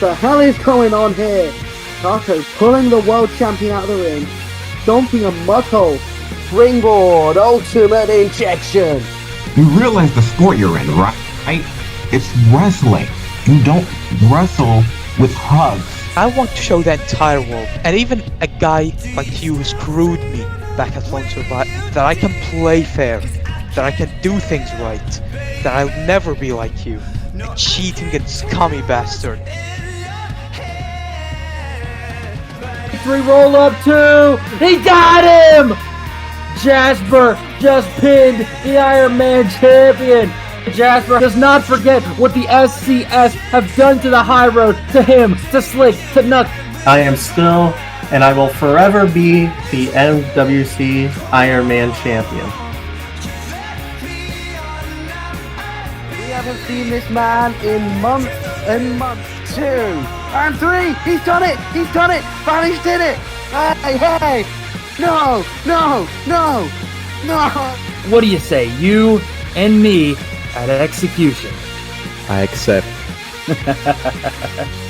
the hell is going on here? Taco's pulling the world champion out of the ring, stomping a mudhole, springboard, ultimate injection. You realize the sport you're in, right? It's wrestling. You don't wrestle with hugs. I want to show the entire world, and even a guy like you who screwed me back at Lone Survivor, that I can play fair, that I can do things right, that I'll never be like you, a cheating and scummy bastard. Victory roll up 2! He got him! Jasper just pinned the Ironman champion. Jasper does not forget what the SCS have done to the high road, to him, to Slick, to Nuck. I am still, and I will forever be, the NWC Ironman champion. We haven't seen this man in months and months. 2 and 3. He's done it. He's done it. Vanish did it. Hey, hey. No, no, no, no. What do you say, you and me at Xecution? I accept.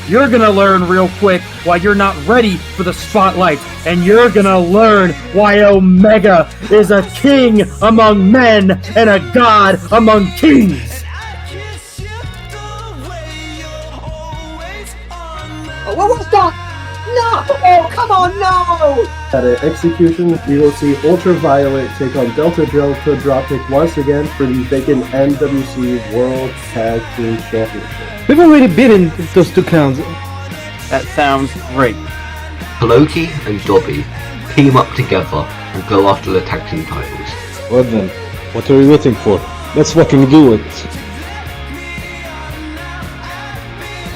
You're gonna learn real quick why you're not ready for the spotlight, and you're gonna learn why Omega is a king among men and a god among kings. What was that? No! Oh, come on, no! At Xecution, we will see Ultraviolet take on Delta Delta Dropkick once again for the vacant NWC World Tag Team Championship. We've already beaten those two counts. That sounds great. Kholoki and Dobby team up together and go after the tag team titles. Well then, what are we waiting for? Let's fucking do it.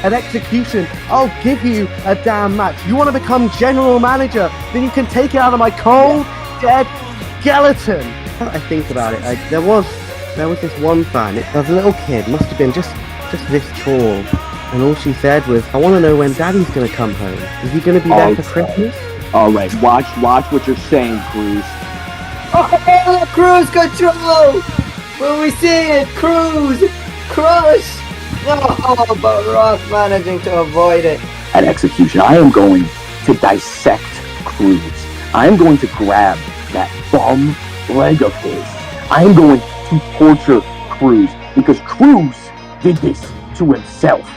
At Xecution, I'll give you a damn match. You want to become general manager? Then you can take it out of my cold, dead skeleton. I think about it. There was this one fan. It was a little kid. Must have been just this tall. And all she said was, "I want to know when Daddy's gonna come home. Is he gonna be there for Christmas?" All right, watch what you're saying, Cruz. Oh, cruise control! Will we see it? Cruise! Crush! Oh, but Ross managing to avoid it. At Xecution, I am going to dissect Cruz. I am going to grab that bum leg of his. I am going to torture Cruz because Cruz did this to himself.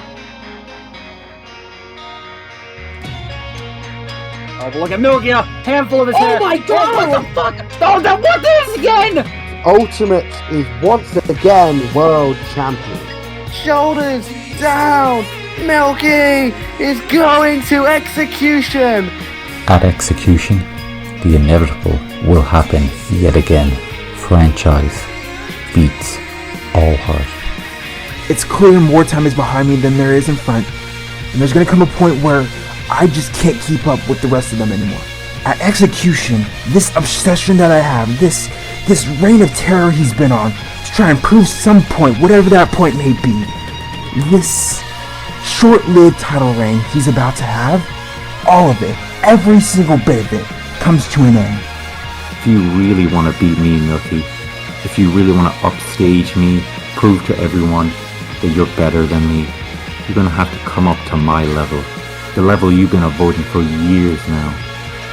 Oh, but look at Milky, a handful of his hair. Oh my god! What the fuck? Oh, that what is again? Ultimate is once again world champion. Shoulders down! Milky is going to Xecution! At Xecution, the inevitable will happen yet again. Franchise beats all heart. It's clear more time is behind me than there is in front, and there's gonna come a point where I just can't keep up with the rest of them anymore. At Xecution, this obsession that I have, this reign of terror he's been on, to try and prove some point, whatever that point may be, this short-lived title reign he's about to have, all of it, every single bit of it, comes to an end. If you really want to beat me, Milky, if you really want to upstage me, prove to everyone that you're better than me, you're going to have to come up to my level. The level you've been avoiding for years now.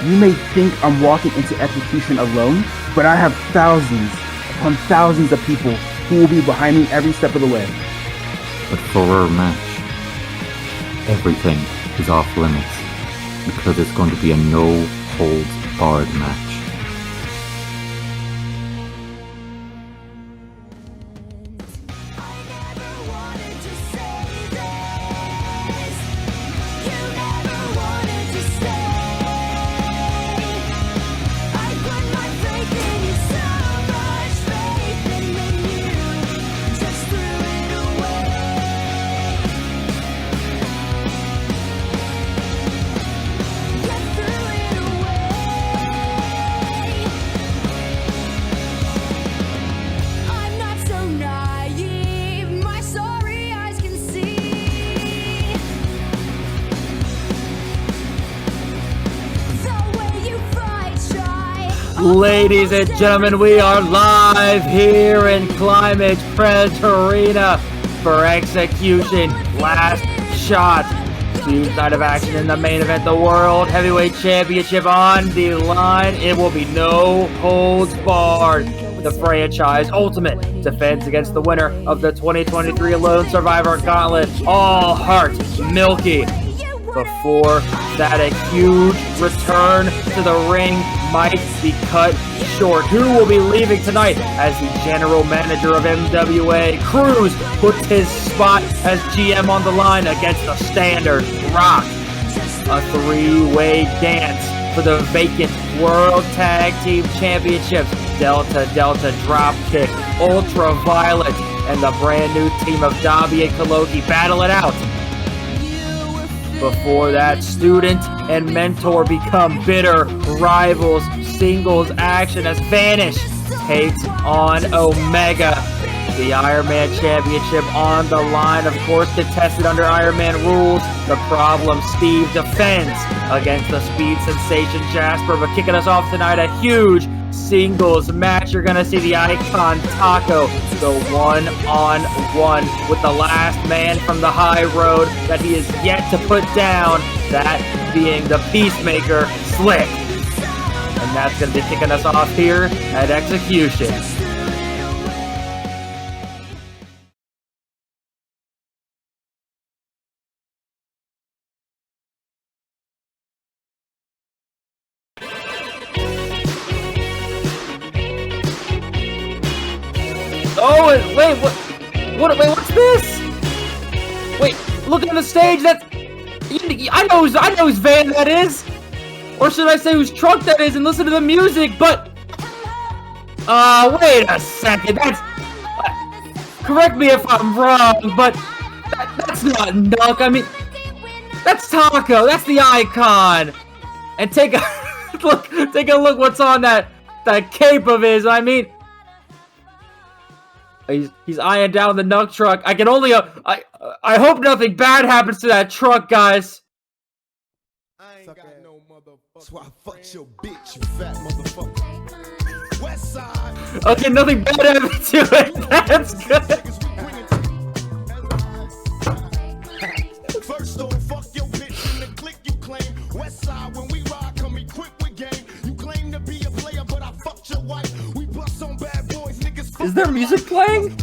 You may think I'm walking into Xecution alone, but I have thousands upon thousands of people who will be behind me every step of the way. But for our match, everything is off limits, because it's going to be a no-holds-barred match. Ladies and gentlemen, we are live here in Climate Press Arena for Xecution. Last shot huge night of action in the main event, the World Heavyweight Championship on the line. It will be no holds barred. The franchise Ultimate defends against the winner of the 2023 Lone Survivor Gauntlet, All Heart Milky. Before that, a huge return to the ring might be cut short. Who will be leaving tonight as the general manager of MWA? Cruz puts his spot as GM on the line against the Standard Rock. A three-way dance for the vacant World Tag Team Championships. Delta Dropkick, Ultraviolet, and the brand new team of Dobby and Kholoki battle it out. Before that, Student and Mentor become bitter rivals. Singles action as Vanish takes on Omega. The Ironman Championship on the line, of course, contested under Ironman rules. The Problem Steve defends against the Speed Sensation Jasper. But kicking us off tonight, a huge singles match. You're going to see the Icon Taco go one-on-one with the last man from the high road that he is yet to put down, that being the Peacemaker, Slick. And that's going to be kicking us off here at Xecution. Oh, wait, wait, what's this? Wait, look on the stage, I know whose van that is. Or should I say whose truck that is and listen to the music, but... wait a second, correct me if I'm wrong, but that's not Nuck, I mean... That's Taco, that's the Icon! And take a look what's on that cape of his, I mean... He's eyeing down the Nuck truck. I can only I hope nothing bad happens to that truck, guys. I ain't got no motherfucker. That's why I fucked your bitch, you fat motherfucker. West side. Okay, nothing bad happened to it. That's good. First off, fuck your bitch in the click you claim. West side, when we ride, come equipped with game. You claim to be a player, but I fucked your wife. We bust on bad boys, niggas. Is there music playing?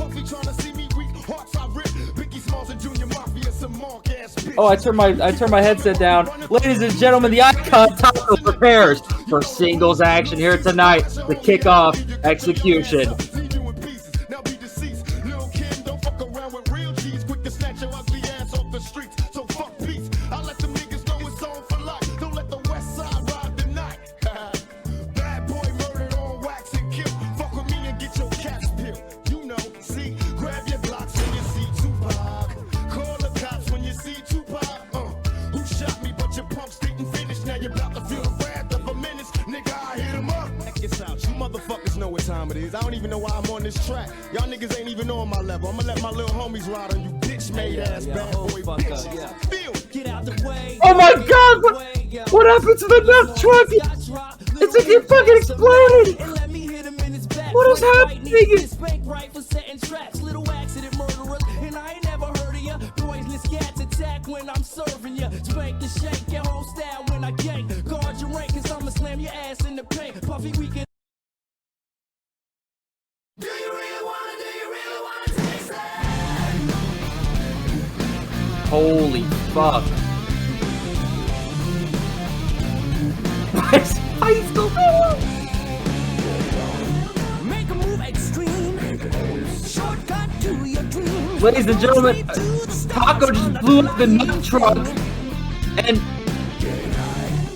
Oh, I turned my headset down. Ladies and gentlemen, the Icon Taco prepares for singles action here tonight. The kickoff Xecution. I don't even know why I'm on this track. Y'all niggas ain't even on my level. I'ma let my little homies ride on you bitch made ass bad boy bitch. Get out the way. Oh my god! What happened to the Nuck truck? It's like it fucking exploded! What is happening? Little accident murderers, and I ain't never heard of ya. Poisonous cats attack when I'm serving ya. Spank the shake, your whole style when I gank. Guard your rank, cause I'ma slam your ass in the paint. Puffy weekend. Do you really wanna taste it? Holy fuck. Why is he still there? Make a move extreme. Shortcut to your dream. Ladies and gentlemen, Taco just blew up the Nuck truck.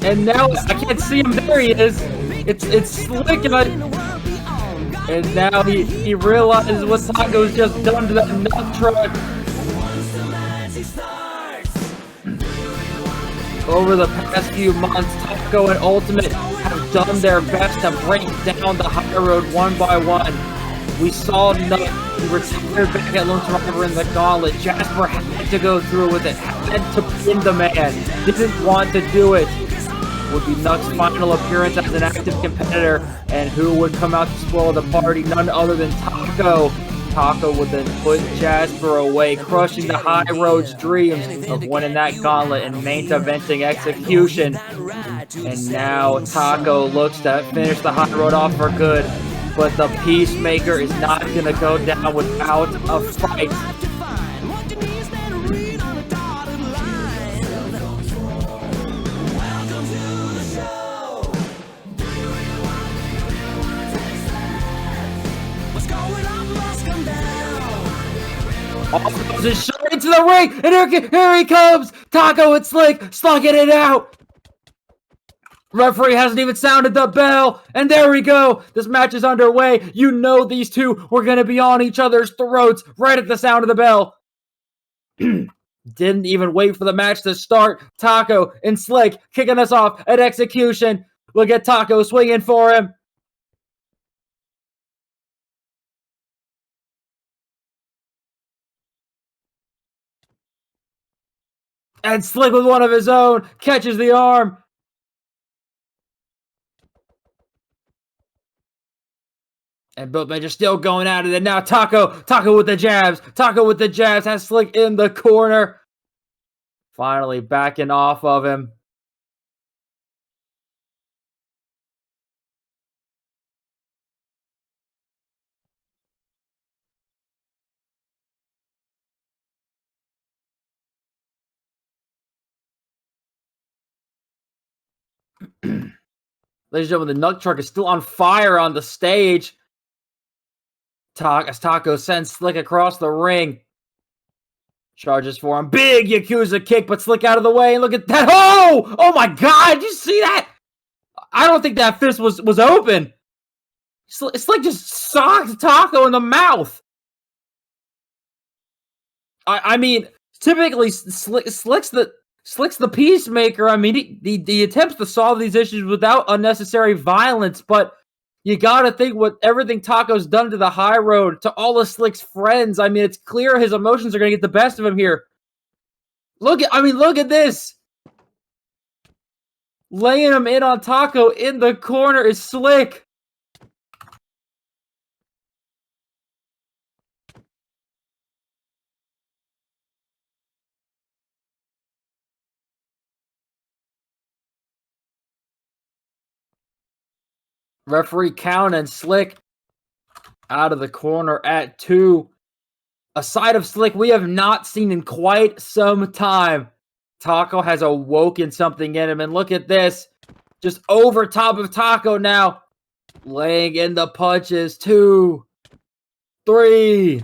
And now I can't see him. There he is. It's Slick and now he realizes what Taco's just done to that Nuck truck. Over the past few months, Taco and Ultimate have done their best to break down the high road one by one. We saw Nuck, he retired back at Lone Survivor in the Gauntlet. Jasper had to go through with it, had to pin the man, didn't want to do it. Would be Nuck's final appearance as an active competitor, and who would come out to spoil the party? None other than Taco. Taco would then put Jasper away, crushing the High Road's dreams of winning that gauntlet and main eventing Xecution. And now Taco looks to finish the High Road off for good, but the Peacemaker is not going to go down without a fight. Just straight into the ring, and here he comes! Taco and Slick slugging it out! Referee hasn't even sounded the bell, and there we go! This match is underway. You know these two were going to be on each other's throats right at the sound of the bell. Didn't even wait for the match to start. Taco and Slick kicking us off at Xecution. Look at Taco swinging for him. And Slick with one of his own catches the arm. And both men are still going at it. And now Taco with the jabs. Taco with the jabs has Slick in the corner. Finally backing off of him. Ladies and gentlemen, the Nut Truck is still on fire on the stage. As Taco sends Slick across the ring. Charges for him. Big Yakuza kick, but Slick out of the way. And look at that. Oh! Oh my God! Did you see that? I don't think that fist was open. Slick just socked Taco in the mouth. I mean, typically Slick's the Peacemaker. I mean, he attempts to solve these issues without unnecessary violence, but you gotta think what everything Taco's done to the High Road, to all of Slick's friends. I mean, it's clear his emotions are gonna get the best of him here. Look at this. Laying him in on Taco in the corner is Slick. Referee count and Slick out of the corner at 2. A side of Slick we have not seen in quite some time. Taco has awoken something in him, and look at this. Just over top of Taco now. Laying in the punches. 2, 3,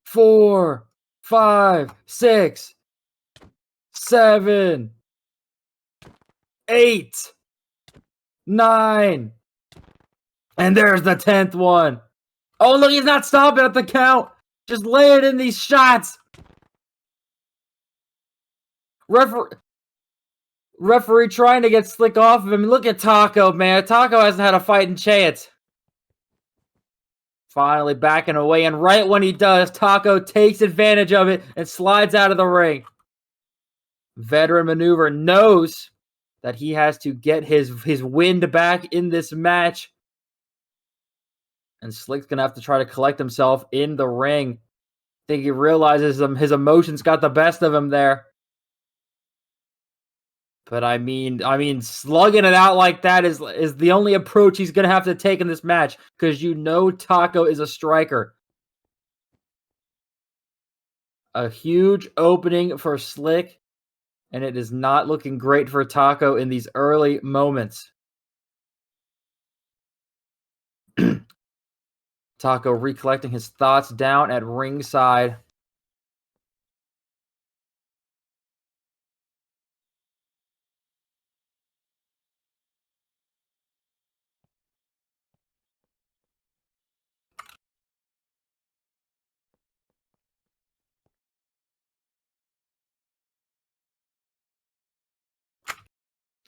4, 5, 6, 7, 8. 9. And there's the 10th one. Oh, look, he's not stopping at the count. Just laying in these shots. Referee trying to get Slick off of him. Look at Taco, man. Taco hasn't had a fighting chance. Finally backing away, and right when he does, Taco takes advantage of it and slides out of the ring. Veteran maneuver, knows that he has to get his wind back in this match. And Slick's going to have to try to collect himself in the ring. I think he realizes his emotions got the best of him there. But I mean, slugging it out like that is the only approach he's going to have to take in this match, because you know Taco is a striker. A huge opening for Slick. And it is not looking great for Taco in these early moments. Taco recollecting his thoughts down at ringside.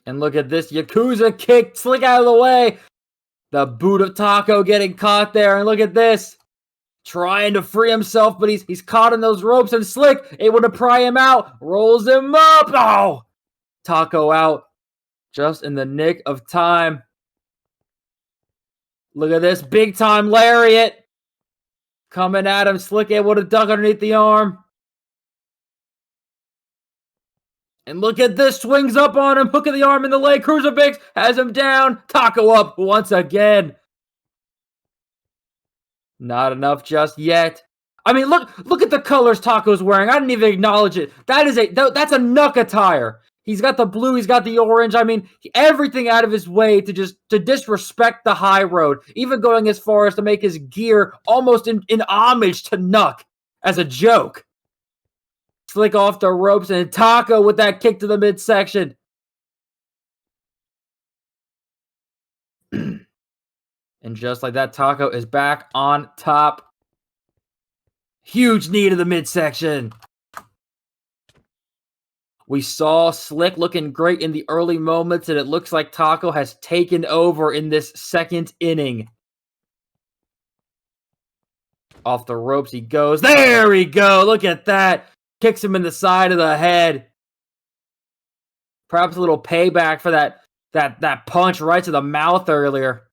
And look at this Yakuza kick, Slick out of the way. The boot of Taco getting caught there. And look at this. Trying to free himself, but he's caught in those ropes. And Slick able to pry him out. Rolls him up. Oh! Taco out just in the nick of time. Look at this big time lariat. Coming at him, Slick able to duck underneath the arm. And look at this, swings up on him, hook of the arm in the leg, crucifix, has him down, Taco up once again. Not enough just yet. I mean, look at the colors Taco's wearing. I didn't even acknowledge it. That's a Nuck attire. He's got the blue, he's got the orange. I mean, everything out of his way to disrespect the high road, even going as far as to make his gear almost in homage to Nuck as a joke. Slick off the ropes, and Taco with that kick to the midsection. And just like that, Taco is back on top. Huge knee to the midsection. We saw Slick looking great in the early moments, and it looks like Taco has taken over in this second inning. Off the ropes he goes. There we go. Look at that. Kicks him in the side of the head. Perhaps a little payback for that punch right to the mouth earlier.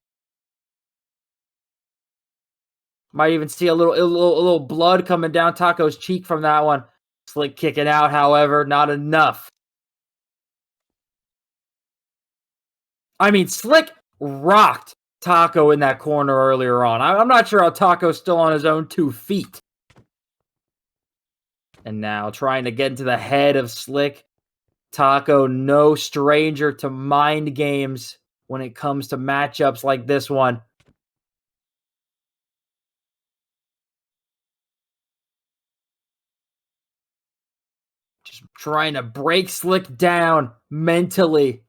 Might even see a little blood coming down Taco's cheek from that one. Slick kicking out, however, not enough. I mean, Slick rocked Taco in that corner earlier on. I'm not sure how Taco's still on his own 2 feet. And now trying to get into the head of Slick. Taco, no stranger to mind games when it comes to matchups like this one. Just trying to break Slick down mentally.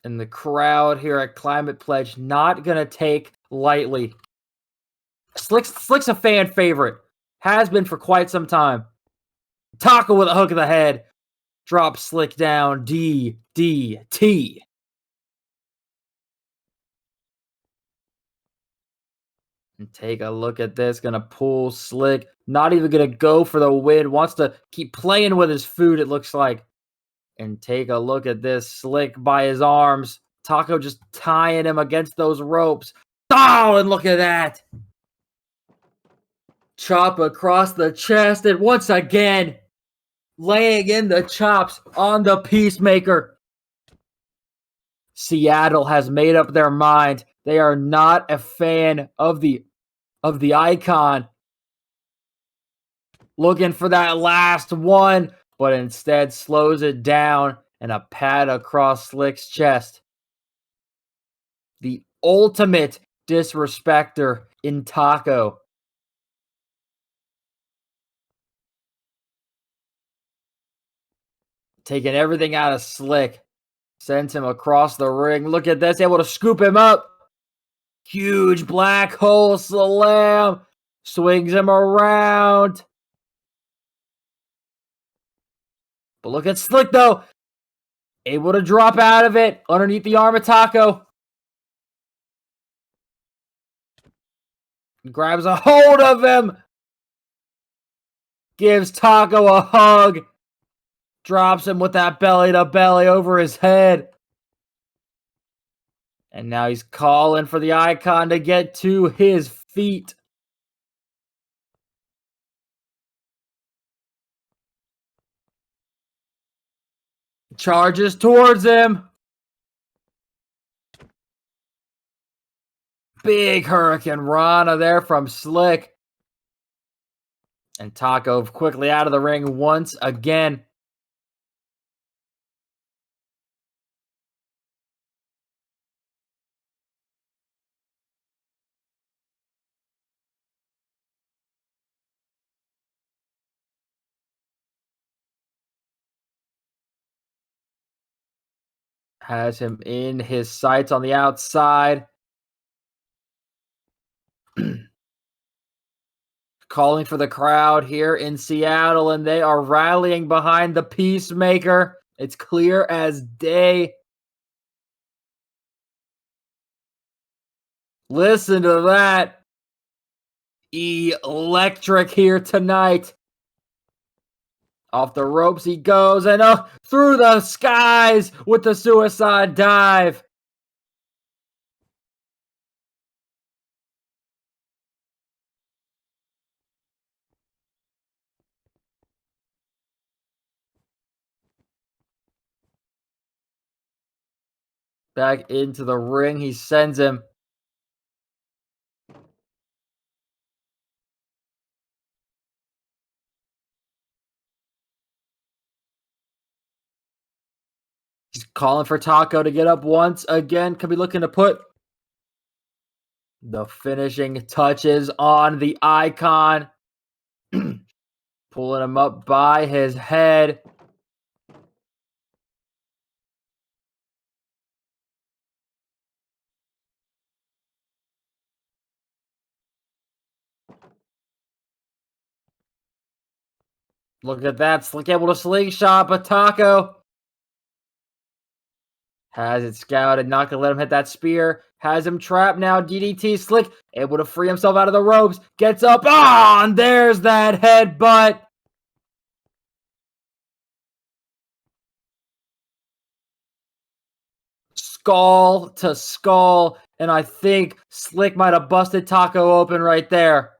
And the crowd here at Climate Pledge not going to take lightly. Slick's a fan favorite. Has been for quite some time. Taco with a hook of the head. Drops Slick down. DDT. And take a look at this. Gonna pull Slick. Not even gonna go for the win. Wants to keep playing with his food, it looks like. And take a look at this. Slick by his arms. Taco just tying him against those ropes. Oh, and look at that. Chop across the chest. And once again, laying in the chops on the Peacemaker. Seattle has made up their mind. They are not a fan of the Icon. Looking for that last one, but instead slows it down and a pat across Slick's chest. The ultimate disrespecter in Taco. Taking everything out of Slick. Sends him across the ring. Look at this. Able to scoop him up. Huge black hole slam. Swings him around. But look at Slick, though. Able to drop out of it underneath the arm of Taco. Grabs a hold of him. Gives Taco a hug. Drops him with that belly to belly over his head. And now he's calling for the Icon to get to his feet. Charges towards him. Big Hurricane Rana there from Slick. And Taco quickly out of the ring once again. Has him in his sights on the outside. Calling for the crowd here in Seattle, and they are rallying behind the Peacemaker. It's clear as day. Listen to that. Electric here tonight. Off the ropes he goes, and through the skies with the suicide dive. Back into the ring, he sends him. He's calling for Taco to get up once again. Could be looking to put the finishing touches on the Icon. Pulling him up by his head. Look at that. Slick able to slingshot, but Taco has it scouted. Not going to let him hit that spear. Has him trapped now. DDT. Slick able to free himself out of the ropes. Gets up. Ah, and there's that headbutt. Skull to skull. And I think Slick might have busted Taco open right there.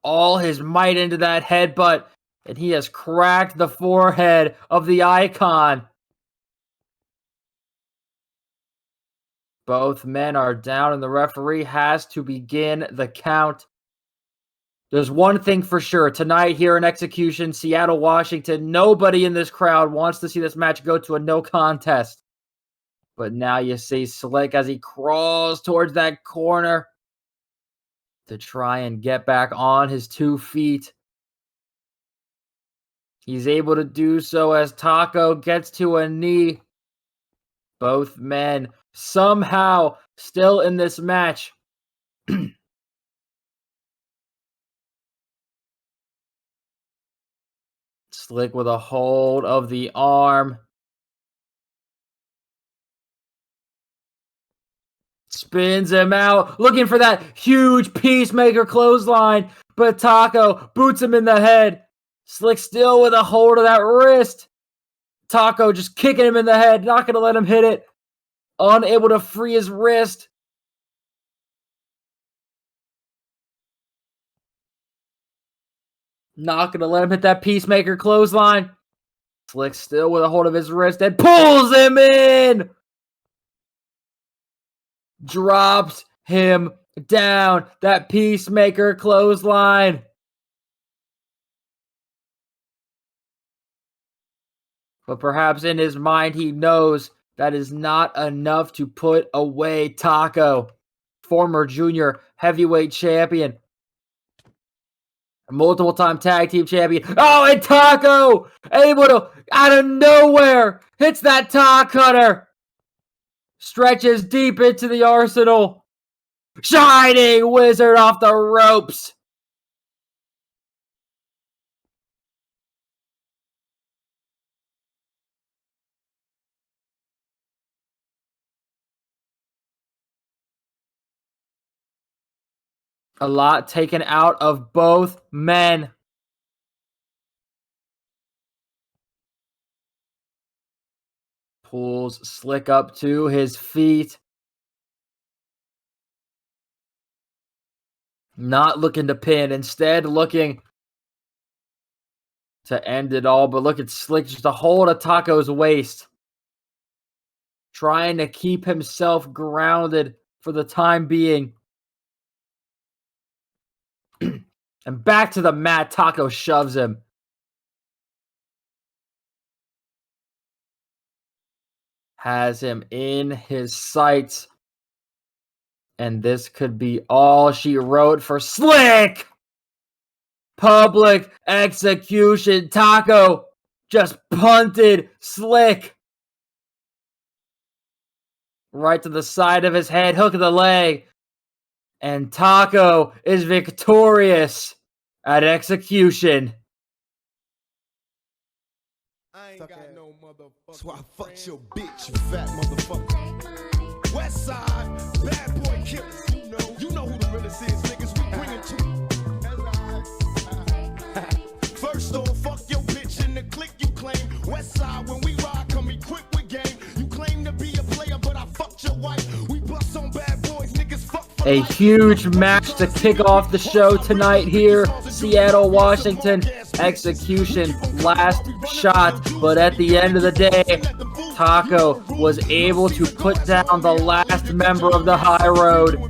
All his might into that headbutt, and he has cracked the forehead of the Icon. Both men are down, and the referee has to begin the count. There's one thing for sure. Tonight here in Xecution, Seattle, Washington, nobody in this crowd wants to see this match go to a no contest. But now you see Slick as he crawls towards that corner to try and get back on his 2 feet. He's able to do so as Taco gets to a knee. Both men somehow still in this match. Slick with a hold of the arm. Spins him out, looking for that huge peacemaker clothesline, but Taco boots him in the head. Slick still with a hold of that wrist. Taco just kicking him in the head, not going to let him hit it. Unable to free his wrist. Not going to let him hit that peacemaker clothesline. Slick still with a hold of his wrist and pulls him in. Drops him down. That peacemaker clothesline. But perhaps in his mind he knows that is not enough to put away Taco. Former junior heavyweight champion. Multiple-time tag team champion. Oh, and Taco! Able to, out of nowhere, hits that Taco cutter. Stretches deep into the arsenal. Shining Wizard off the ropes. A lot taken out of both men. Pulls Slick up to his feet. Not looking to pin, instead looking to end it all. But look at Slick just a hold of Taco's waist. Trying to keep himself grounded for the time being. And back to the mat, Taco shoves him. Has him in his sights. And this could be all she wrote for Slick! Public execution. Taco just punted Slick. Right to the side of his head, hook of the leg. And Taco is victorious at Xecution. I ain't got no motherfucker. So I fucked your bitch, you fat motherfucker. West side, bad boy killers. You know who the realest is, niggas. We bring it to you. First off, fuck your bitch in the clique you claim. West side, when we ride, come equipped with game. You claim to be a player, but I fucked your wife. We bust on bad boys, niggas fuck. A huge match to kick off the show tonight here. Seattle, Washington. Xecution, last shot. But at the end of the day, Taco was able to put down the last member of the High Road.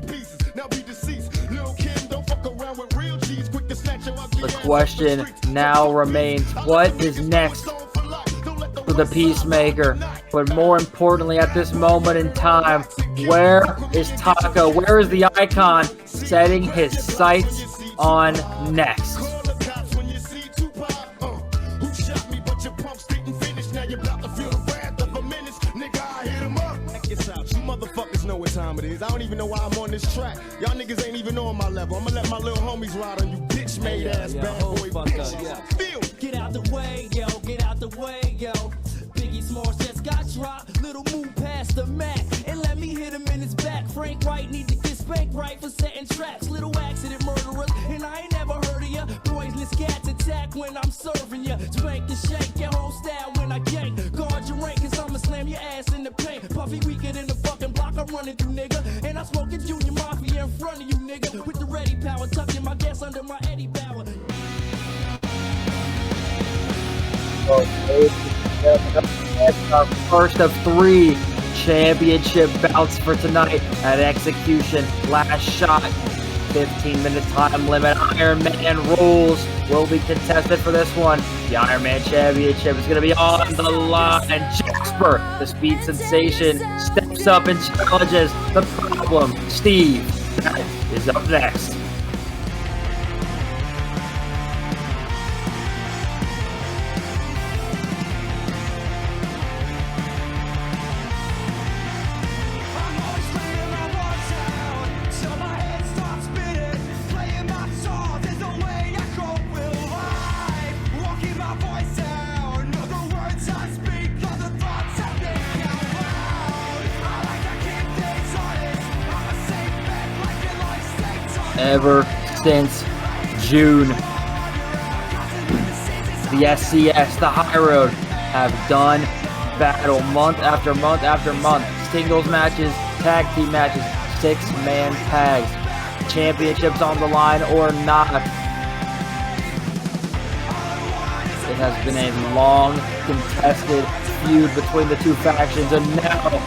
The question now remains, what is next for the Peacemaker? But more importantly, at this moment in time, where is Taco? Where is the icon setting his sights on next? Motherfuckers know what time it is. I don't even know why I'm on this track. Y'all niggas ain't even on my level. I'ma let my little homies ride on you bitch made ass bad boy bitch. Feel. Get out the way, yo, get out the way, yo. Biggie Smalls just got dropped. Little move past the Mac and let me hit him in his back. Frank White need to get spanked right for setting traps. Little accident murderers, and I ain't never heard of ya. Poisonous cats attack when I'm serving ya. Spank and shake your whole style when I gank. Guard your rank, cause I'ma slam your ass in the paint. Puffy weaker than the fucking block I'm running through, nigga. And I'm smoking Junior Mafia in front of you, nigga. With the ready power, tucking my gas under my Eddie Bauer. That's our first of 3 championship bouts for tonight at Xecution. Last shot, 15-minute time limit. Ironman rules will be contested for this one. The Ironman Championship is going to be on the line. Jasper, the speed sensation, steps up and challenges the problem. Steve, that is up next. Ever since June, the SCS, the High Road, have done battle month after month after month. Singles matches, tag team matches, 6-man tags, championships on the line or not. It has been a long, contested feud between the two factions, and now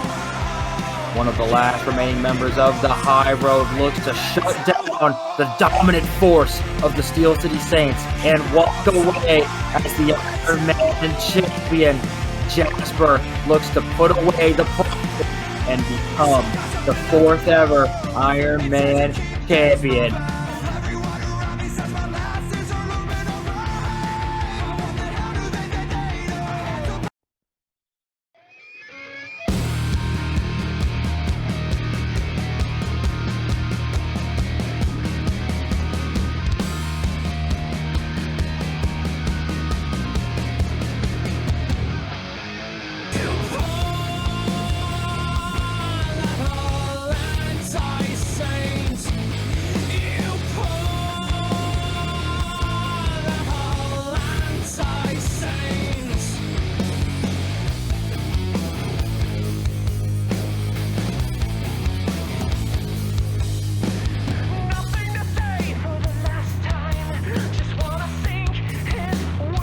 one of the last remaining members of the High Road looks to shut down the dominant force of the Steel City Saints and walk away as the Ironman champion. Jasper looks to put away the problem and become the 4th ever Ironman champion.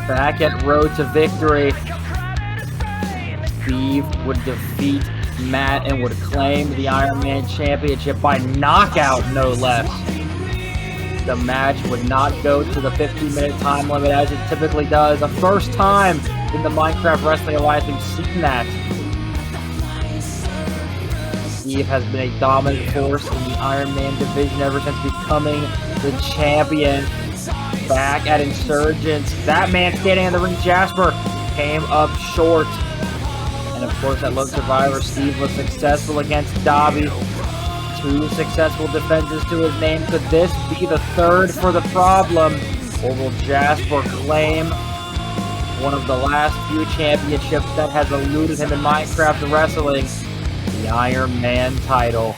Back at Road to Victory, Steve would defeat Matt and would claim the Ironman Championship by knockout, no less. The match would not go to the 15-minute time limit as it typically does. The first time in the Minecraft Wrestling Alliance we've seen that. Steve has been a dominant force in the Ironman division ever since becoming the champion. Back at Insurgents, that man standing in the ring, Jasper, came up short. And of course, at Lone Survivor, Steve was successful against Dobby. 2 successful defenses to his name. Could this be the 3rd for the problem? Or will Jasper claim one of the last few championships that has eluded him in Minecraft wrestling? The Iron Man title.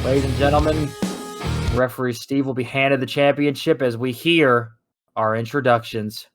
Ladies and gentlemen, referee Steve will be handed the championship as we hear our introductions.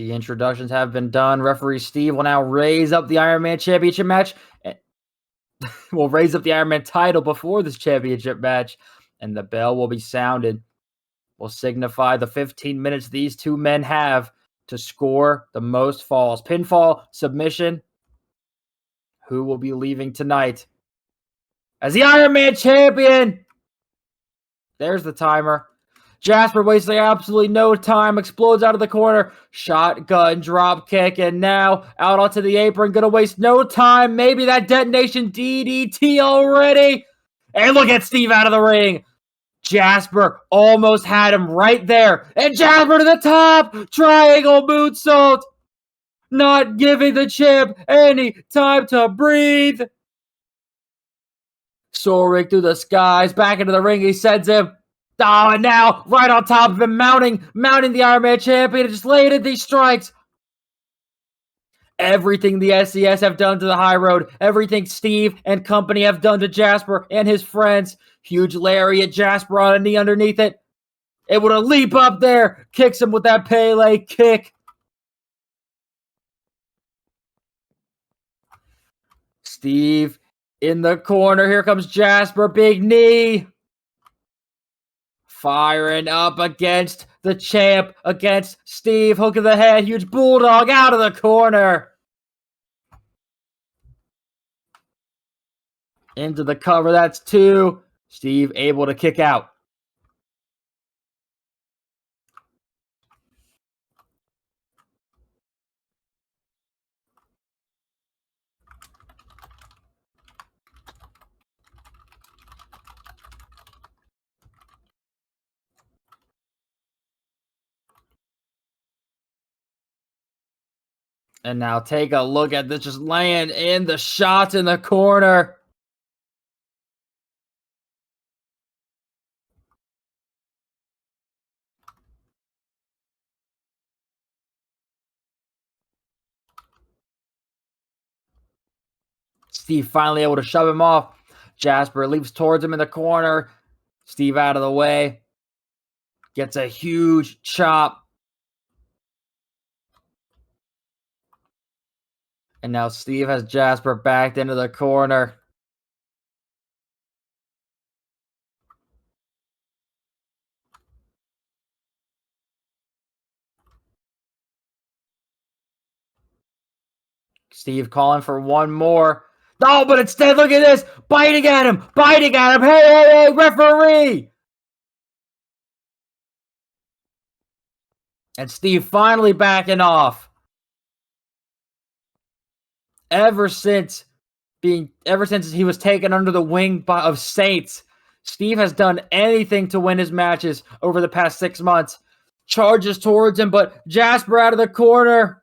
The introductions have been done. Referee Steve will now raise up the Ironman Championship match. Will raise up the Ironman title before this championship match, and the bell will be sounded. Will signify the 15 minutes these two men have to score the most falls. Pinfall, submission. Who will be leaving tonight as the Ironman champion? There's the timer. Jasper wasting absolutely no time, explodes out of the corner, shotgun drop kick, and now out onto the apron, gonna waste no time, maybe that detonation DDT already, and look at Steve out of the ring. Jasper almost had him right there, and Jasper to the top, triangle moonsault, not giving the champ any time to breathe. Soaring through the skies, back into the ring, he sends him. Oh, and now, right on top of him, mounting the Ironman champion, just laid in these strikes. Everything the SCS have done to the high road, everything Steve and company have done to Jasper and his friends. Huge lariat, Jasper on a knee underneath it. Able to leap up there, kicks him with that Pele kick. Steve in the corner, here comes Jasper, big knee. Firing up against the champ, against Steve. Hook of the head, huge bulldog out of the corner. Into the cover, that's 2. Steve able to kick out. And now take a look at this, just laying in the shots in the corner. Steve finally able to shove him off. Jasper leaps towards him in the corner. Steve out of the way. Gets a huge chop. And now Steve has Jasper backed into the corner. Steve calling for one more. No, but instead, look at this. Biting at him. Biting at him. Hey, hey, hey, referee. And Steve finally backing off. Ever since he was taken under the wing of Saints, Steve has done anything to win his matches over the past 6 months. Charges towards him, but Jasper out of the corner.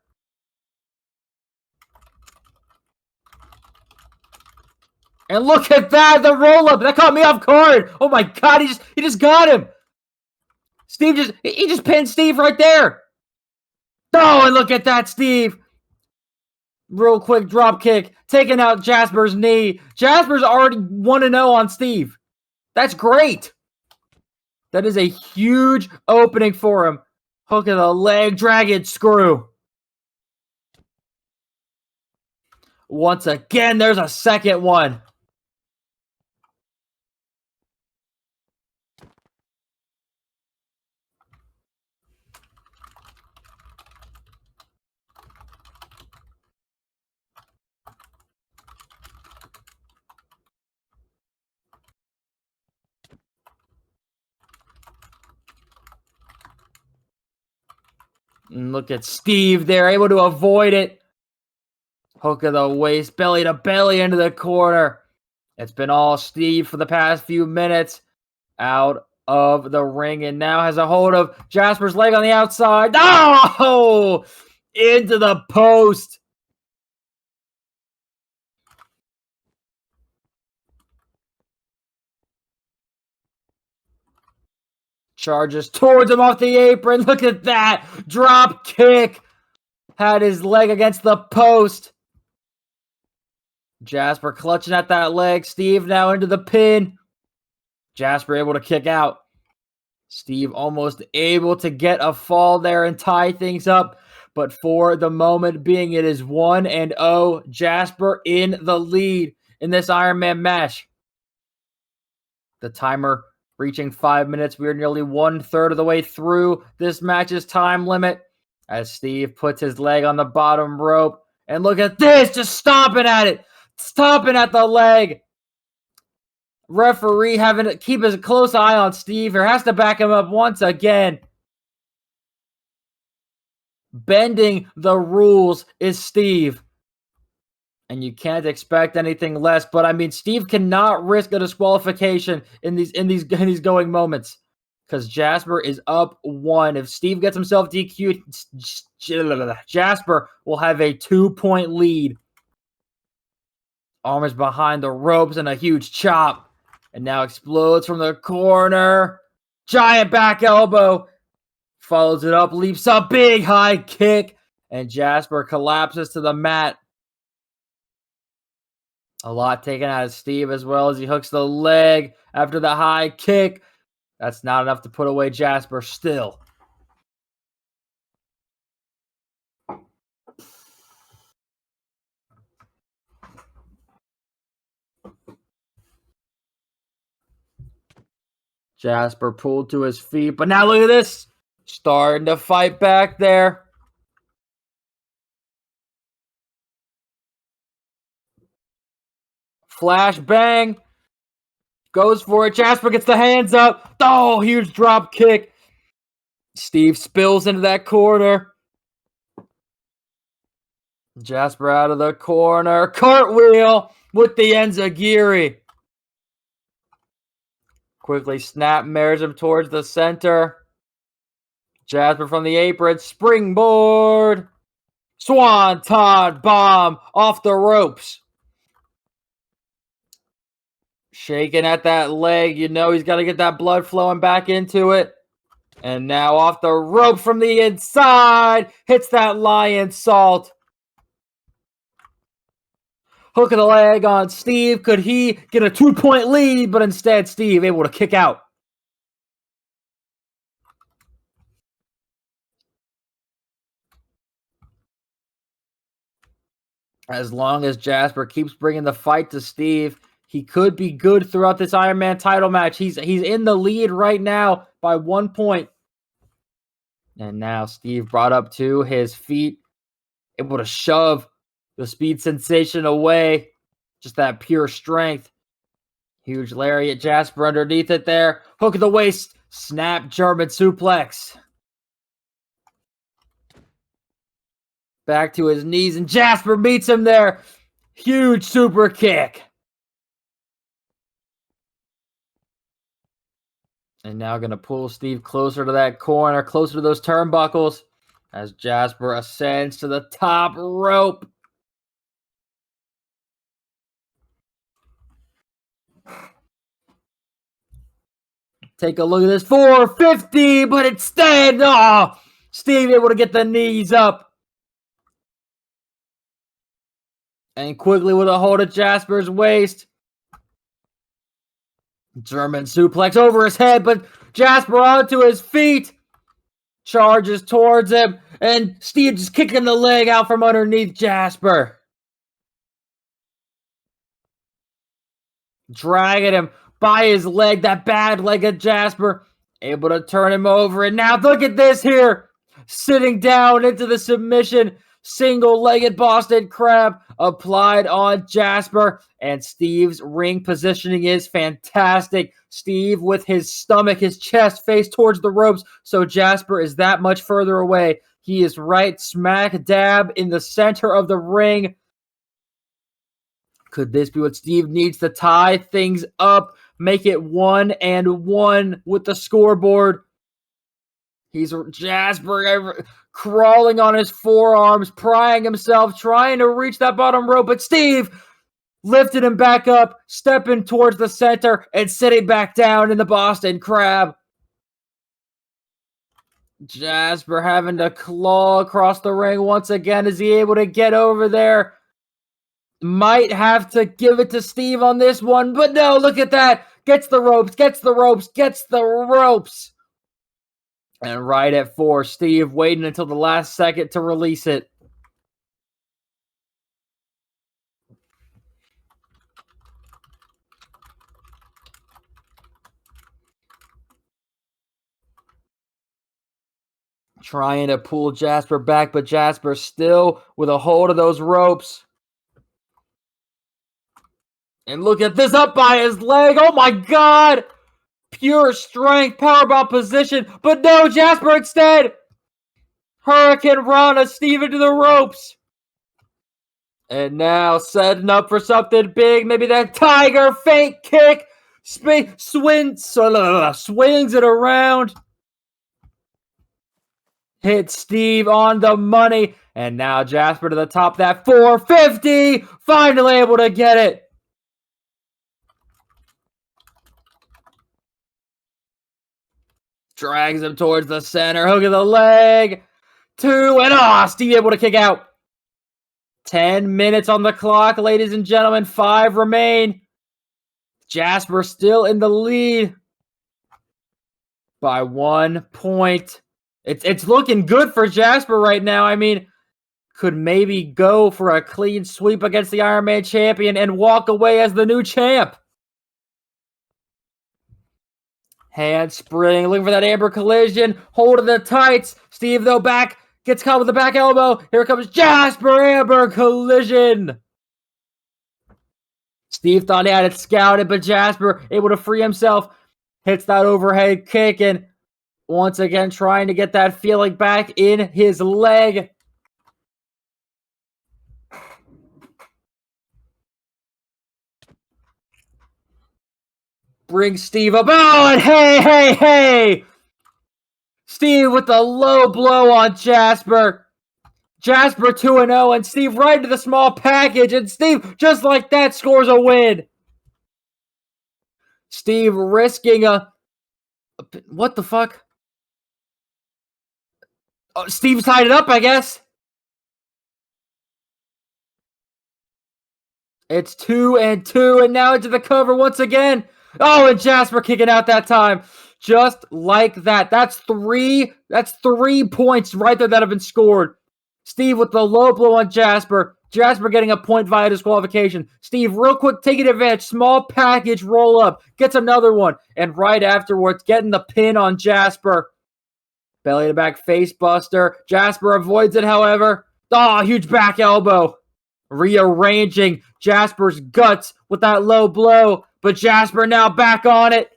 And look at that, the roll-up. That caught me off guard. Oh my God, he just got him. He just pinned Steve right there. Oh, and look at that, Steve. Real quick drop kick, taking out Jasper's knee. Jasper's already 1-0 on Steve. That's great. That is a huge opening for him. Hook of the leg, dragon screw. Once again, there's a second one. And look at Steve there, able to avoid it. Hook of the waist, belly to belly into the corner. It's been all Steve for the past few minutes. Out of the ring and now has a hold of Jasper's leg on the outside. Oh! Into the post. Charges towards him off the apron. Look at that. Drop kick. Had his leg against the post. Jasper clutching at that leg. Steve now into the pin. Jasper able to kick out. Steve almost able to get a fall there and tie things up. But for the moment being, it is 1-0. Jasper in the lead in this Ironman match. The timer reaching 5 minutes. We are nearly 1/3 of the way through this match's time limit as Steve puts his leg on the bottom rope. And look at this, just stomping at it. Stomping at the leg. Referee having to keep a close eye on Steve here. Has to back him up once again. Bending the rules is Steve. And you can't expect anything less. But I mean, Steve cannot risk a disqualification in these going moments. Because Jasper is up 1. If Steve gets himself DQ'd, Jasper will have a 2-point lead. Arm is behind the ropes and a huge chop. And now explodes from the corner. Giant back elbow. Follows it up, leaps up, big high kick. And Jasper collapses to the mat. A lot taken out of Steve as well as he hooks the leg after the high kick. That's not enough to put away Jasper still. Jasper pulled to his feet, but now look at this. Starting to fight back there. Flash bang. Goes for it. Jasper gets the hands up. Oh, huge drop kick. Steve spills into that corner. Jasper out of the corner. Cartwheel with the enziguri. Quickly snap mares him towards the center. Jasper from the apron. Springboard. Swanton bomb off the ropes. Shaking at that leg. You know he's got to get that blood flowing back into it. And now off the rope from the inside. Hits that lion salt. Hook of the leg on Steve. Could he get a 2-point lead? But instead, Steve able to kick out. As long as Jasper keeps bringing the fight to Steve, he could be good throughout this Ironman title match. He's in the lead right now by 1 point. And now Steve brought up to his feet. Able to shove the Speed Sensation away. Just that pure strength. Huge lariat. Jasper underneath it there. Hook of the waist. Snap German suplex. Back to his knees. And Jasper meets him there. Huge super kick. And now going to pull Steve closer to that corner. Closer to those turnbuckles. As Jasper ascends to the top rope. Take a look at this. 450, but instead, Steve able to get the knees up. And quickly with a hold of Jasper's waist. German suplex over his head, but Jasper onto his feet. Charges towards him. And Steve just kicking the leg out from underneath Jasper. Dragging him by his leg, that bad leg of Jasper. Able to turn him over. And now look at this here. Sitting down into the submission. Single-legged Boston Crab applied on Jasper. And Steve's ring positioning is fantastic. Steve with his stomach, his chest faced towards the ropes. So Jasper is that much further away. He is right smack dab in the center of the ring. Could this be what Steve needs to tie things up? Make it 1-1 with the scoreboard. He's Jasper crawling on his forearms, prying himself, trying to reach that bottom rope. But Steve lifted him back up, stepping towards the center and sitting back down in the Boston Crab. Jasper having to claw across the ring once again. Is he able to get over there? Might have to give it to Steve on this one, but no, look at that. Gets the ropes, gets the ropes, gets the ropes. And right at 4, Steve waiting until the last second to release it. Trying to pull Jasper back, but Jasper still with a hold of those ropes. And look at this, up by his leg. Oh my God! Pure strength, powerbomb position. But no, Jasper instead. Hurricane Rana, Steve into the ropes. And now setting up for something big. Maybe that tiger feint kick. Swings it around. Hit Steve on the money. And now Jasper to the top. That 450. Finally able to get it. Drags him towards the center. Hook of the leg. 2 and Steve able to kick out. 10 minutes on the clock, ladies and gentlemen. 5 remain. Jasper still in the lead by 1 point. It's looking good for Jasper right now. I mean, could maybe go for a clean sweep against the Ironman champion and walk away as the new champ. Handspring, looking for that amber collision. Holding the tights. Steve, though, back. Gets caught with the back elbow. Here comes Jasper, amber collision. Steve thought he had it scouted, but Jasper able to free himself. Hits that overhead kick and once again trying to get that feeling back in his leg. Brings Steve up. Oh, and hey! Steve with the low blow on Jasper. Jasper 2-0, and Steve right into the small package, and Steve, just like that, scores a win. Steve risking a what the fuck? Oh, Steve's tied it up, I guess. It's 2-2, and now into the cover once again. Oh, and Jasper kicking out that time. Just like that. That's 3 points right there that have been scored. Steve with the low blow on Jasper. Jasper getting a point via disqualification. Steve real quick taking advantage. Small package roll up. Gets another one. And right afterwards getting the pin on Jasper. Belly to back face buster. Jasper avoids it, however. Oh, huge back elbow. Rearranging Jasper's guts with that low blow. But Jasper now back on it.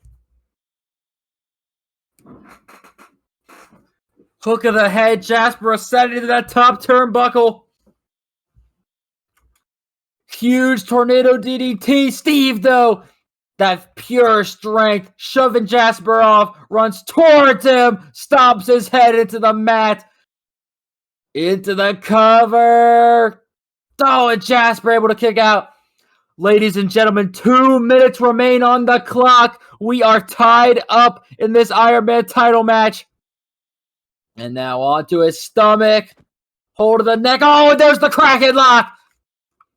Hook of the head. Jasper ascending into that top turnbuckle. Huge tornado DDT. Steve, though, that pure strength, shoving Jasper off, runs towards him, stomps his head into the mat. Into the cover. Oh, and Jasper able to kick out. Ladies and gentlemen, 2 minutes remain on the clock. We are tied up in this Ironman title match. And now onto his stomach. Hold of the neck. Oh, and there's the Kraken lock.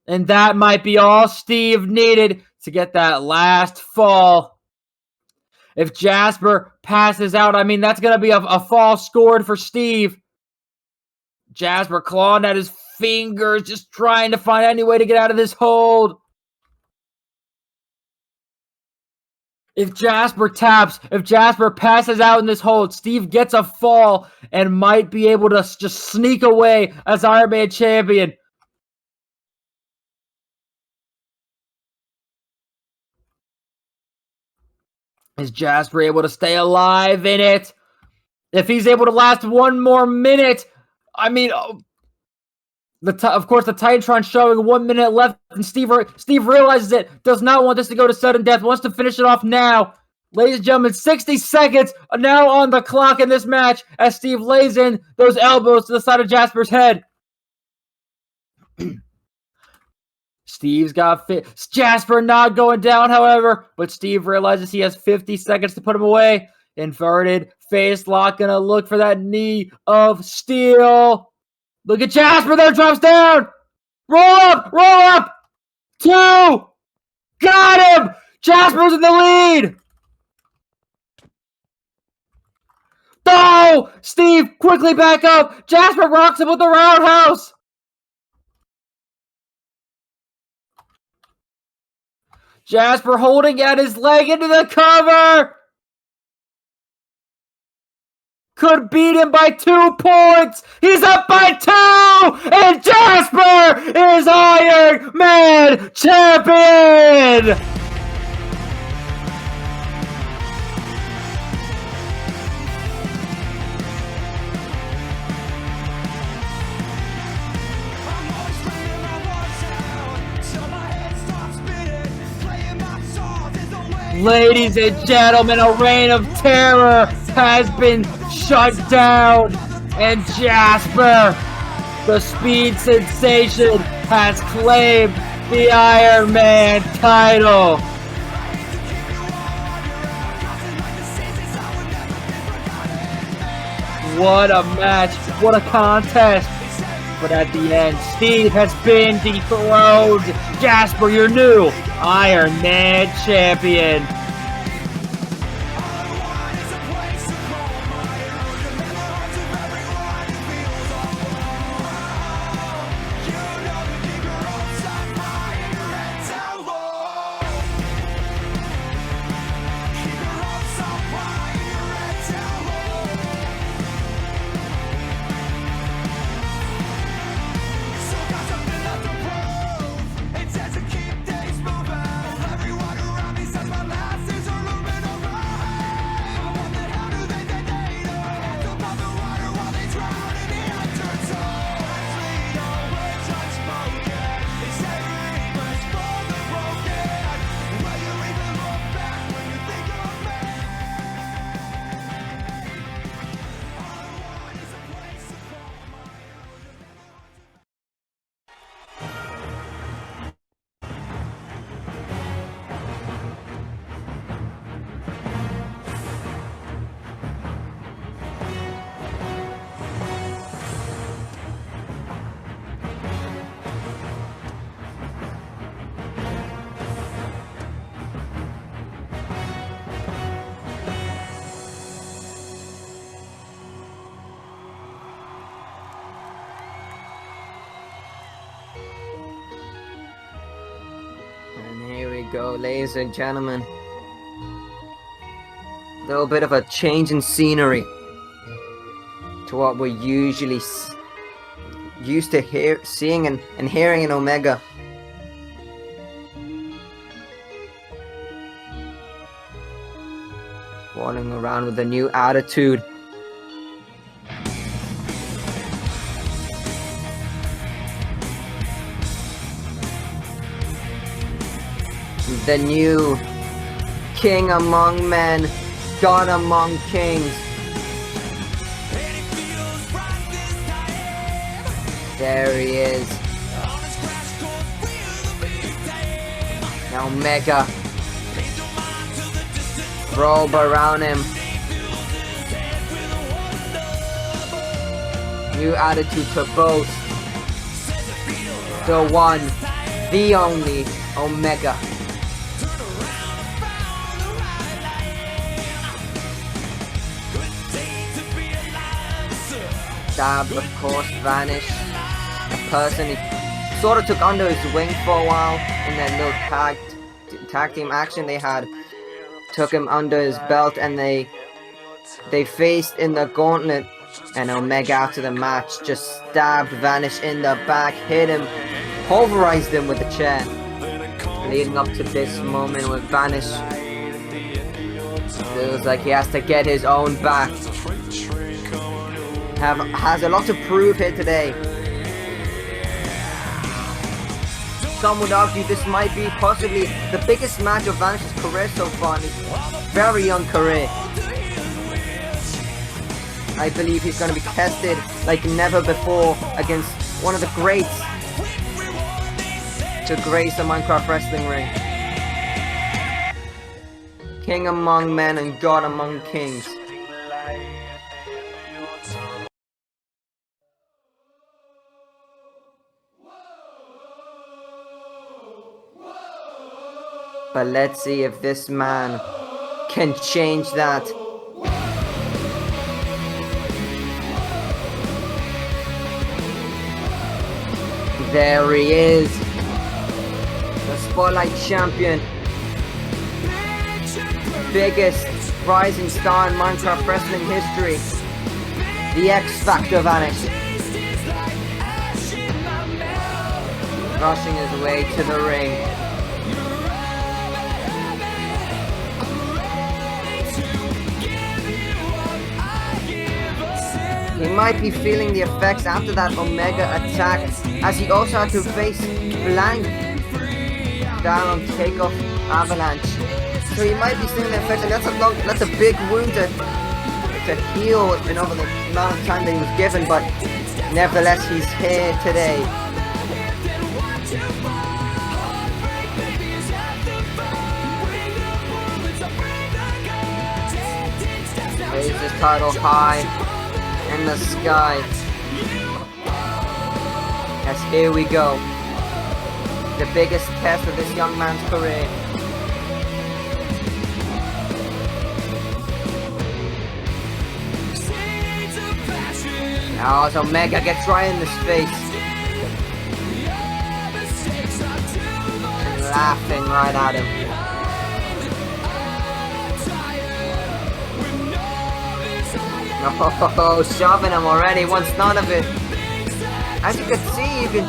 And that might be all Steve needed to get that last fall. If Jasper passes out, I mean, that's going to be a fall scored for Steve. Jasper clawing at his fingers, just trying to find any way to get out of this hold. If Jasper taps, if Jasper passes out in this hold, Steve gets a fall and might be able to just sneak away as Ironman champion. Is Jasper able to stay alive in it? If he's able to last 1 more minute, I mean, of course, the Titantron showing 1 minute left, and Steve realizes it, does not want this to go to sudden death, wants to finish it off now. Ladies and gentlemen, 60 seconds are now on the clock in this match as Steve lays in those elbows to the side of Jasper's head. Steve's got Jasper not going down, however, but Steve realizes he has 50 seconds to put him away. Inverted face lock, gonna look for that knee of steel. Look at Jasper there, drops down. Roll up. 2. Got him. Jasper's in the lead. No! Steve, quickly back up! Jasper rocks him with the roundhouse! Jasper holding out his leg into the cover! Could beat him by 2 points! He's up by 2! And Jasper is Ironman champion! Ladies and gentlemen, a reign of terror has been shut down, and Jasper, the speed sensation, has claimed the Ironman title. What a match, what a contest. But at the end, Steve has been dethroned. Jasper, your new Ironman champion. Go, ladies and gentlemen. A little bit of a change in scenery to what we're usually used to seeing and hearing in Omega. Walking around with a new attitude. The new king among men, God among kings. There he is. Now Omega. Robe around him. New attitude to boast. The one, the only Omega. Stab, of course, Vanish, a person he sort of took under his wing for a while in that little tag team action they had. Took him under his belt and they faced in the gauntlet, and Omega after the match just stabbed Vanish in the back, hit him, pulverized him with the chair. Leading up to this moment with Vanish, it was like he has to get his own back. Has a lot to prove here today. Some would argue this might be possibly the biggest match of Vanish's career so far in his very young career. I believe he's going to be tested like never before against one of the greats to grace the Minecraft wrestling ring. King among men and God among kings. But let's see if this man can change that. There he is. The Spotlight Champion. Biggest rising star in Minecraft wrestling history. The X Factor Vanish. Rushing his way to the ring. He might be feeling the effects after that Omega attack, as he also had to face Blank down on Takeoff Avalanche. So he might be seeing the effects, and that's a big wound to heal in over the amount of time that he was given, but nevertheless he's here today. Raise his title high in the sky. Yes, here we go. The biggest test of this young man's career. Now as Omega gets right in his face. And laughing right at him. Oh, shoving him already, wants none of it. As you can see, you can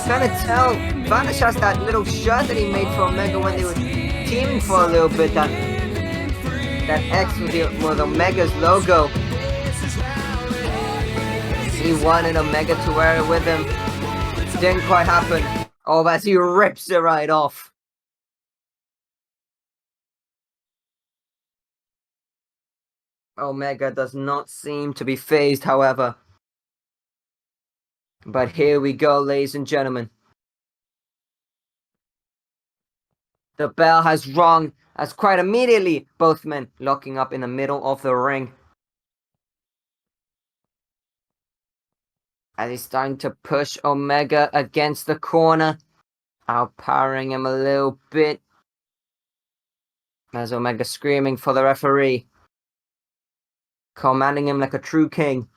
kind of tell Vanish has that little shirt that he made for Omega when they were teaming for a little bit. That X with Omega's logo. He wanted Omega to wear it with him. Didn't quite happen. Oh, as he rips it right off. Omega does not seem to be phased, however. But here we go, ladies and gentlemen. The bell has rung, as quite immediately both men locking up in the middle of the ring. As he's starting to push Omega against the corner, outpowering him a little bit. As Omega screaming for the referee, commanding him like a true king.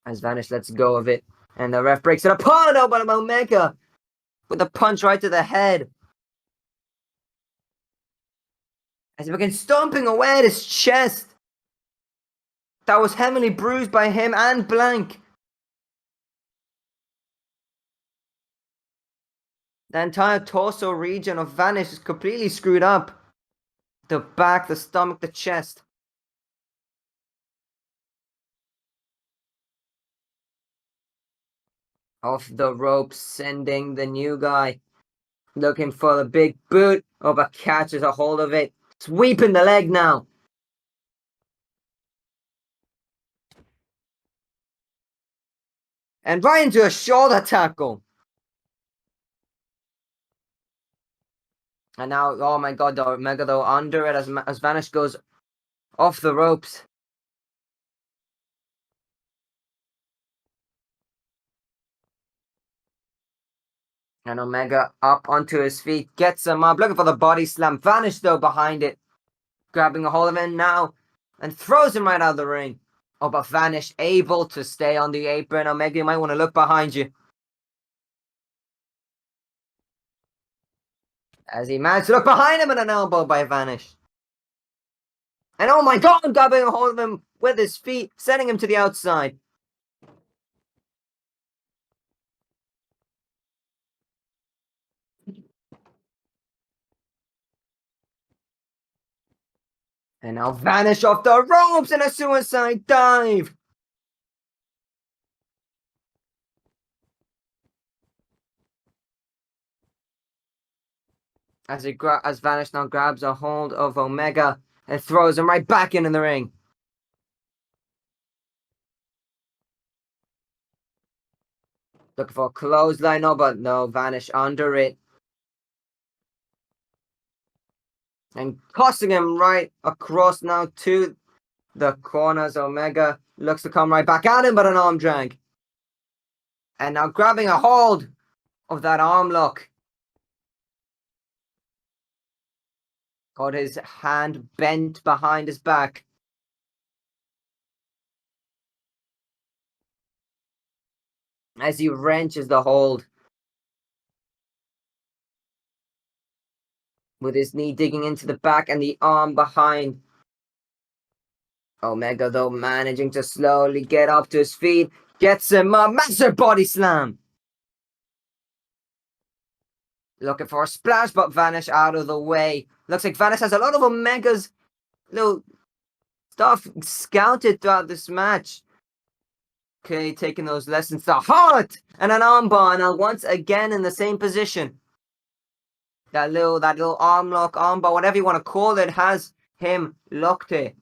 As Vanish lets go of it, and the ref breaks it apart. Oh, but Omega with a punch right to the head. As he begins stomping away at his chest. That was heavily bruised by him and Blank. The entire torso region of Vanish is completely screwed up. The back, the stomach, the chest. Off the ropes, sending the new guy. Looking for the big boot. Oh, but catches a hold of it. Sweeping the leg now. And right into a shoulder tackle. And now, oh my god, the Omega though under it as Vanish goes off the ropes. And Omega up onto his feet, gets him up, looking for the body slam. Vanish though behind it, grabbing a hold of him now, and throws him right out of the ring. Oh, but Vanish able to stay on the apron. Omega, you might want to look behind you. As he managed to look behind him and an elbow by Vanish. And oh my god, grabbing a hold of him with his feet, sending him to the outside. And now Vanish off the ropes in a suicide dive. As Vanish now grabs a hold of Omega and throws him right back into the ring. Looking for a clothesline, no, but no, Vanish under it. And tossing him right across now to the corners. Omega looks to come right back at him, but an arm drag. And now grabbing a hold of that arm lock. Got his hand bent behind his back. as he wrenches the hold. With his knee digging into the back and the arm behind. Omega, though, managing to slowly get up to his feet. Gets him a massive body slam. Looking for a splash, but Vanish out of the way. Looks like Vanish has a lot of Omega's little stuff scouted throughout this match. Okay, taking those lessons to heart. And an armbar, now once again in the same position. That little arm lock, armbar, whatever you want to call it, has him locked here.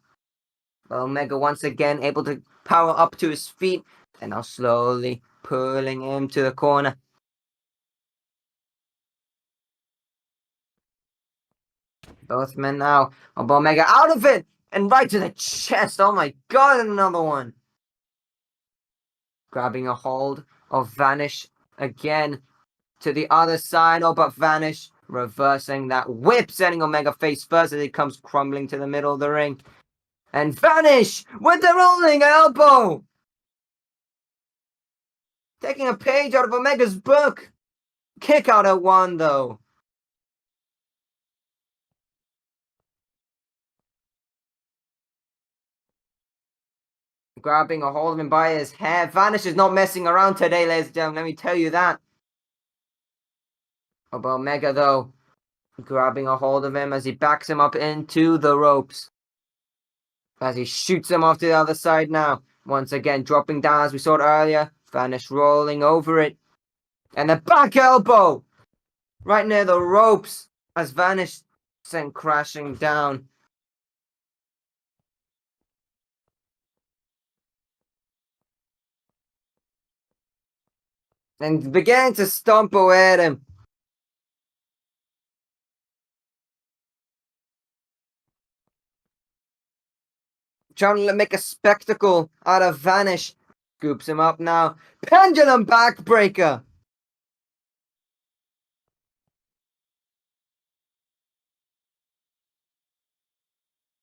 Omega once again able to power up to his feet, and now slowly pulling him to the corner. Both men now. Omega out of it, and right to the chest. Oh my god, another one. Grabbing a hold of Vanish again to the other side. Oh, but Vanish reversing that whip, sending Omega face first as he comes crumbling to the middle of the ring. And Vanish with the rolling elbow. Taking a page out of Omega's book. Kick out at one, though. Grabbing a hold of him by his hair. Vanish is not messing around today, ladies and gentlemen. Let me tell you that. Oh, but Omega, though, grabbing a hold of him as he backs him up into the ropes. As he shoots him off to the other side now. Once again, dropping down as we saw it earlier. Vanish rolling over it. And the back elbow! Right near the ropes. As Vanish sent crashing down. And began to stomp away at him. Trying to make a spectacle out of Vanish. Scoops him up now. Pendulum backbreaker.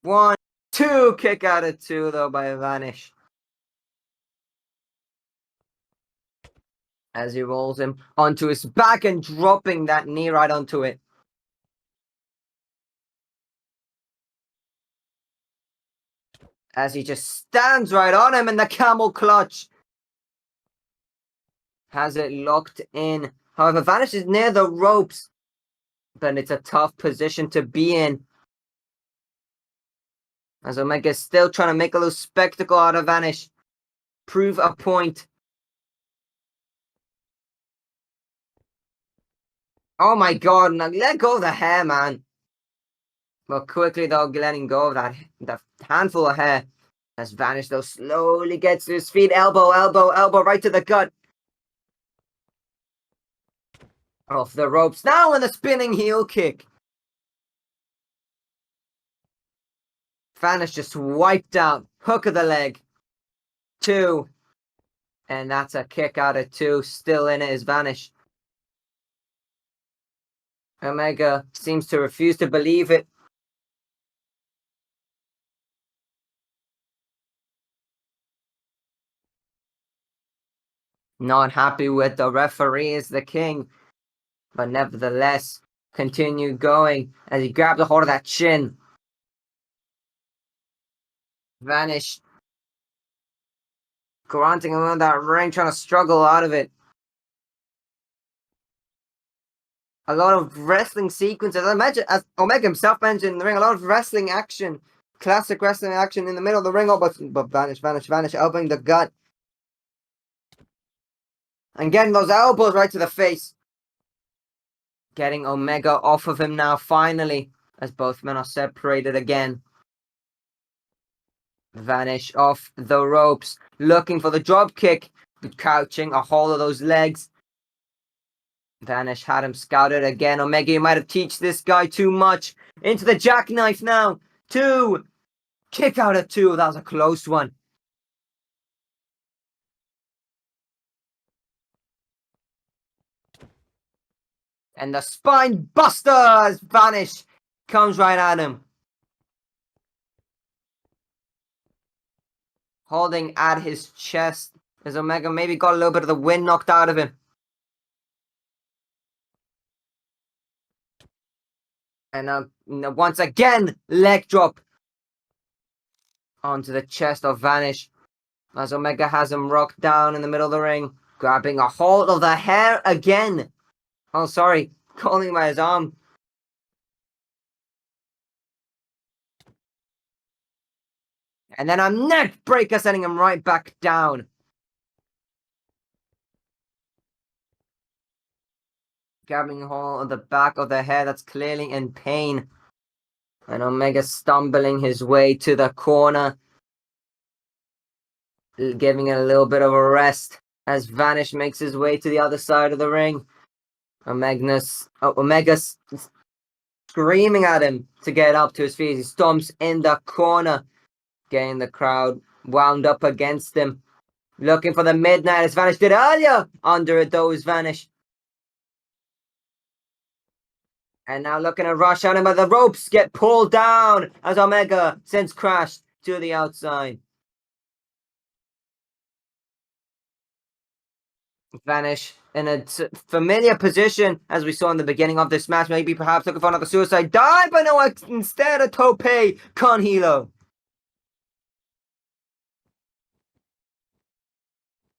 One, two, kick out of two though by Vanish. As he rolls him onto his back and dropping that knee right onto it. As he just stands right on him in the camel clutch. Has it locked in. However, Vanish is near the ropes. But it's a tough position to be in. As Omega is still trying to make a little spectacle out of Vanish. Prove a point. Oh my god, now let go of the hair, man. But quickly, though, letting go of that handful of hair. As Vanish, though, slowly gets to his feet. Elbow, elbow, elbow, right to the gut. Off the ropes. Now in the spinning heel kick. Vanish just wiped out. Hook of the leg. Two. And that's a kick out of two. Still in it is Vanish. Omega seems to refuse to believe it. Not happy with the referee is the king. But nevertheless, continued going as he grabbed a hold of that chin. Vanish. Grunting around that ring, trying to struggle out of it. A lot of wrestling sequences. I mentioned, as Omega himself mentioned in the ring, a lot of wrestling action. Classic wrestling action in the middle of the ring. Oh, but Vanish, elbowing the gut. And getting those elbows right to the face. Getting Omega off of him now, finally. As both men are separated again. Vanish off the ropes. Looking for the drop kick. But couching a hold of those legs. Vanish had him scouted again. Omega, you might have teach this guy too much. Into the jackknife now. Two. Kick out at two. That was a close one. And the spine buster as Vanish comes right at him. Holding at his chest As Omega maybe got a little bit of the wind knocked out of him. And now once again, leg drop onto the chest of Vanish. As Omega has him rocked down in the middle of the ring, grabbing a hold of the hair again. Oh, sorry, calling him by his arm. And then a neck breaker, sending him right back down. Grabbing hold of the back of the hair that's clearly in pain. And Omega stumbling his way to the corner, giving it a little bit of a rest as Vanish makes his way to the other side of the ring. Omega's screaming at him to get up to his feet. He stomps in the corner, getting the crowd wound up against him. Looking for the midnight as Vanish did earlier. Under it though is Vanish. And now looking to rush on him, but the ropes get pulled down as Omega sends Crash to the outside. Vanish in a familiar position as we saw in the beginning of this match. Maybe perhaps looking for another suicide dive, but no, instead a tope con hilo.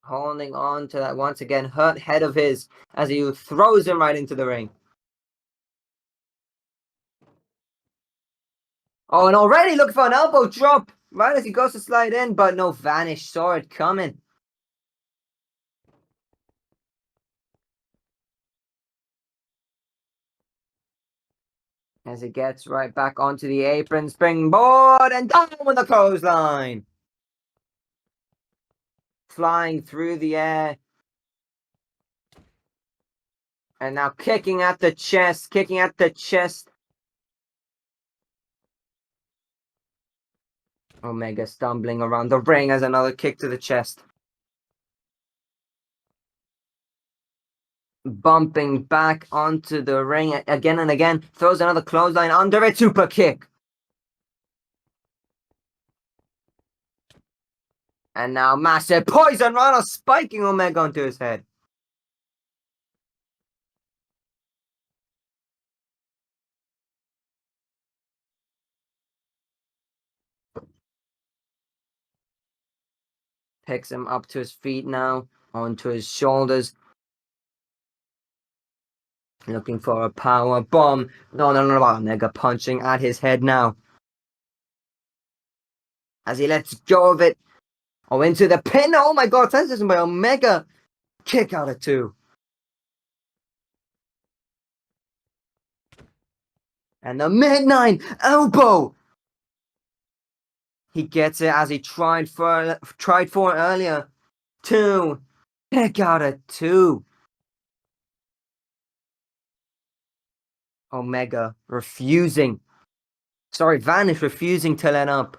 Holding on to that once again hurt head of his as he throws him right into the ring. Oh, and already looking for an elbow drop right as he goes to slide in, but no, Vanish saw it coming. As he gets right back onto the apron, springboard, and down with the clothesline. Flying through the air. And now kicking at the chest, Omega stumbling around the ring as another kick to the chest. Bumping back onto the ring again and again. Throws another clothesline under it. Super kick. And now massive poison rana spiking Omega onto his head. Picks him up to his feet now, onto his shoulders. Looking for a power bomb. No, Omega punching at his head now. As he lets go of it. Oh, into the pin. Oh my god, transition by Omega. Kick out of two. And the midnight elbow. He gets it as he tried for earlier. Two. Kick out of two. Omega refusing. Sorry, Vanish refusing to let up.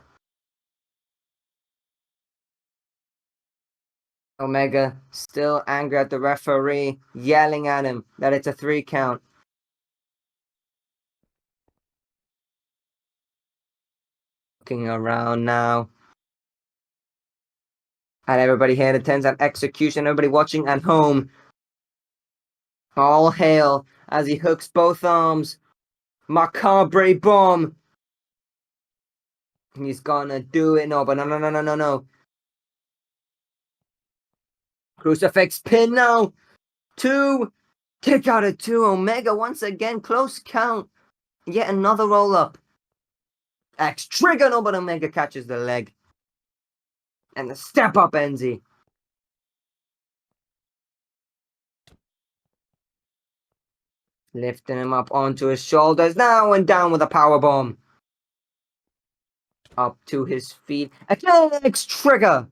Omega still angry at the referee, yelling at him that it's a 3 count. Looking around now at everybody here in attendance at Xecution, everybody watching at home. All hail as he hooks both arms. Macabre bomb. He's gonna do it. No, but no. Crucifix pin now. 2. Kick out of 2. Omega once again. Close count. Yet another roll up. X trigger. No, but Omega catches the leg. And the step up NZ. Lifting him up onto his shoulders now and down with a power bomb. Up to his feet. Again, X trigger.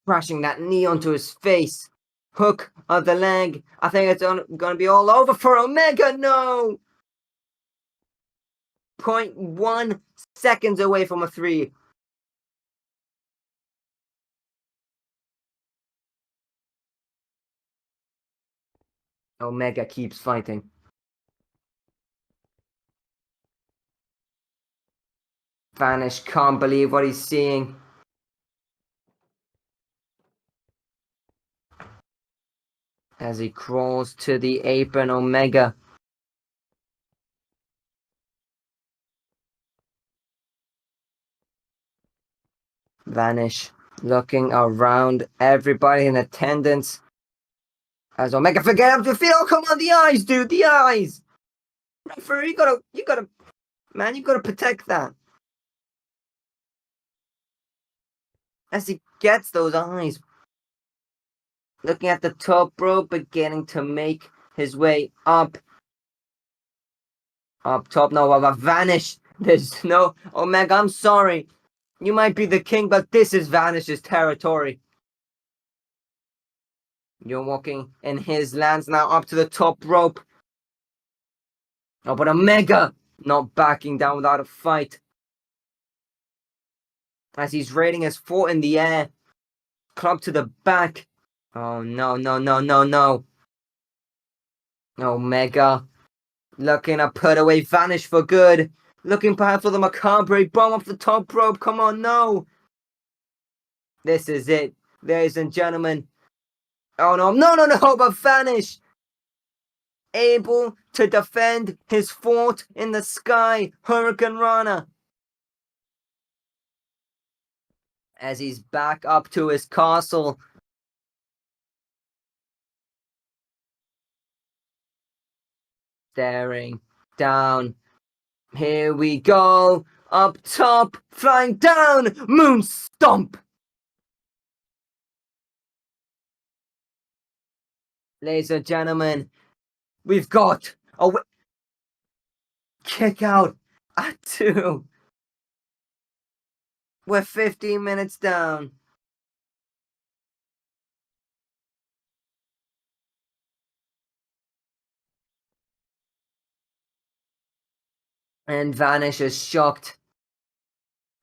Crashing that knee onto his face. Hook of the leg. I think it's going to be all over for Omega. No. 0.1 seconds away from a 3. Omega keeps fighting. Vanish can't believe what he's seeing. as he crawls to the apron. Omega Vanish looking around, everybody in attendance as Omega forget up the field. Oh, come on, the eyes, dude, the eyes. Referee, you gotta, man, you gotta protect that. As he gets those eyes, looking at the top rope, beginning to make his way up top. No, Vanish. There's no Omega. I'm sorry. You might be the king, but this is Vanish's territory. You're walking in his lands now, up to the top rope. Oh, but Omega not backing down without a fight. As he's raiding his foot in the air. Club to the back. Oh, no. Omega looking to put away Vanish for good. Looking perhaps for the macabre bomb off the top rope. Come on, no. This is it, ladies and gentlemen. Oh, no, but Vanish able to defend his fort in the sky. Hurricane Rana. As he's back up to his castle. Staring down. Here we go. Up top. Flying down. Moon stomp. Ladies and gentlemen, we've got a kick out at 2. We're 15 minutes down. And Vanish is shocked.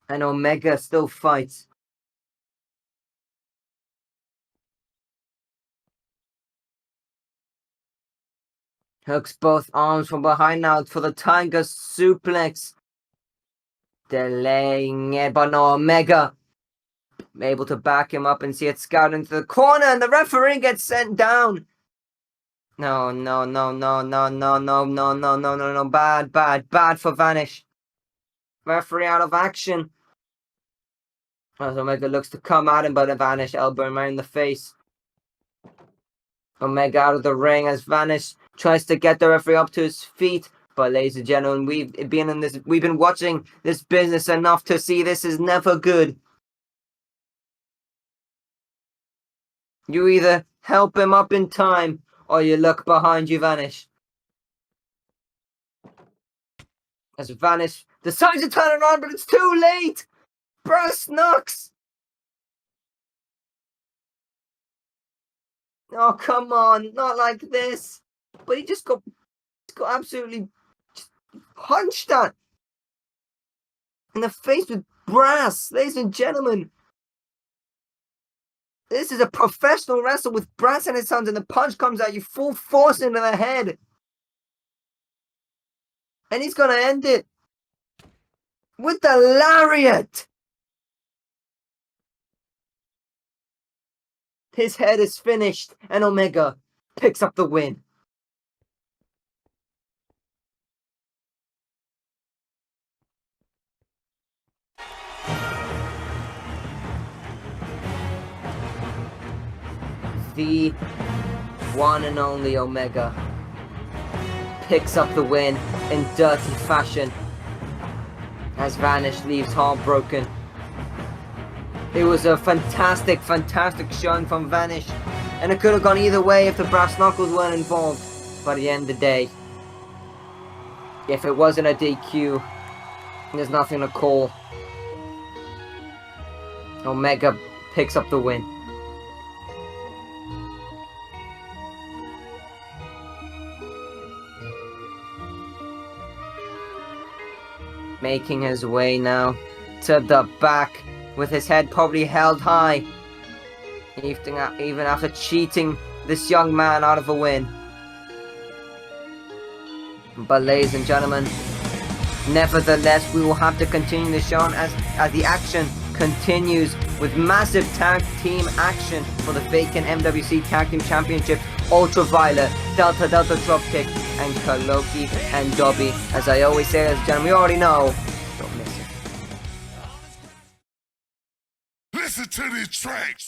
And Omega still fights. Hooks both arms from behind now for the Tiger suplex. Delaying it, but no, Omega able to back him up and see it scout into the corner, and the referee gets sent down. No. Bad for Vanish. Referee out of action. As Omega looks to come at him, but Vanish elbow him right in the face. Omega out of the ring as Vanish tries to get the referee up to his feet. But ladies and gentlemen, we've been watching this business enough to see this is never good. You either help him up in time or you look behind you, Vanish. As Vanish decides to turn around, but it's too late. Brass knucks. Oh, come on, not like this. But he just got absolutely punched at in the face with brass. Ladies and gentlemen, this is a professional wrestler with brass in his hands, and the punch comes at you full force into the head. And he's going to end it with the lariat. His head is finished, and Omega picks up the win. The one and only Omega picks up the win in dirty fashion as Vanish leaves heartbroken. It was a fantastic showing from Vanish, and it could have gone either way if the brass knuckles weren't involved. But at the end of the day, if it wasn't a DQ, there's nothing to call. Omega picks up the win. Making his way now to the back with his head probably held high, even after cheating this young man out of a win. But ladies and gentlemen, nevertheless, we will have to continue the show as the action continues with massive tag team action for the vacant MWC Tag Team Championships. Ultraviolet, Delta Delta Dropkick, and Kholoki and Dobby. As I always say, ladies and gentlemen, you already know. Don't miss it. Listen to this track.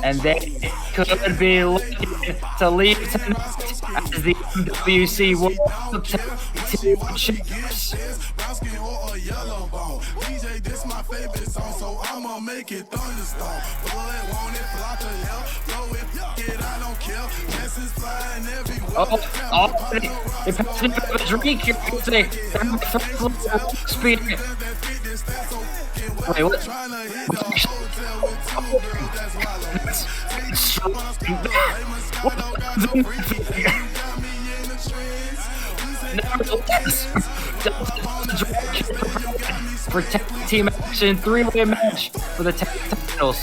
And they could be looking to leave tonight as the MWC World Tag Team Champions. This my favorite song, so I'ma make it thunderstorm. Blood want it, block the hell, flow it, I don't care. Guesses flying everywhere. If it's a drink, you can say, speed. Wait, what? For tag team action, three-way match for the tag titles.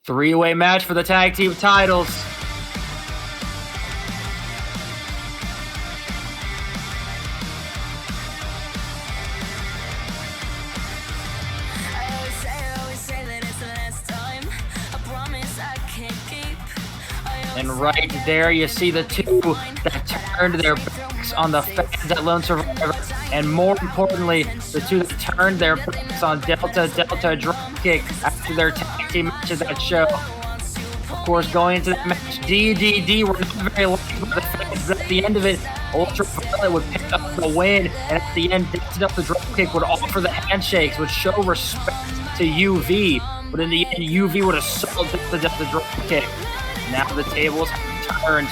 Three-way match for the tag team titles. And right there, you see the two that turned their backs on the fans at Lone Survivor, and more importantly, the two that turned their backs on Delta Dropkick after their tag team match at that show. Of course, going into that match, DDD were not very lucky with the fans, but at the end of it, Ultraviolet would pick up the win, and at the end, Delta Dropkick would offer the handshakes, would show respect to UV, but in the end, UV would have sold Delta Dropkick. Now the tables have turned,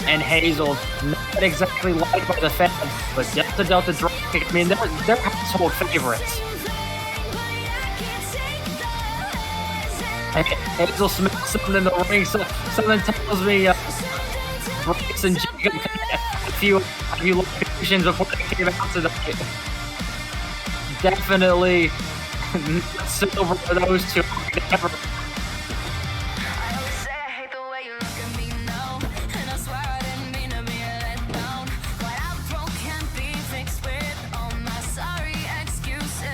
and Hazel, not exactly liked by the fans, but Delta Dropkick, I mean, they're household favorites. Hazel Smith, something in the ring, so something tells me Bryce and Jacob had a few locations before they came out tonight. Definitely not silver for those two. Never.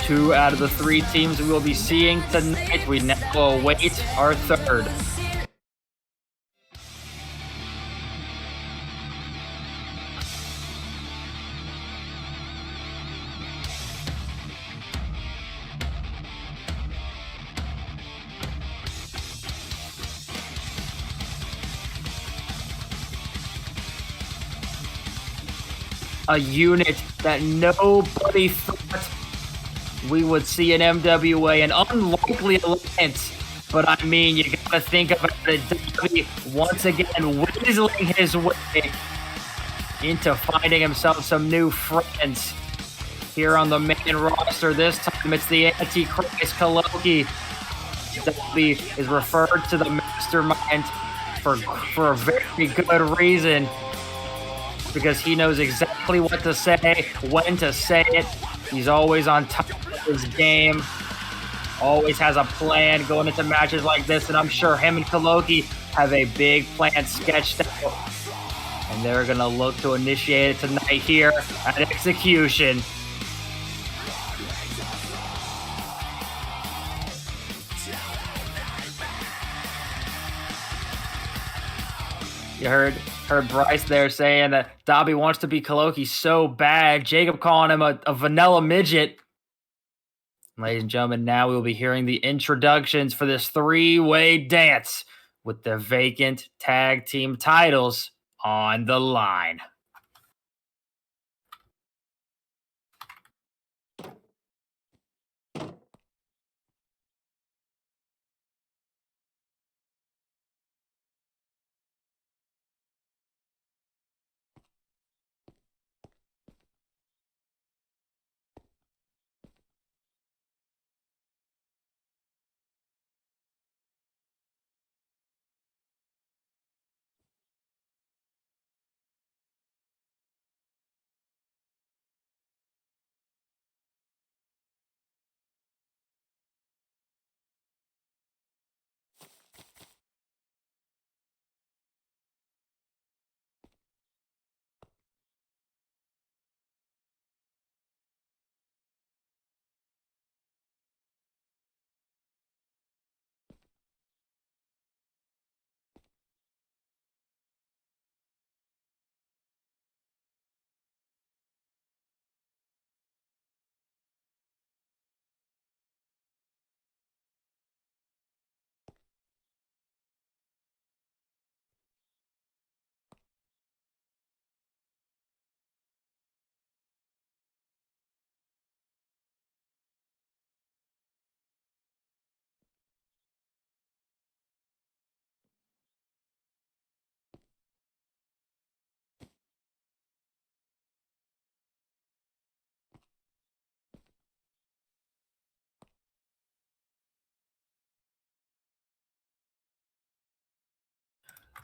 Two out of the three teams we will be seeing tonight. We now await our third. A unit that nobody thought we would see an MWA, an unlikely alliance, but I mean, you gotta think about it. W once again whistling his way into finding himself some new friends here on the main roster. This time it's the Antichrist Kholoki. W is referred to the mastermind for a very good reason, because he knows exactly what to say, when to say it. He's always on top of his game, always has a plan going into matches like this, and I'm sure him and Kholoki have a big plan sketched out, and they're going to look to initiate it tonight here at Xecution. You heard Bryce there saying that Dobby wants to be Kholoki so bad. Jacob calling him a vanilla midget. Ladies and gentlemen, now we will be hearing the introductions for this three-way dance with the vacant tag team titles on the line.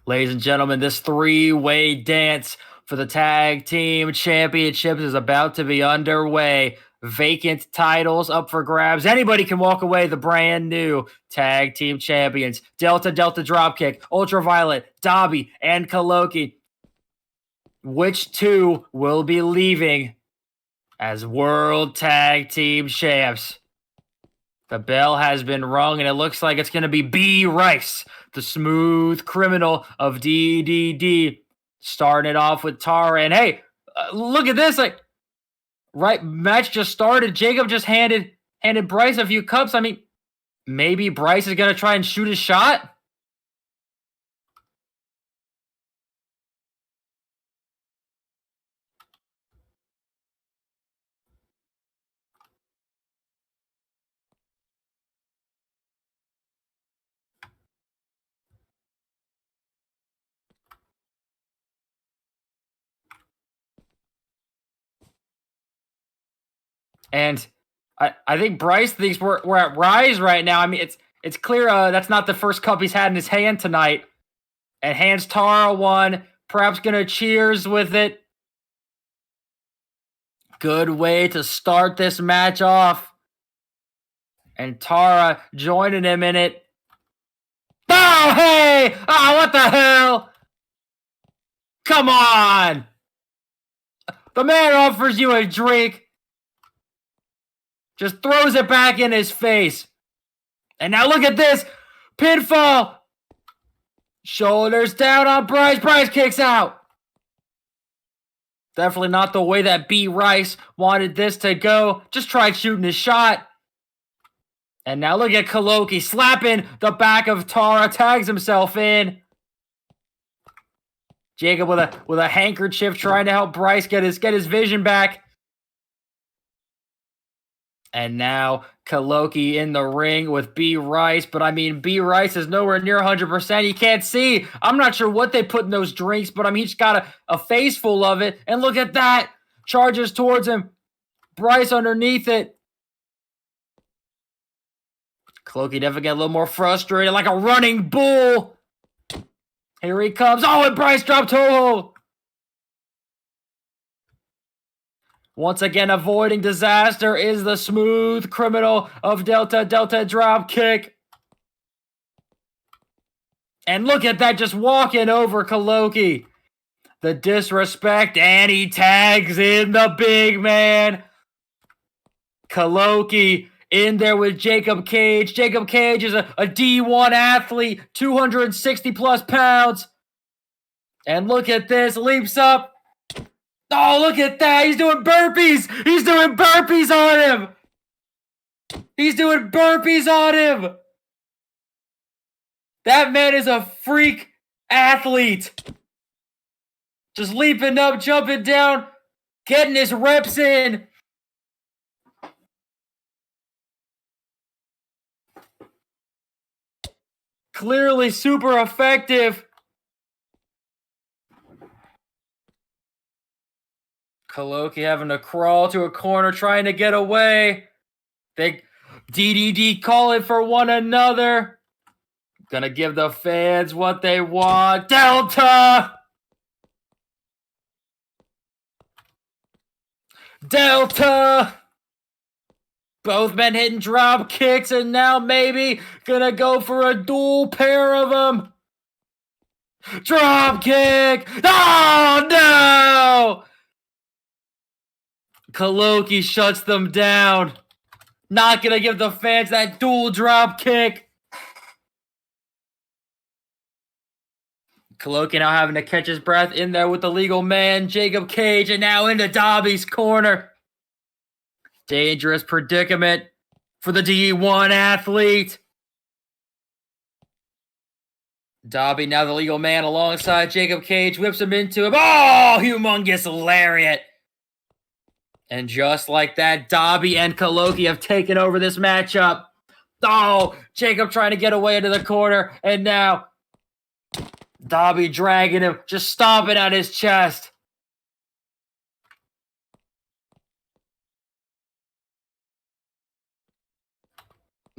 Ladies and gentlemen, this three-way dance for the tag team championships is about to be underway. Vacant titles up for grabs. Anybody can walk away the brand new tag team champions. Delta Dropkick, Ultraviolet, Dobby, and Kholoki. Which two will be leaving as World Tag Team Champs? The bell has been rung, and it looks like it's going to be B. Rice, the smooth criminal of DDD. Starting it off with Tara. And hey, look at this. Like, right, match just started. Jacob just handed Bryce a few cups. I mean, maybe Bryce is going to try and shoot his shot. And I think Bryce thinks we're at Rise right now. I mean, it's clear that's not the first cup he's had in his hand tonight. And hands Tara one. Perhaps gonna cheers with it. Good way to start this match off. And Tara joining him in it. Oh, hey! Oh, what the hell? Come on! The man offers you a drink. Just throws it back in his face. And now look at this. Pinfall. Shoulders down on Bryce. Bryce kicks out. Definitely not the way that B. Rice wanted this to go. Just tried shooting his shot. And now look at Kholoki slapping the back of Tara. Tags himself in. Jacob with a handkerchief trying to help Bryce get his vision back. And now Kholoki in the ring with B. Rice. But I mean, B. Rice is nowhere near 100%. You can't see. I'm not sure what they put in those drinks, but I mean, he's got a face full of it. And look at that. Charges towards him. Bryce underneath it. Kholoki definitely get a little more frustrated, like a running bull. Here he comes. Oh, and Bryce dropped toe. Once again, avoiding disaster is the smooth criminal of Delta Dropkick. And look at that, just walking over Kholoki. The disrespect, and he tags in the big man. Kholoki in there with Jacob Cage. Jacob Cage is a D1 athlete, 260 plus pounds. And look at this, leaps up. Oh, look at that. He's doing burpees. He's doing burpees on him. He's doing burpees on him. That man is a freak athlete. Just leaping up, jumping down, getting his reps in. Clearly super effective. Kholoki having to crawl to a corner, trying to get away. They DDD calling for one another. Gonna give the fans what they want. Delta! Delta! Both men hitting drop kicks, and now maybe gonna go for a dual pair of them. Drop kick! Oh, no! Kholoki shuts them down. Not gonna give the fans that dual drop kick. Kholoki now having to catch his breath in there with the legal man, Jacob Cage, and now into Dobby's corner. Dangerous predicament for the D1 athlete. Dobby, now the legal man alongside Jacob Cage, whips him into him. Oh, humongous lariat. And just like that, Dobby and Kholoki have taken over this matchup. Oh, Jacob trying to get away into the corner. And now, Dobby dragging him, just stomping at his chest.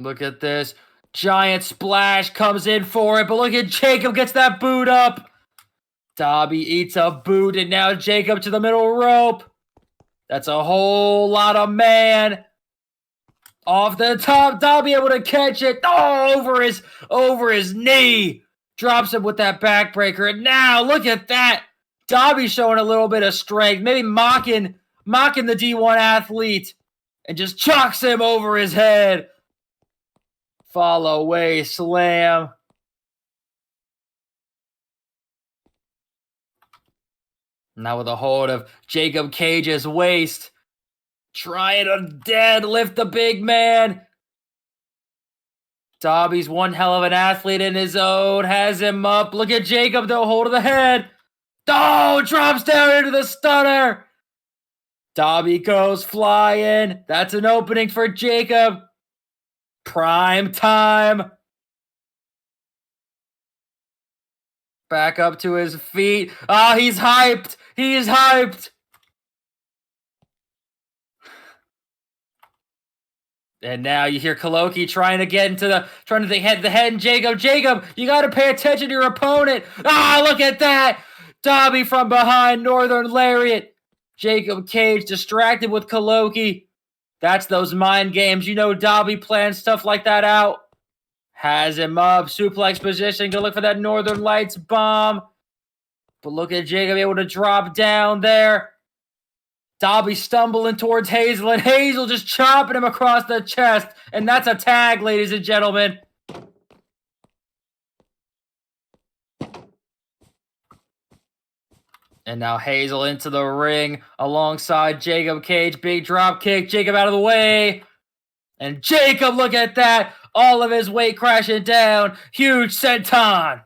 Look at this. Giant splash comes in for it, but look at Jacob gets that boot up. Dobby eats a boot, and now Jacob to the middle rope. That's a whole lot of man. Off the top, Dobby able to catch it. Oh, over his knee. Drops him with that backbreaker. And now, look at that. Dobby showing a little bit of strength, maybe mocking the D1 athlete, and just chucks him over his head. Fall away slam. Now with a hold of Jacob Cage's waist. Trying to deadlift the big man. Dobby's one hell of an athlete in his own. Has him up. Look at Jacob though, hold of the head. Oh, drops down into the stunner. Dobby goes flying. That's an opening for Jacob. Prime time. Back up to his feet. Ah, he's hyped. He's hyped. And now you hear Kholoki trying to get into the head, and Jacob, you got to pay attention to your opponent. Ah, look at that. Dobby from behind, Northern Lariat. Jacob Cage distracted with Kholoki. That's those mind games. You know Dobby plans stuff like that out. Has him up, suplex position, gonna look for that Northern Lights bomb. But look at Jacob able to drop down there. Dobby stumbling towards Hazel, and Hazel just chopping him across the chest. And that's a tag, ladies and gentlemen. And now Hazel into the ring alongside Jacob Cage. Big drop kick. Jacob out of the way. And Jacob, look at that. All of his weight crashing down. Huge senton.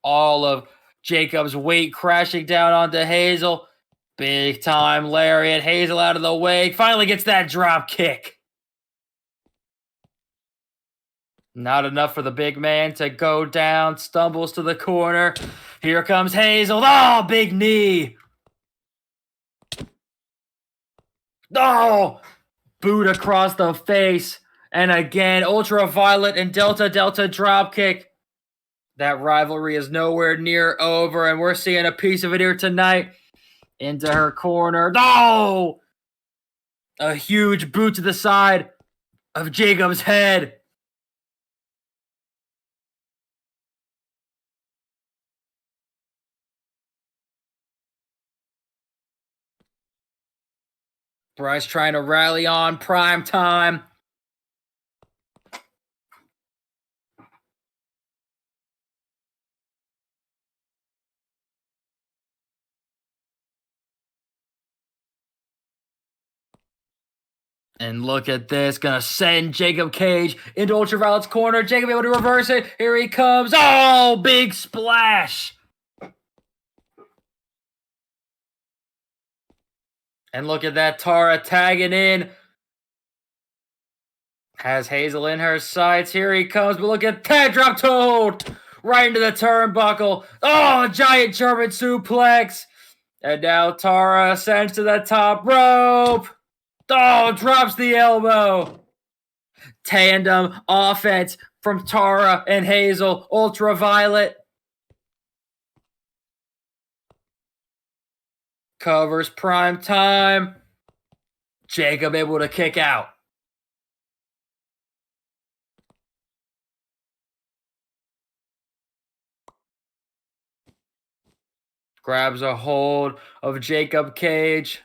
All of Jacob's weight crashing down onto Hazel. Big time lariat. Hazel out of the way. Finally gets that drop kick. Not enough for the big man to go down. Stumbles to the corner. Here comes Hazel. Oh, big knee. Oh, boot across the face. And again, ultraviolet and delta drop kick. That rivalry is nowhere near over, and we're seeing a piece of it here tonight. Into her corner. Oh! A huge boot to the side of Jacob's head. Bryce trying to rally on prime time. And look at this. Gonna send Jacob Cage into Ultraviolet's corner. Jacob able to reverse it. Here he comes. Oh, big splash. And look at that. Tara tagging in. Has Hazel in her sights. Here he comes. But look at that. Drop toe hold. Right into the turnbuckle. Oh, giant German suplex. And now Tara ascends to the top rope. Oh, drops the elbow. Tandem offense from Tara and Hazel. Ultraviolet. Covers prime time. Jacob able to kick out. Grabs a hold of Jacob Cage.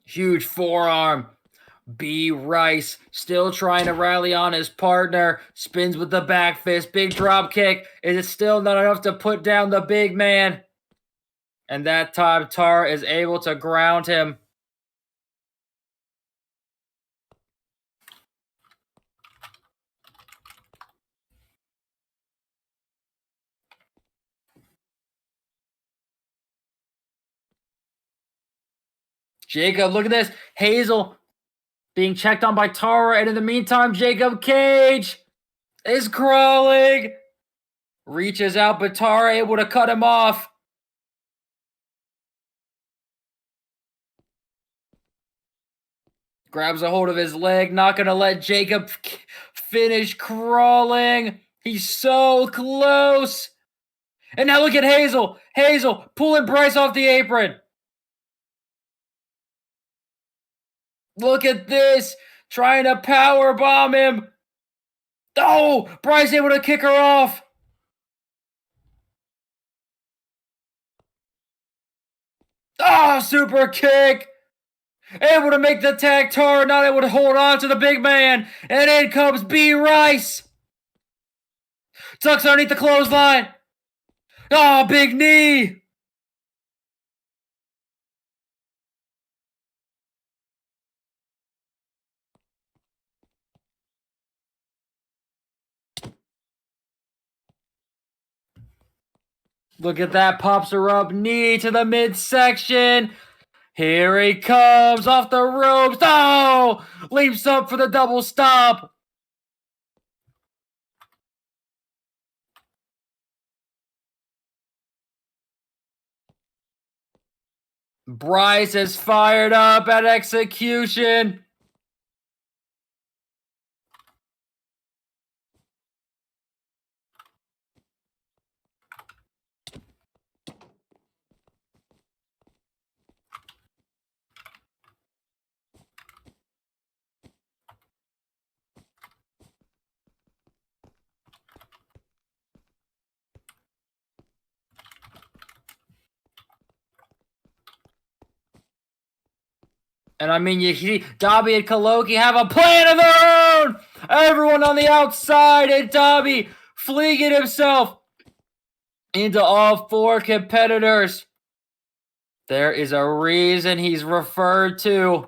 Huge forearm. B. Rice still trying to rally on his partner. Spins with the back fist. Big drop kick. Is it still not enough to put down the big man? And that time Tara is able to ground him. Jacob, look at this. Hazel being checked on by Tara. And in the meantime, Jacob Cage is crawling. Reaches out, but Tara able to cut him off. Grabs a hold of his leg, not gonna let Jacob finish crawling. He's so close. And now look at Hazel. Hazel pulling Bryce off the apron. Look at this. Trying to power bomb him. Oh, Bryce able to kick her off. Oh, super kick. Able to make the tag turn, not able to hold on to the big man. And in comes B. Rice. Tucks underneath the clothesline. Oh, big knee. Look at that, pops her up, knee to the midsection. Here he comes off the ropes. Oh, leaps up for the double stomp. Bryce is fired up at Xecution. And I mean, you see Dobby and Kholoki have a plan of their own! Everyone on the outside, and Dobby flinging himself into all four competitors. There is a reason he's referred to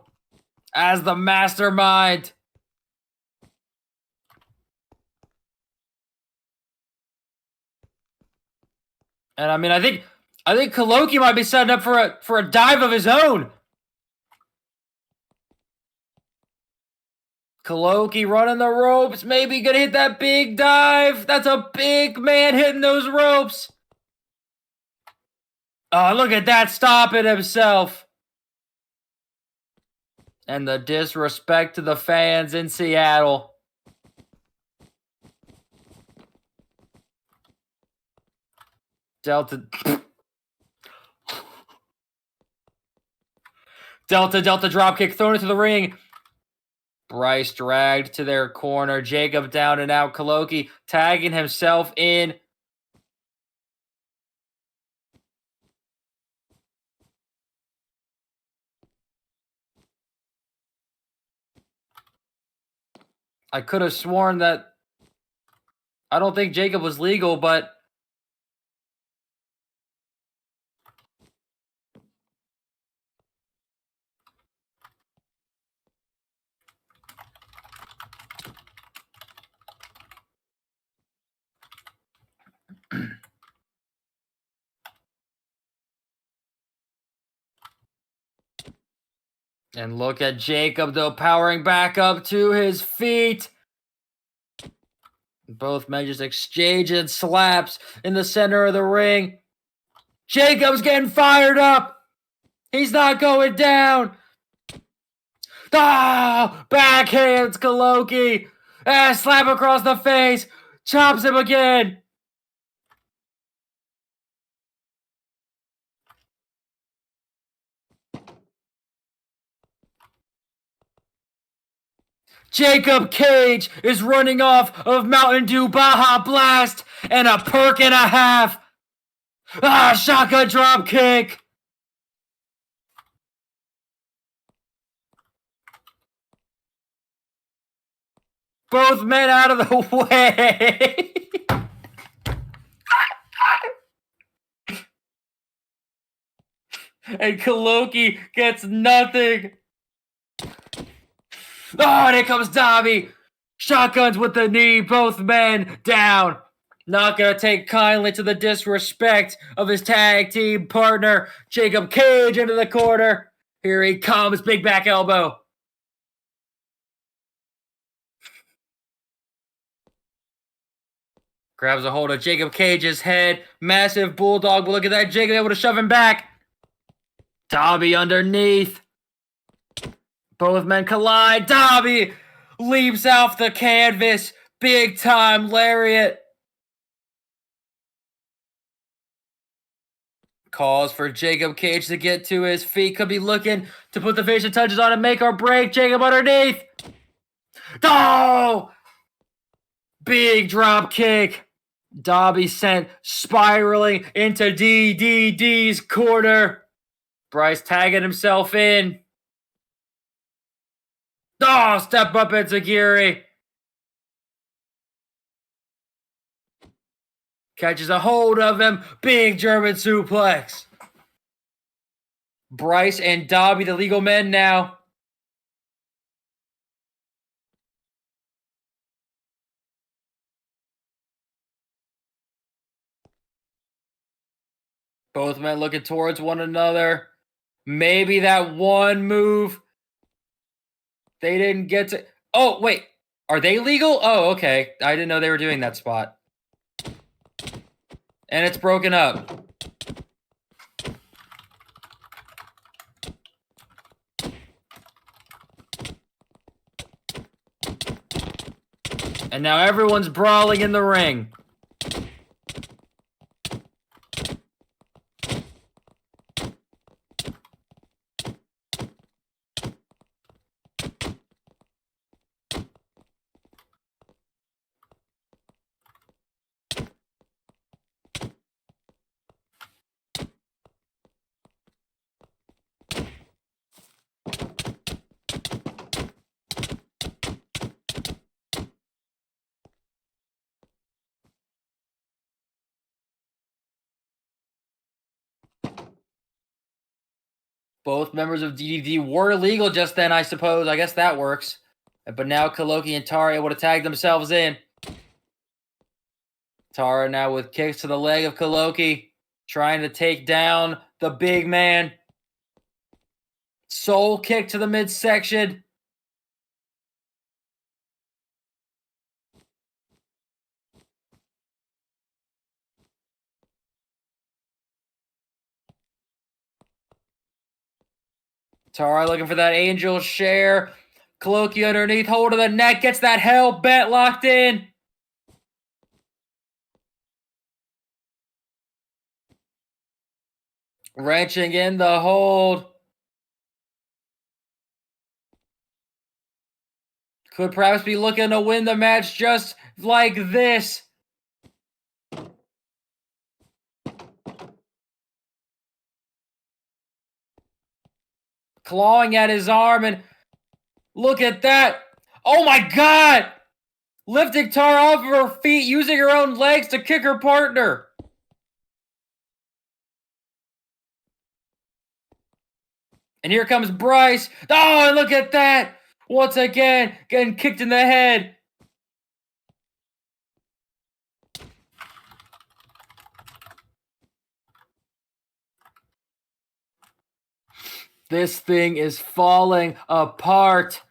as the mastermind. And I mean, I think Kholoki might be setting up for a dive of his own. Kholoki running the ropes, maybe gonna hit that big dive. That's a big man hitting those ropes. Oh, look at that, stopping himself. And the disrespect to the fans in Seattle. Delta dropkick thrown into the ring. Bryce dragged to their corner. Jacob down and out. Kholoki tagging himself in. I could have sworn that... I don't think Jacob was legal, but... And look at Jacob, though, powering back up to his feet. Both men just exchanging slaps in the center of the ring. Jacob's getting fired up. He's not going down. Ah, backhands Kholoki. Slap across the face. Chops him again. Jacob Cage is running off of Mountain Dew Baja Blast and a perk and a half. Ah, shotgun drop kick. Both men out of the way. And Kholoki gets nothing. Oh, and here comes Dobby. Shotguns with the knee, both men down. Not gonna take kindly to the disrespect of his tag team partner, Jacob Cage, into the corner. Here he comes, big back elbow. Grabs a hold of Jacob Cage's head. Massive bulldog, but look at that, Jacob able to shove him back. Dobby underneath. Both men collide. Dobby leaps off the canvas. Big time lariat. Calls for Jacob Cage to get to his feet. Could be looking to put the finishing touches on and make or break. Jacob underneath. Oh! Big drop kick. Dobby sent spiraling into DDD's corner. Bryce tagging himself in. Oh, step up Enziguri. Catches a hold of him. Big German suplex. Bryce and Dobby, the legal men now. Both men looking towards one another. Maybe that one move they didn't get to. Oh, wait. Are they legal? Oh, okay. I didn't know they were doing that spot. And it's broken up. And now everyone's brawling in the ring. Both members of DDD were legal just then, I suppose. I guess that works. But now Kholoki and Tara able to tag themselves in. Tara now with kicks to the leg of Kholoki, trying to take down the big man. Soul kick to the midsection. Tara looking for that angel share. Kholoki underneath, hold of the neck, gets that hell bent locked in. Wrenching in the hold. Could perhaps be looking to win the match just like this. Clawing at his arm, and look at that. Oh my God! Lifting Tara off of her feet, using her own legs to kick her partner. And here comes Bryce. Oh, and look at that. Once again, getting kicked in the head. This thing is falling apart.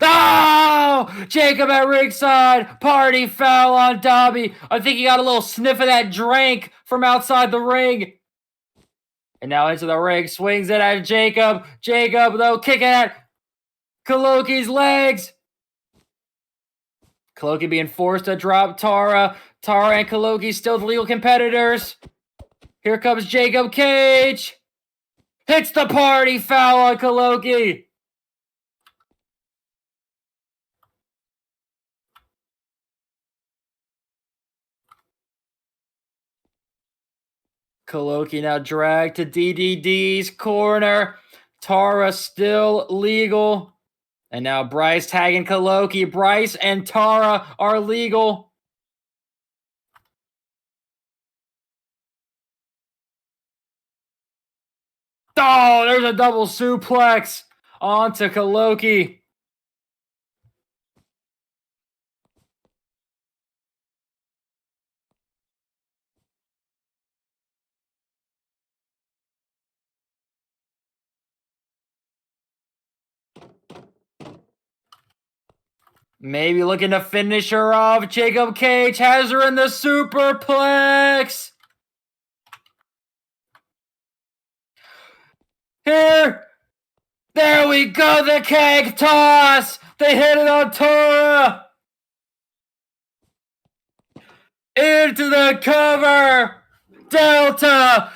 Oh! Jacob at ringside. Party foul on Dobby. I think he got a little sniff of that drink from outside the ring. And now into the ring. Swings it at Jacob. Jacob, though, kicking at Kholoki's legs. Kholoki being forced to drop Tara. Tara and Kholoki still the legal competitors. Here comes Jacob Cage. Hits the party foul on Kholoki. Kholoki now dragged to DDD's corner. Tara still legal. And now Bryce tagging Kholoki. Bryce and Tara are legal. Oh, there's a double suplex onto Kholoki. Maybe looking to finish her off. Jacob Cage has her in the superplex. Here There we go, the keg toss! They hit it on Tora! Into the cover! Delta!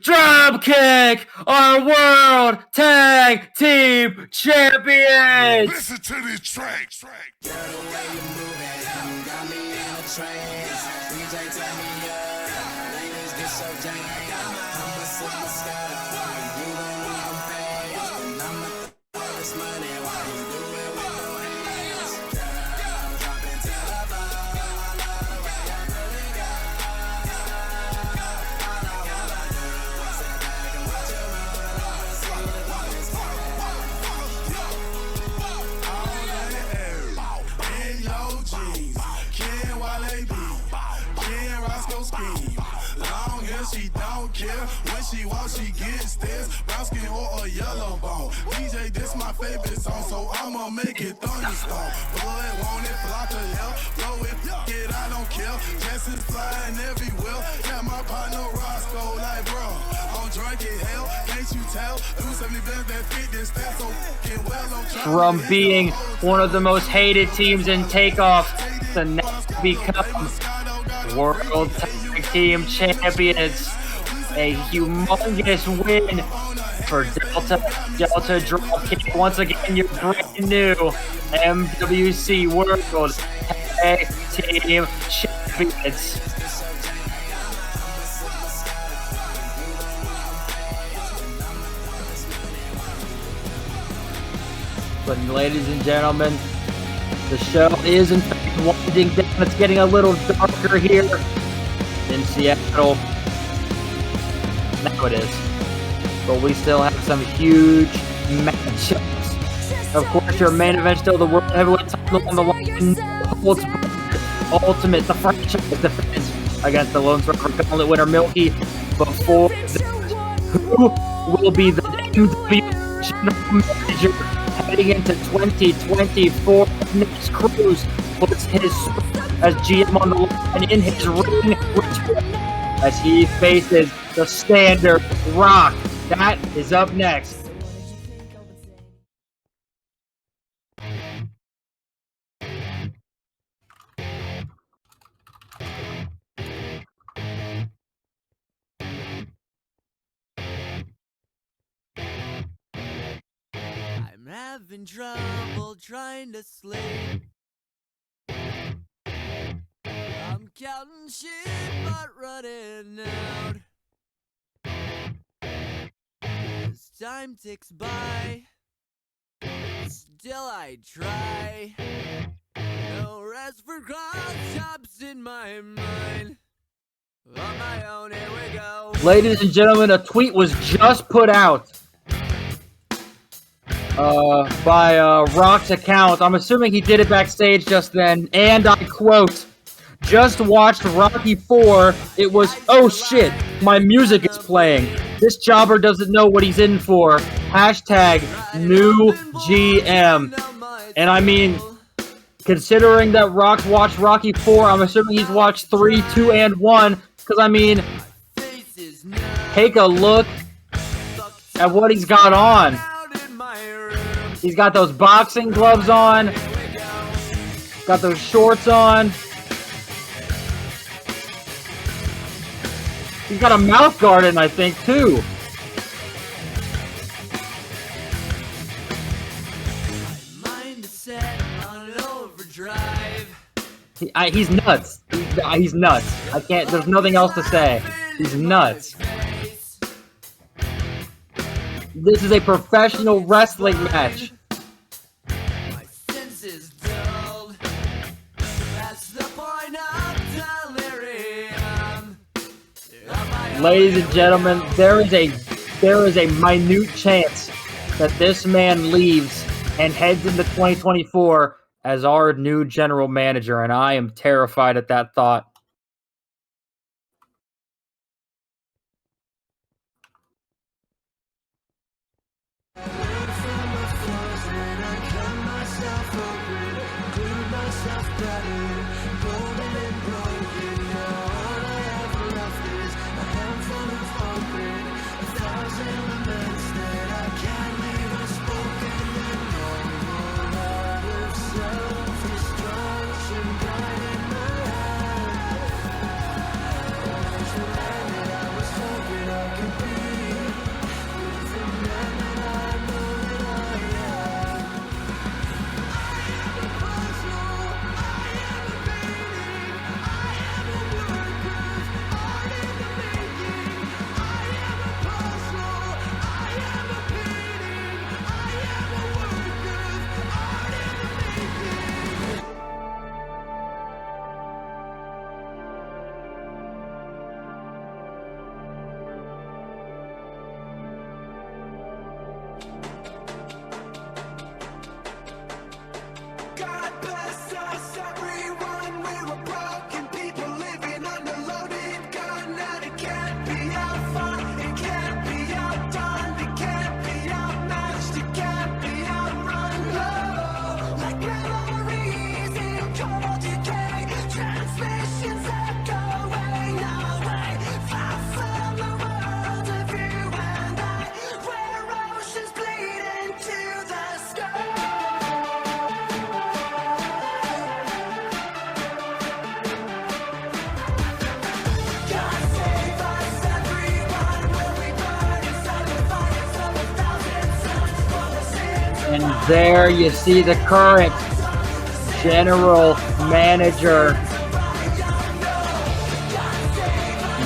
Drop kick! Our World Tag Team Champions! Listen to this track. She don't care when she walks, she gets this brown skin or a yellow bone. DJ, this my favorite song, so I'ma make it thunderstorm. Blood, want it, fly to hell, blow it, get, I don't care. Jasper's flying everywhere. Yeah, my partner Roscoe, like bro, I'm drunk in hell, can't you tell? Do 70 bands that fit this stat so fucking well. I'm trying From being one of the most hated teams in Takeoff to now become World Tag Team Champions. A humongous win for Delta. Delta Dropkick. Once again, your brand new MWC World Tag Team Champions. But ladies and gentlemen, the show is in fact winding down. It's getting a little darker here in Seattle. Now it is. But we still have some huge matchups. Of course, your main event still the World Heavyweight title on the line. Holds Ultimate, the franchise defense against the Lone Survivor Gauntlet winner Milky. Before that, who will be the MW General Manager heading into 2024? Next Cruz puts his as GM on the line in his ring return as he faces the Standard Rock. That is up next. I'm having trouble trying to sleep. I'm counting sheep but running out. As time ticks by, still I try. No rest for cross-chops in my mind. On my own, here we go. Ladies and gentlemen, a tweet was just put out by Rock's account. I'm assuming he did it backstage just then, and I quote, "Just watched Rocky 4. It was, oh shit, my music is playing. This jobber doesn't know what he's in for. Hashtag new GM." And I mean, considering that Rock's watched Rocky 4, I'm assuming he's watched 3, 2, and 1. Because I mean, take a look at what he's got on. He's got those boxing gloves on. Got those shorts on. He's got a mouth guard in, I think, too. He's nuts. He's nuts. I can't, there's nothing else to say. He's nuts. This is a professional wrestling match. Ladies and gentlemen, there is a minute chance that this man leaves and heads into 2024 as our new general manager, and I am terrified at that thought. And there you see the current general manager.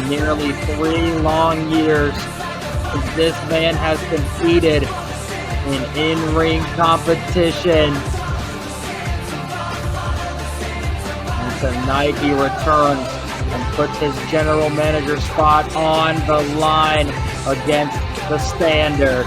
Nearly 3 long years since this man has competed in in-ring competition. And tonight he returns and puts his general manager spot on the line against the Standard.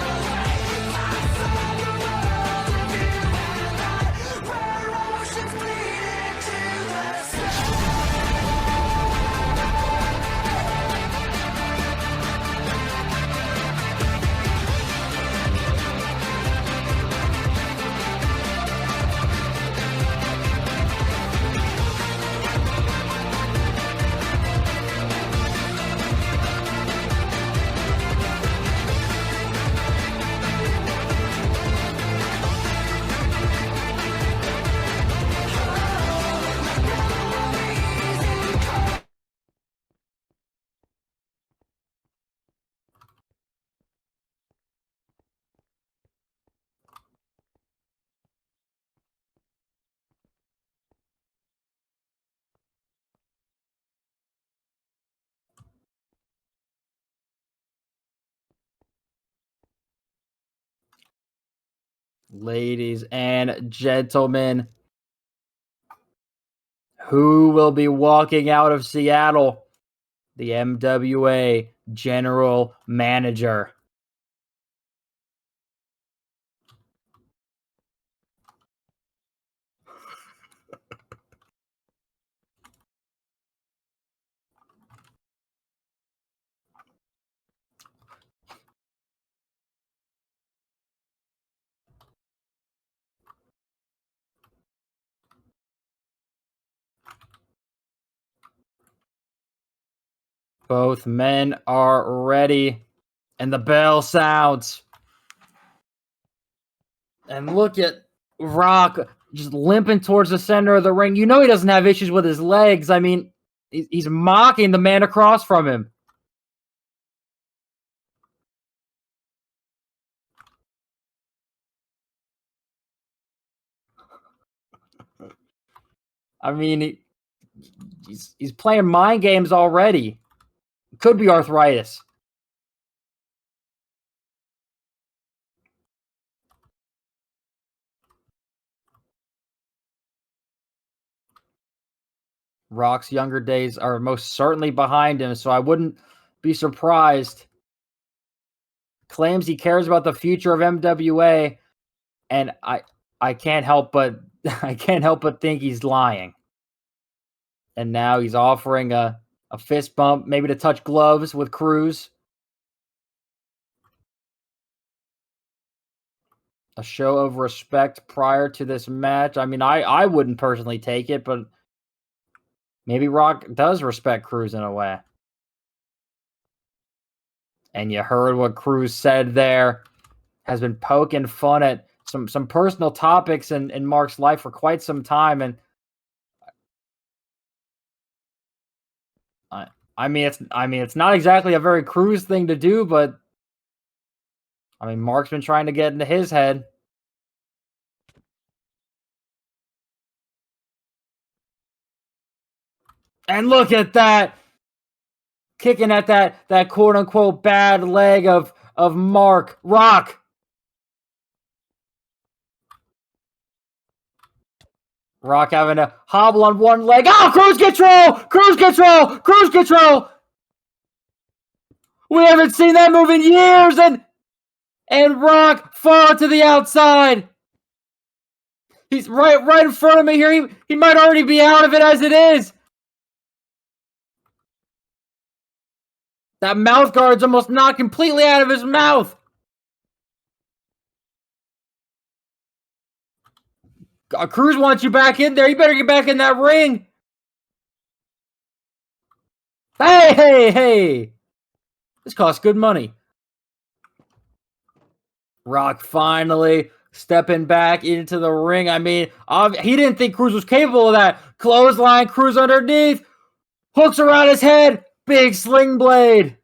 Ladies and gentlemen, who will be walking out of Seattle? The MWA General Manager. Both men are ready, and the bell sounds. And look at Rock just limping towards the center of the ring. You know he doesn't have issues with his legs. I mean, he's mocking the man across from him. I mean, he's playing mind games already. Could be arthritis. Rock's younger days are most certainly behind him, so I wouldn't be surprised. Claims he cares about the future of MWA, and I can't help but think he's lying. And now he's offering a fist bump, maybe to touch gloves with Cruz. A show of respect prior to this match. I mean, I wouldn't personally take it, but maybe Rock does respect Cruz in a way. And you heard what Cruz said there. Has been poking fun at some personal topics in Mark's life for quite some time. And I mean it's not exactly a very Cruz thing to do, but I mean Mark's been trying to get into his head. And look at that. Kicking at that quote unquote bad leg of Mark. Rock. Rock having to hobble on one leg. Oh, cruise control! Cruise control! Cruise control! We haven't seen that move in years, and Rock far to the outside. He's right in front of me here. He might already be out of it as it is. That mouth guard's almost knocked completely out of his mouth. Cruz wants you back in there. You better get back in that ring. Hey. This costs good money. Rock finally stepping back into the ring. I mean, he didn't think Cruz was capable of that. Clothesline, Cruz underneath. Hooks around his head. Big sling blade.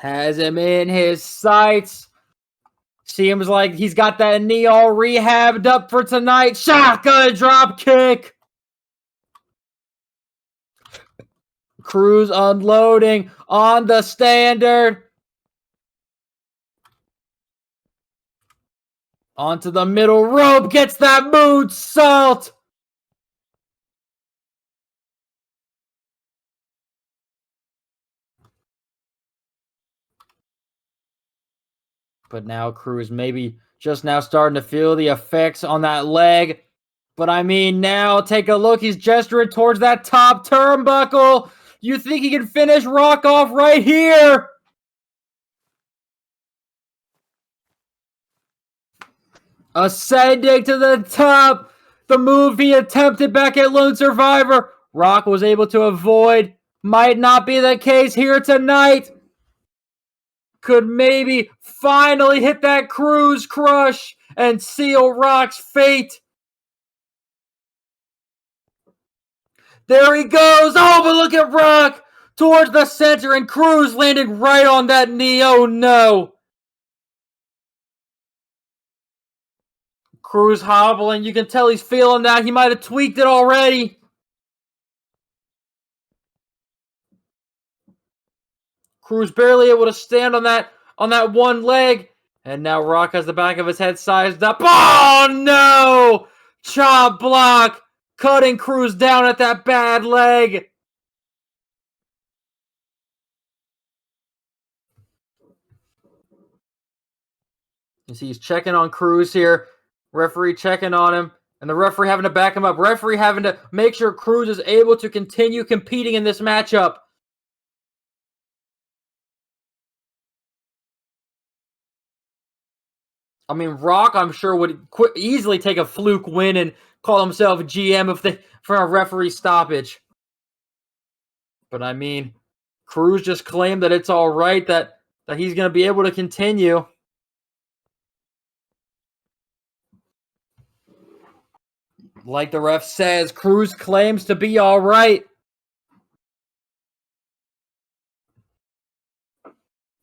Has him in his sights. Seems like he's got that knee all rehabbed up for tonight. Shotgun drop kick. Cruz unloading on the standard. Onto the middle rope. Gets that moonsault. But now Cruz maybe just now starting to feel the effects on that leg. But I mean, now take a look. He's gesturing towards that top turnbuckle. You think he can finish Rock off right here? Ascending to the top. The move he attempted back at Lone Survivor. Rock was able to avoid. Might not be the case here tonight. Could maybe finally hit that Cruz crush and seal Rock's fate. There he goes. Oh, but look at Rock towards the center, and Cruz landing right on that knee. Oh, no. Cruz hobbling. You can tell he's feeling that. He might have tweaked it already. Cruz barely able to stand on that one leg. And now Rock has the back of his head sized up. Oh, no! Chop block. Cutting Cruz down at that bad leg. You see he's checking on Cruz here. Referee checking on him. And the referee having to back him up. Referee having to make sure Cruz is able to continue competing in this matchup. I mean, Rock, I'm sure, would easily take a fluke win and call himself GM for a referee stoppage. But I mean, Cruz just claimed that it's all right, that he's going to be able to continue. Like the ref says, Cruz claims to be all right.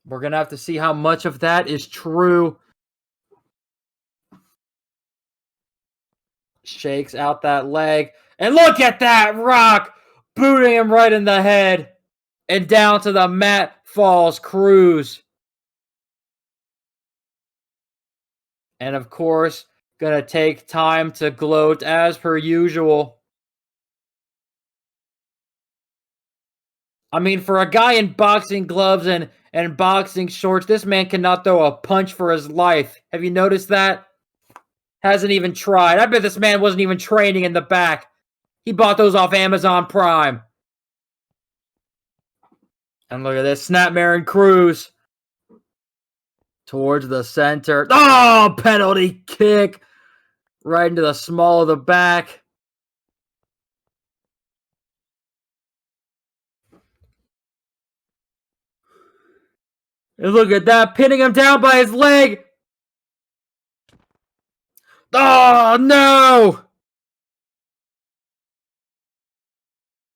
We're going to have to see how much of that is true. Shakes out that leg. And look at that, Rock booting him right in the head. And down to the mat falls Cruz. And of course, gonna take time to gloat as per usual. I mean, for a guy in boxing gloves and boxing shorts, this man cannot throw a punch for his life. Have you noticed that? Hasn't even tried. I bet this man wasn't even training in the back. He bought those off Amazon Prime. And look at this. Snapmare and Cruz. Towards the center. Oh, penalty kick. Right into the small of the back. And look at that. Pinning him down by his leg. Oh, no!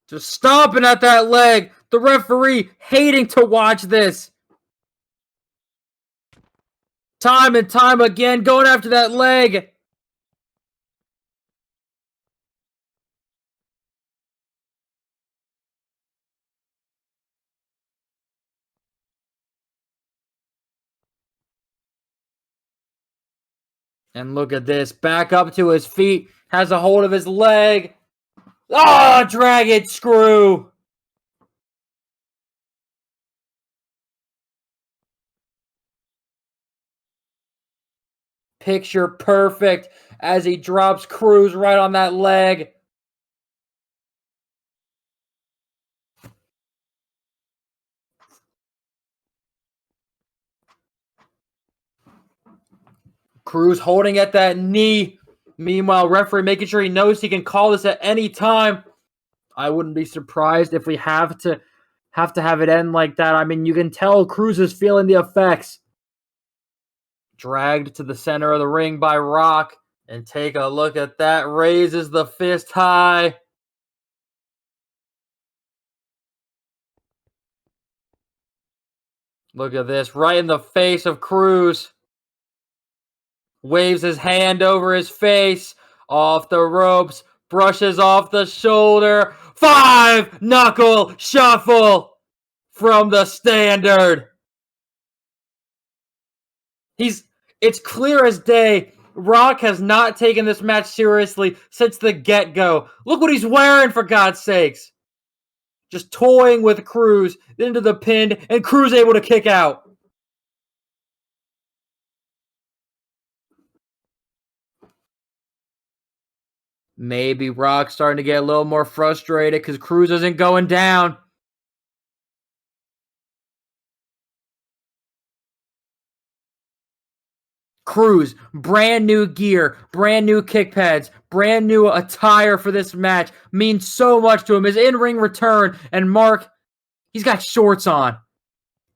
Just stomping at that leg. The referee hating to watch this. Time and time again, going after that leg. And look at this. Back up to his feet. Has a hold of his leg. Oh, dragon screw. Picture perfect as he drops Cruz right on that leg. Cruz holding at that knee. Meanwhile, referee making sure he knows he can call this at any time. I wouldn't be surprised if we have to have it end like that. I mean, you can tell Cruz is feeling the effects. Dragged to the center of the ring by Rock. And take a look at that. Raises the fist high. Look at this, right in the face of Cruz. Waves his hand over his face, off the ropes, brushes off the shoulder. 5-knuckle shuffle from the standard. It's clear as day. Rock has not taken this match seriously since the get-go. Look what he's wearing, for God's sakes. Just toying with Cruz into the pin, and Cruz able to kick out. Maybe Rock's starting to get a little more frustrated because Cruz isn't going down. Cruz, brand new gear, brand new kick pads, brand new attire for this match means so much to him. His in-ring return, and Mark, he's got shorts on.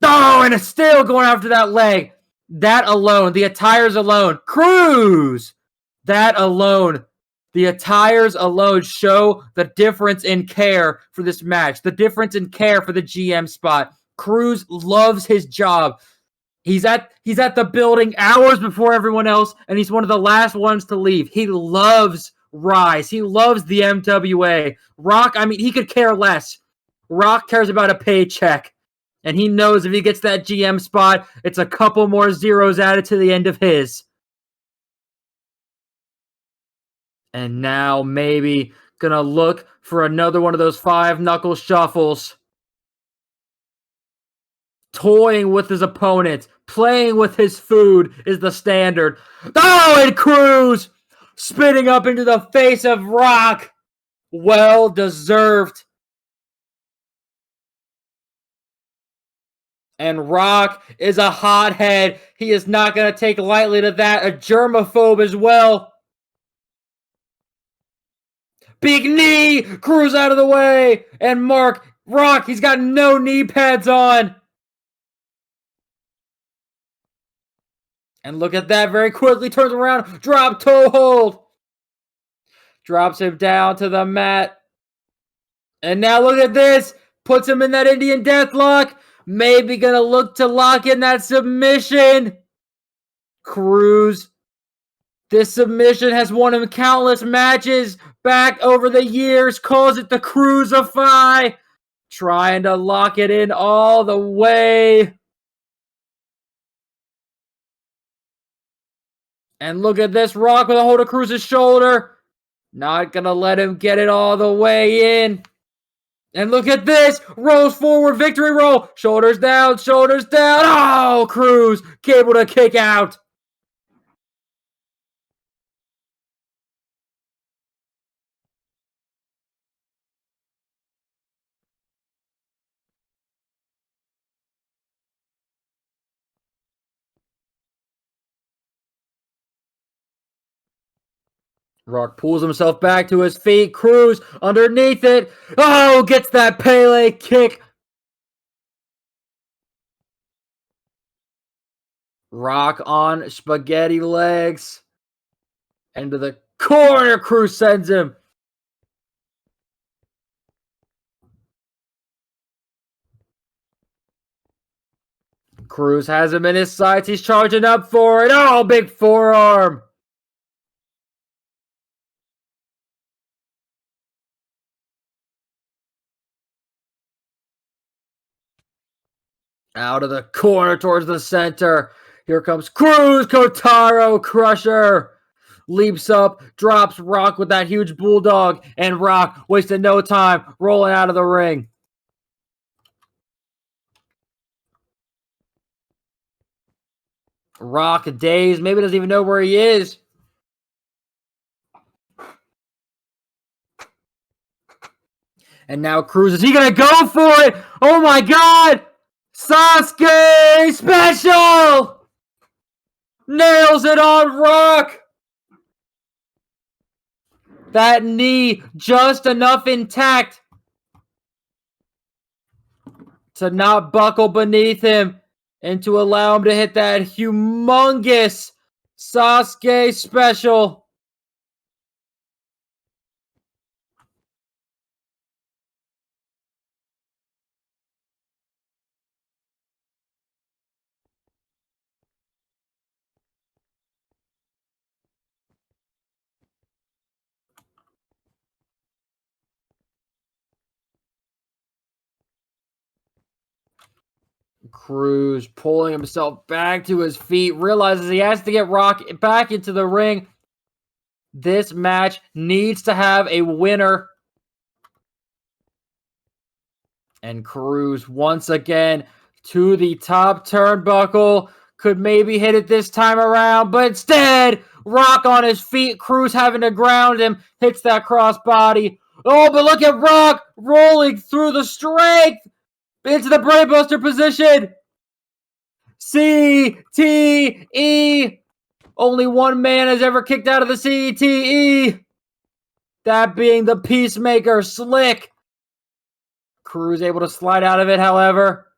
Oh, and it's still going after that leg. That alone, the attires alone, Cruz! That alone, the attires alone show the difference in care for this match, the difference in care for the GM spot. Cruz loves his job. He's at the building hours before everyone else, and he's one of the last ones to leave. He loves Rise. He loves the MWA. Rock, I mean, he could care less. Rock cares about a paycheck, and he knows if he gets that GM spot, it's a couple more zeros added to the end of his. And now maybe gonna look for another one of those 5-knuckle shuffles. Toying with his opponent, playing with his food is the standard. Oh, and Cruz spitting up into the face of Rock. Well deserved. And Rock is a hothead. He is not going to take lightly to that. A germaphobe as well. Big knee. Cruz out of the way. And Rock, he's got no knee pads on. And look at that, very quickly turns around, drop toe hold. Drops him down to the mat. And now look at this, puts him in that Indian Deathlock. Maybe gonna look to lock in that submission. Cruz. This submission has won him countless matches back over the years, calls it the Crucify. Trying to lock it in all the way. And look at this, Rock with a hold of Cruz's shoulder. Not gonna let him get it all the way in. And look at this, rolls forward, victory roll. Shoulders down, shoulders down. Oh, Cruz, able to kick out. Rock pulls himself back to his feet. Cruz underneath it. Oh, gets that Pele kick. Rock on spaghetti legs. Into the corner, Cruz sends him. Cruz has him in his sights. He's charging up for it. Oh, big forearm. Out of the corner towards the center. Here comes Cruz, Kotaro Crusher. Leaps up, drops Rock with that huge bulldog, and Rock wasted no time rolling out of the ring. Rock dazed, maybe doesn't even know where he is. And now Cruz, is he gonna go for it? Oh my god! Sasuke special! Nails it on Rock! That knee just enough intact to not buckle beneath him and to allow him to hit that humongous Sasuke special. Cruz pulling himself back to his feet, realizes he has to get Rock back into the ring. This match needs to have a winner. And Cruz once again to the top turnbuckle. Could maybe hit it this time around, but instead, Rock on his feet. Cruz having to ground him. Hits that crossbody. Oh, but look at Rock rolling through the strength into the brainbuster position. CTE. Only one man has ever kicked out of the CTE. That being the Peacemaker, Slick. Cruz able to slide out of it, however.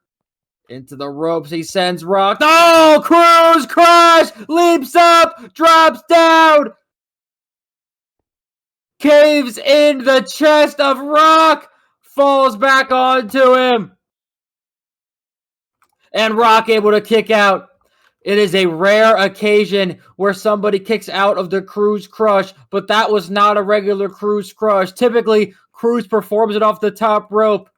Into the ropes, he sends Rock. Oh, Cruz crush! Leaps up, drops down. Caves in the chest of Rock. Falls back onto him. And Rock able to kick out. It is a rare occasion where somebody kicks out of the Cruz crush, but that was not a regular Cruz crush. Typically, Cruz performs it off the top rope.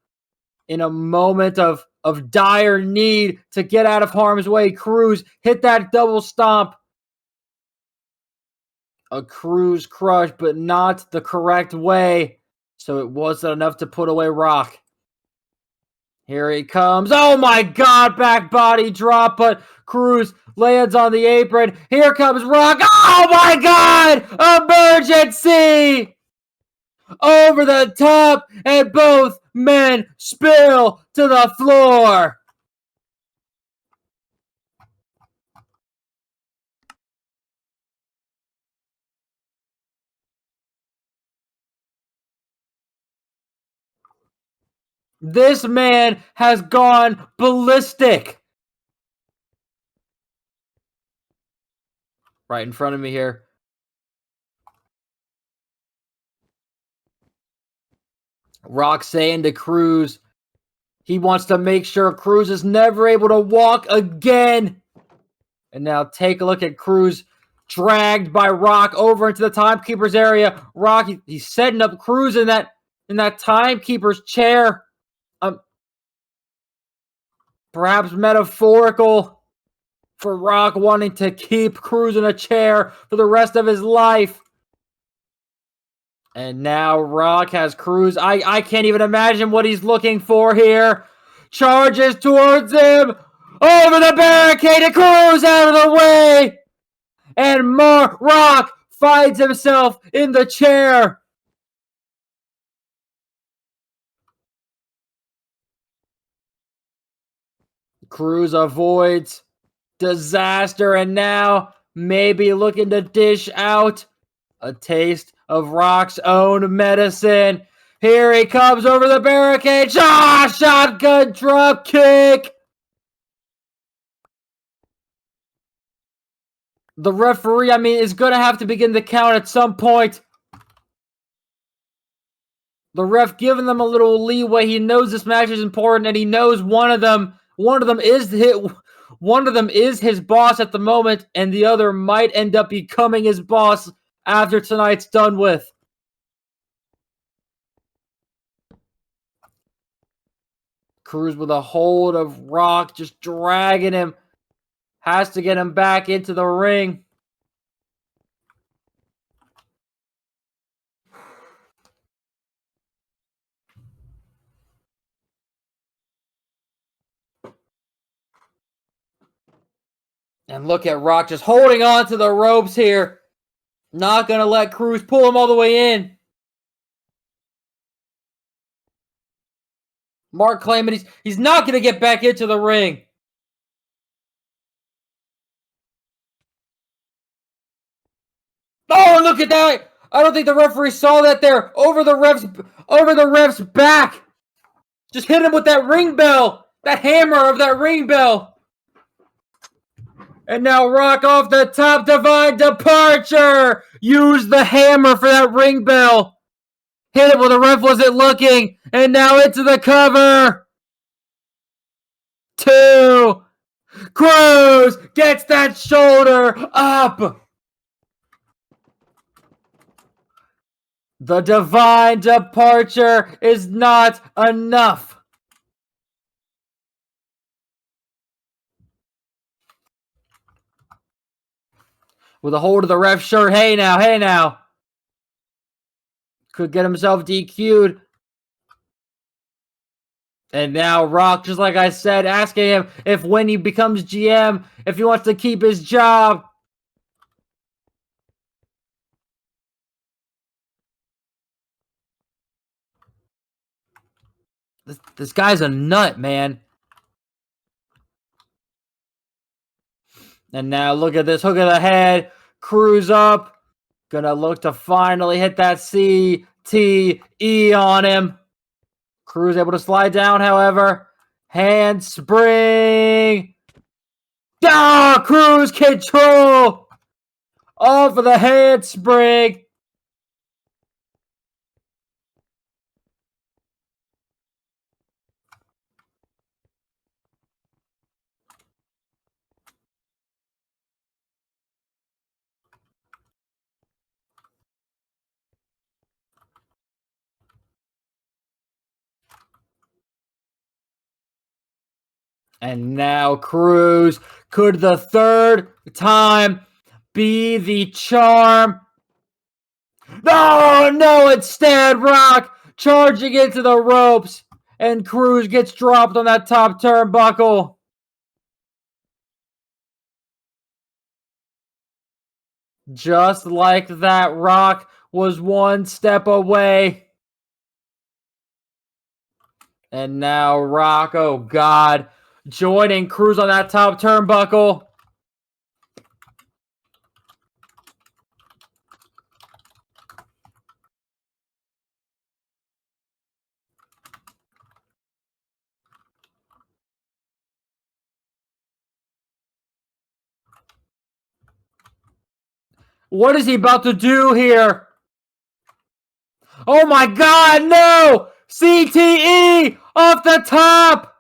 In a moment of dire need to get out of harm's way, Cruz hit that double stomp. A Cruz crush, but not the correct way. So it wasn't enough to put away Rock. Here he comes. Oh my God, back body drop, but Cruz lands on the apron. Here comes Rock. Oh my God! Emergency! Over the top, and both men spill to the floor. This man has gone ballistic. Right in front of me here. Rock saying to Cruz, he wants to make sure Cruz is never able to walk again. And now take a look at Cruz dragged by Rock over into the timekeeper's area. Rock, he's setting up Cruz in that timekeeper's chair. Perhaps metaphorical for Rock wanting to keep Cruz in a chair for the rest of his life. And now Rock has Cruz. I can't even imagine what he's looking for here. Charges towards him. Over the barricade, and Cruz out of the way. And Rock finds himself in the chair. Cruz avoids disaster, and now maybe looking to dish out a taste of Rock's own medicine. Here he comes over the barricade. Shotgun drop kick. The referee, is going to have to begin the count at some point. The ref giving them a little leeway. He knows this match is important, and he knows one of them is his boss at the moment, and the other might end up becoming his boss after tonight's done with. Cruz with a hold of Rock, just dragging him. Has to get him back into the ring. And look at Rock just holding on to the ropes here. Not going to let Cruz pull him all the way in. Mark claiming he's not going to get back into the ring. Oh, look at that! I don't think the referee saw that there. Over the ref's back. Just hit him with that ring bell. That hammer of that ring bell. And now Rock off the top, divine departure. Use the hammer for that ring bell. Hit it where the ref wasn't looking. And now into the cover. 2. Cruz gets that shoulder up. The divine departure is not enough. with a hold of the ref's shirt. Hey now. Could get himself DQ'd. And now Rock, just like I said, asking him if when he becomes GM, if he wants to keep his job. This guy's a nut, man. And now look at this hook of the head. Cruz up. Gonna look to finally hit that CTE on him. Cruz able to slide down, however. Handspring. Ah, Cruz control. Off of the handspring. And now Cruz, could the third time be the charm? No, instead Rock charging into the ropes, and Cruz gets dropped on that top turnbuckle. Just like that, Rock was one step away. And now Rock, oh God, joining Cruz on that top turnbuckle. What is he about to do here? Oh my God, no! CTE off the top!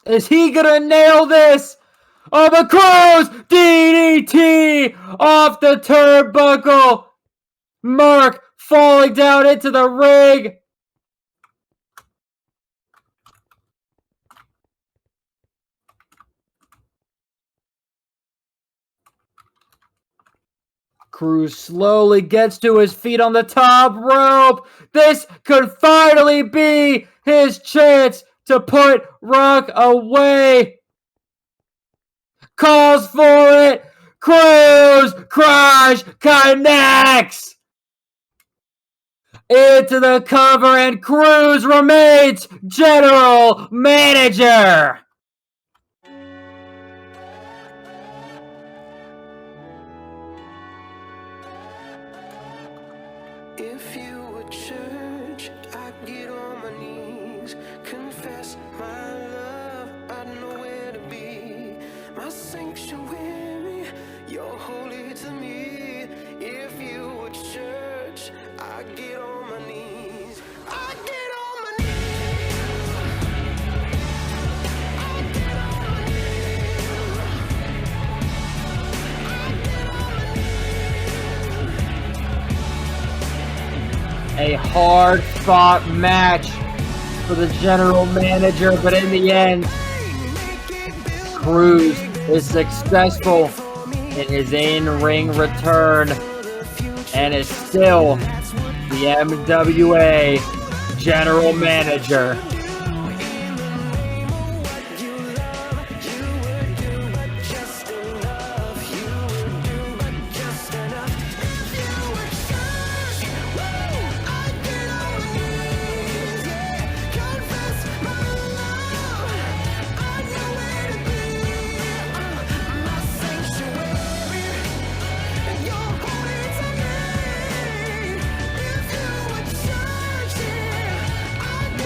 Is he gonna nail this? Oh, the Cruz! DDT off the turnbuckle! Mark falling down into the ring! Cruz slowly gets to his feet on the top rope. This could finally be his chance to put Rock away. Calls for it. Cruz crush connects into the cover, and Cruz remains general manager. If you were church, I'd get on my knees, confess my love, I'd know where to be. My sanctuary, you're holy to me. If you were church, I'd get on my knees. I'd get on my knees. I'd get on my knees. I'd get on my knees. A hard-fought match for the general manager, but in the end, Cruz is successful in his in-ring return and is still the MWA general manager.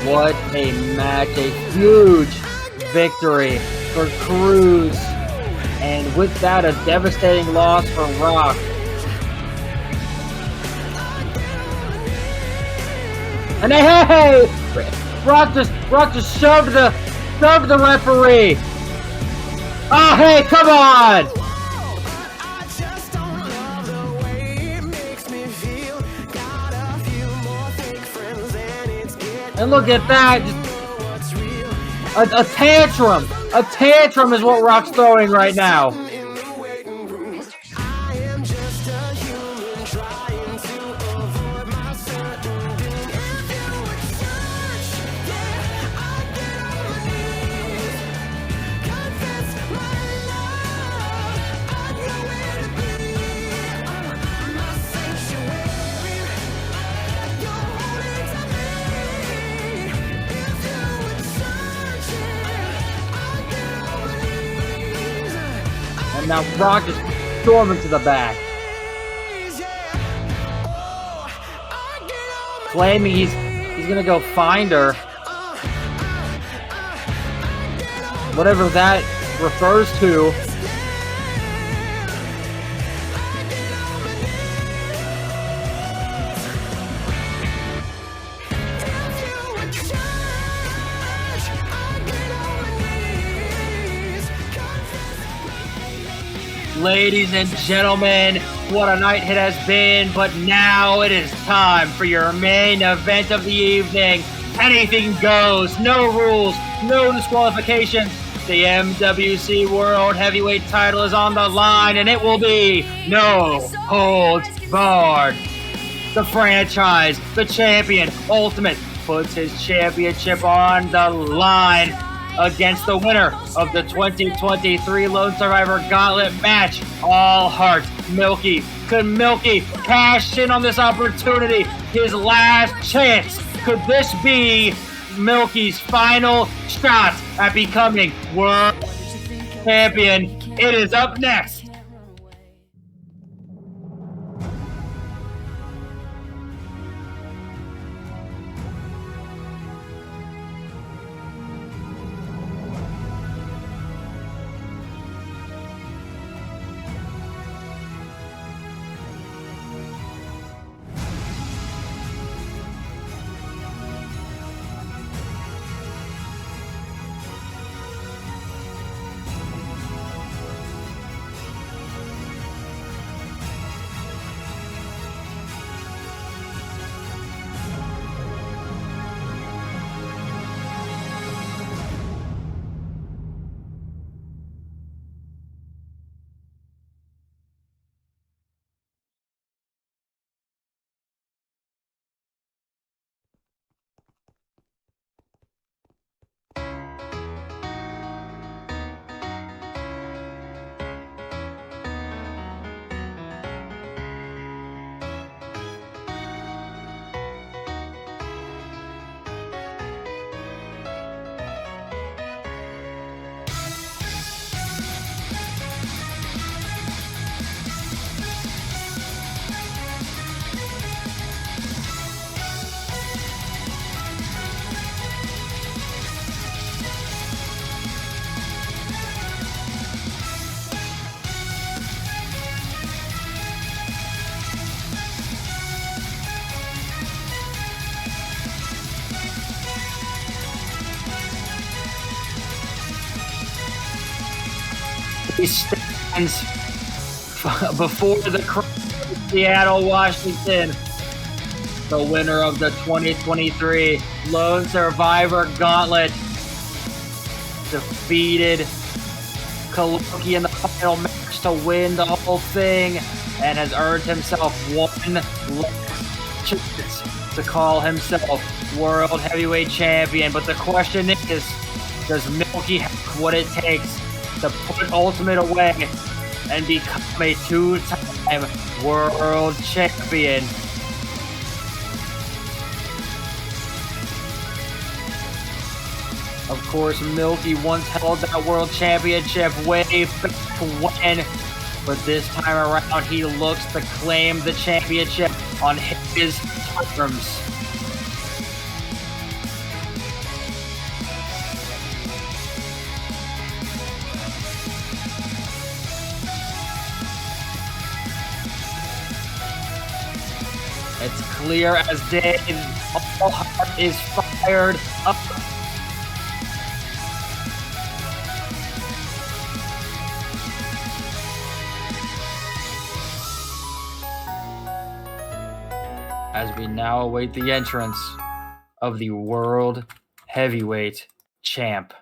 What a match, a huge victory for Cruz, and with that, a devastating loss for Rock. And hey, Rock just shoved the referee. Oh, hey, come on! And look at that. A tantrum! A tantrum is what Rock's throwing right now. And now Rock is storming to the back. Claiming he's gonna go find her. Whatever that refers to. Ladies and gentlemen, what a night it has been, but now it is time for your main event of the evening. Anything goes, no rules, no disqualifications. The MWC World Heavyweight title is on the line, and it will be no holds barred. The franchise, the champion, Ultimate, puts his championship on the line against the winner of the 2023 Lone Survivor Gauntlet match. All heart, Milky. Could Milky cash in on this opportunity? His last chance. Could this be Milky's final shot at becoming world champion? It is up next. He stands before the crowd of Seattle, Washington. The winner of the 2023 Lone Survivor Gauntlet defeated Kholoki in the final match to win the whole thing and has earned himself one last chance to call himself World Heavyweight Champion. But the question is, does Milky have what it takes to put Ultimate away and become a two-time world champion? Of course, Milky once held that world championship way back when, but this time around he looks to claim the championship on his terms. It's clear as day. All heart is fired up. As we now await the entrance of the World Heavyweight champ.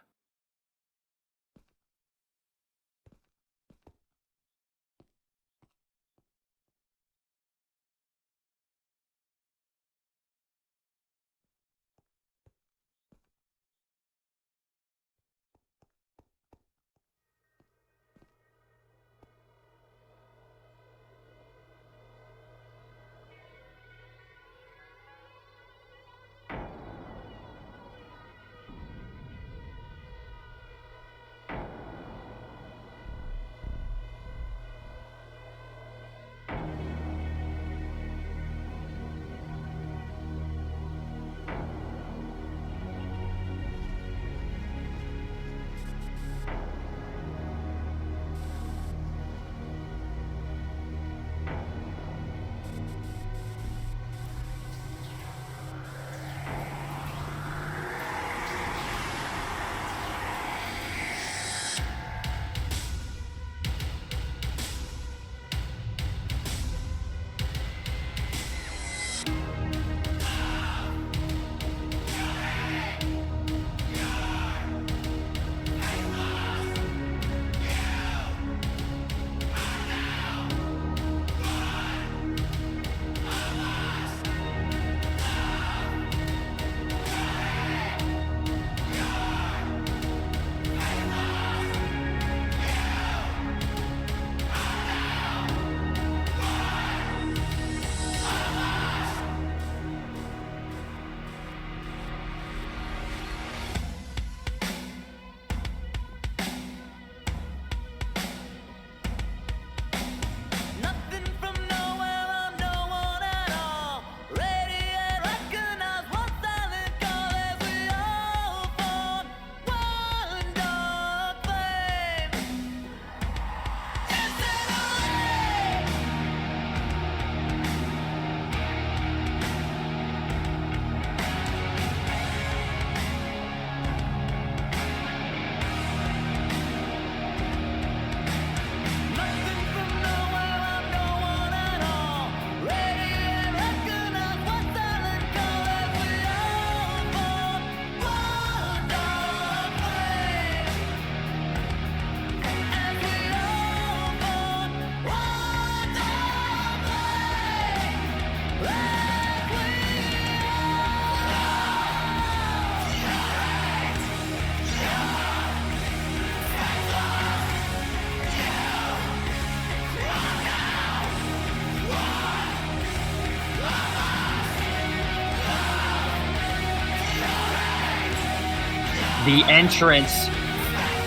The entrance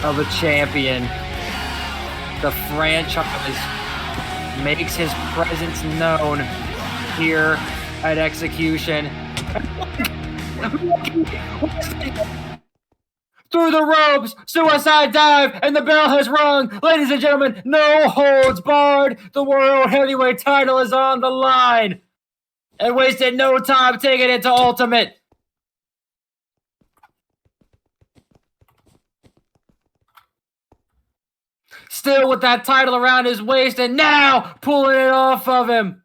of a champion. The franchise makes his presence known here at Xecution. Through the ropes, suicide dive, and the bell has rung. Ladies and gentlemen, no holds barred. The World Heavyweight title is on the line. And wasted no time taking it to Ultimate. Still with that title around his waist, and now pulling it off of him.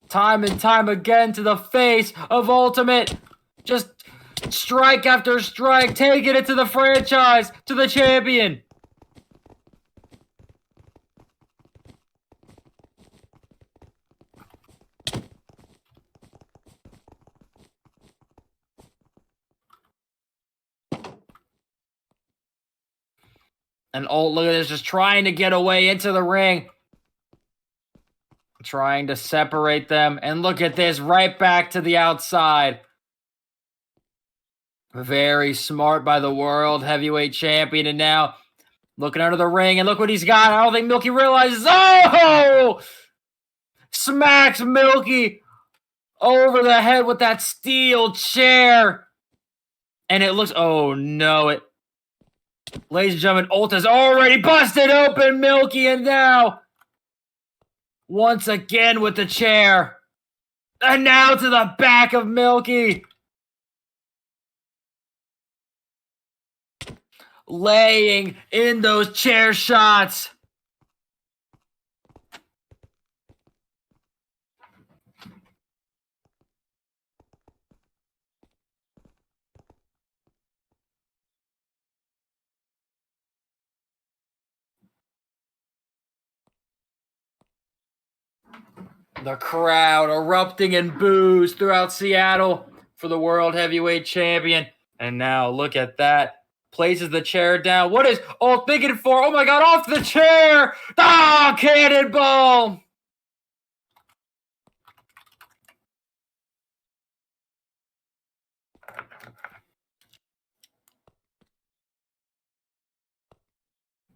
Time and time again to the face of Ultimate. Just strike after strike, taking it to the franchise, to the champion. And Ult, look at this, just trying to get away into the ring. Trying to separate them. And look at this, right back to the outside. Very smart by the World Heavyweight Champion. And now looking under the ring, and look what he's got. I don't think Milky realizes. Oh! Smacks Milky over the head with that steel chair. And it looks, oh no, ladies and gentlemen, Ult has already busted open Milky, and now, once again with the chair. And now to the back of Milky. Laying in those chair shots. The crowd erupting in boos throughout Seattle for the World Heavyweight Champion. And now look at that. Places the chair down. What is Ult thinking for? Oh my god, off the chair! Ah, cannonball!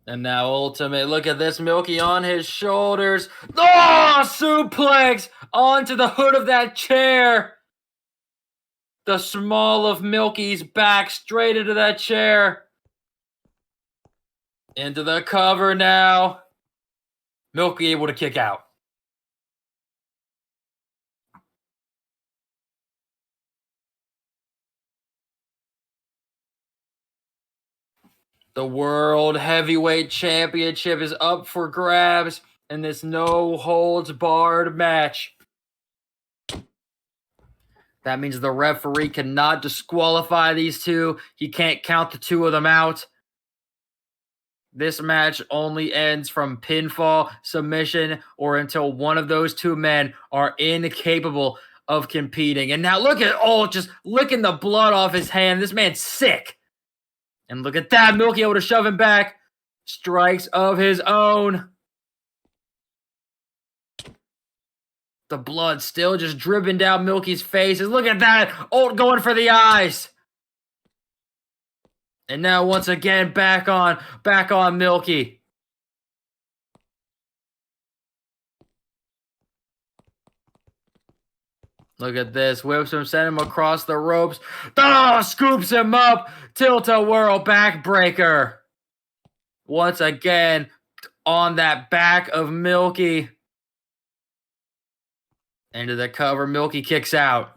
And now Ultimate, look at this, Milky on his shoulders. Oh, suplex onto the hood of that chair. The small of Milky's back straight into that chair. Into the cover now. Milky able to kick out. The World Heavyweight Championship is up for grabs in this no-holds-barred match. That means the referee cannot disqualify these two. He can't count the two of them out. This match only ends from pinfall, submission, or until one of those two men are incapable of competing. And now look at Ult just licking the blood off his hand. This man's sick. And look at that, Milky able to shove him back. Strikes of his own. The blood still just dripping down Milky's face. Look at that, Ult going for the eyes. And now once again, back on Milky. Look at this. Whips him, send him across the ropes. Oh, scoops him up. Tilt-a-whirl backbreaker. Once again, on that back of Milky. Into the cover. Milky kicks out.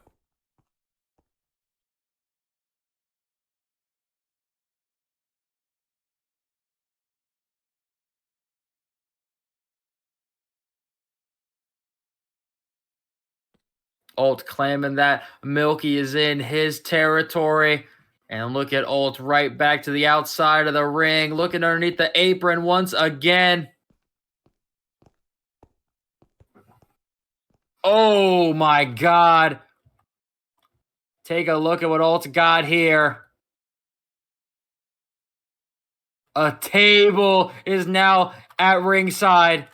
Ult claiming that Milky is in his territory. And look at Ult right back to the outside of the ring. Looking underneath the apron once again. Oh my god. Take a look at what Ult's got here. A table is now at ringside.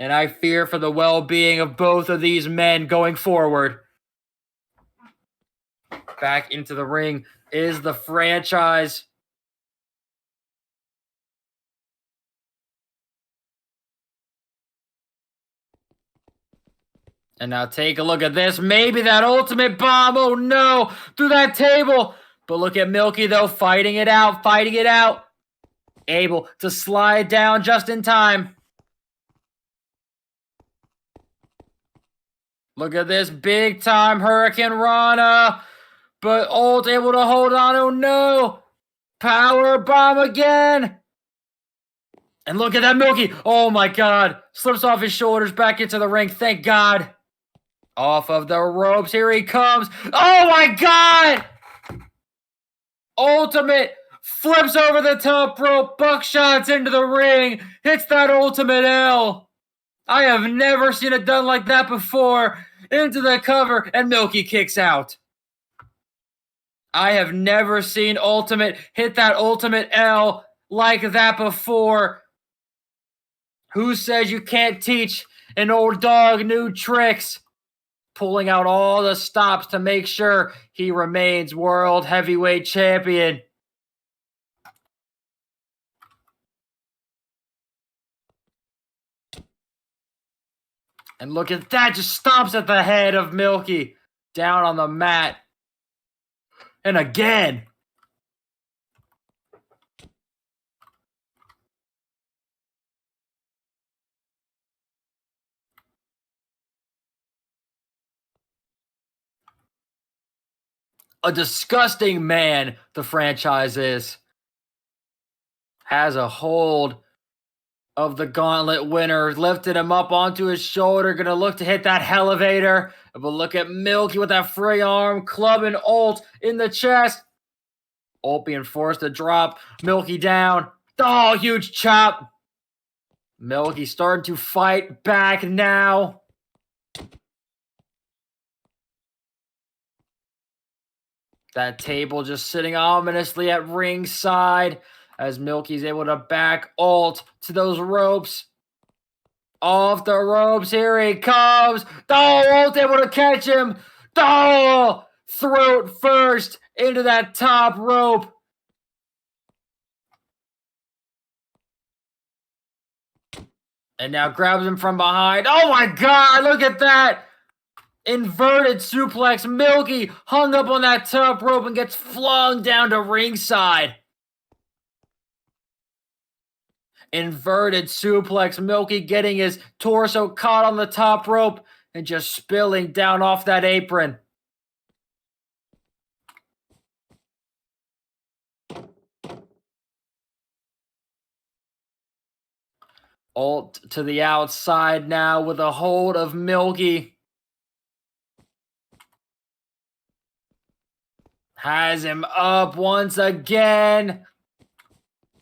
And I fear for the well-being of both of these men going forward. Back into the ring is the franchise. And now take a look at this. Maybe that ultimate bomb. Oh no, through that table. But look at Milky though, fighting it out. Able to slide down just in time. Look at this big time Hurricane Rana. But Ult able to hold on. Oh no. Power bomb again. And look at that Milky. Oh my god. Slips off his shoulders back into the ring. Thank god. Off of the ropes. Here he comes. Oh my god. Ultimate flips over the top rope. Buckshots into the ring. Hits that ultimate L. I have never seen it done like that before. Into the cover, and Milky kicks out. I have never seen Ultimate hit that ultimate L like that before. Who says you can't teach an old dog new tricks? Pulling out all the stops to make sure he remains World Heavyweight Champion. And look at that, just stomps at the head of Milky. Down on the mat. And again. A disgusting man, the franchise is. Has a hold of the gauntlet winner, lifted him up onto his shoulder, gonna look to hit that elevator. But look at Milky with that free arm, clubbing Ult in the chest. Ult being forced to drop Milky down. Oh, huge chop. Milky starting to fight back now. That table just sitting ominously at ringside as Milky's able to back ult to those ropes. Off the ropes, here he comes. Oh, ult able to catch him. Oh, throat first into that top rope. And now grabs him from behind. Oh my god, look at that. Inverted suplex. Milky hung up on that top rope and gets flung down to ringside. Inverted suplex. Milky getting his torso caught on the top rope and just spilling down off that apron. Ult to the outside now with a hold of Milky. Has him up once again.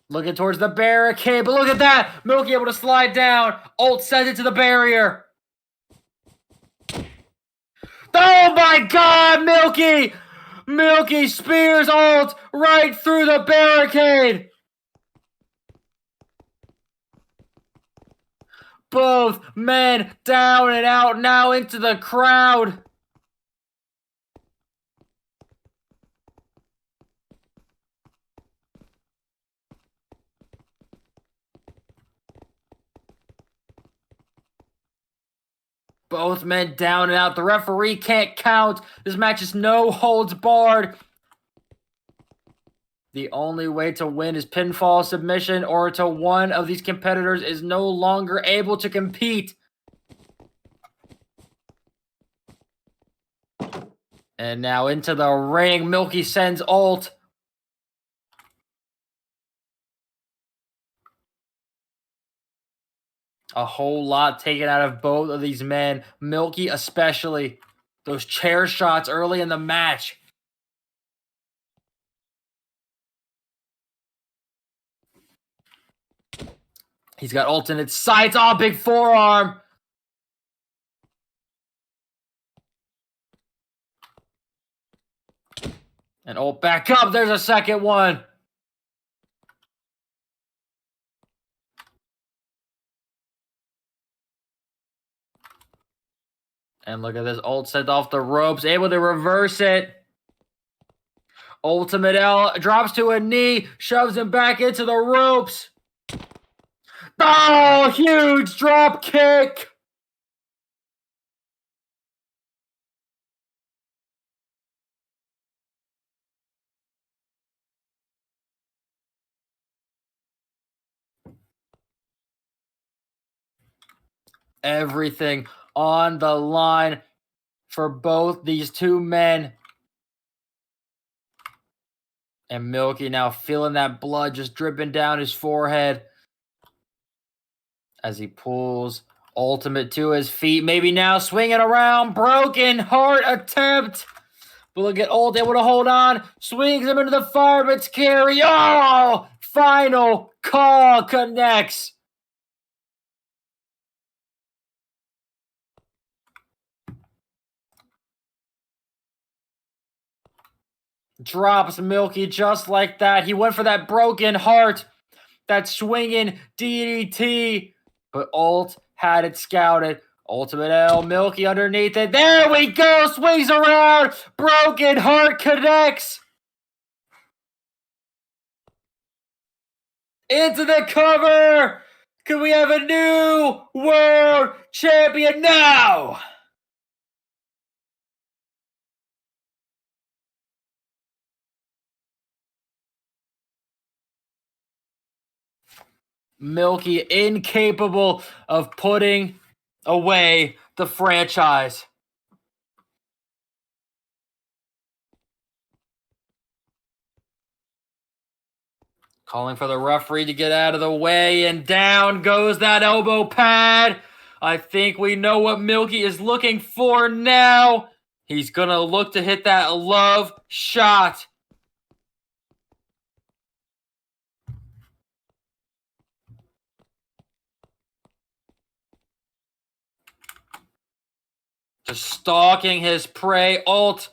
Looking towards the barricade, but look at that! Milky able to slide down. Ult sends it to the barrier. Oh my god, Milky! Milky spears ult right through the barricade. Both men down and out now into the crowd. Both men down and out. The referee can't count. This match is no holds barred. The only way to win is pinfall, submission, or till one of these competitors is no longer able to compete. And now into the ring. Milky sends ult. A whole lot taken out of both of these men. Milky especially. Those chair shots early in the match. He's got alternate sights. Oh, big forearm. And ult back up. There's a second one. And look at this. Ult sent off the ropes. Able to reverse it. Ultimate L drops to a knee. Shoves him back into the ropes. Oh, huge drop kick. Everything on the line for both these two men. And Milky now feeling that blood just dripping down his forehead as he pulls Ultimate to his feet. Maybe now swinging around. Broken heart attempt. But look at Ult able to hold on. Swings him into the fireman's carry. Oh! Final call connects. Drops Milky just like that. He went for that broken heart. That swinging DDT. But Ult had it scouted. Ultimate L. Milky underneath it. There we go. Swings around. Broken heart connects. Into the cover. Can we have a new world champion now? Milky incapable of putting away the franchise. Calling for the referee to get out of the way, and down goes that elbow pad. I think we know what Milky is looking for now. He's going to look to hit that love shot. Just stalking his prey. Ult,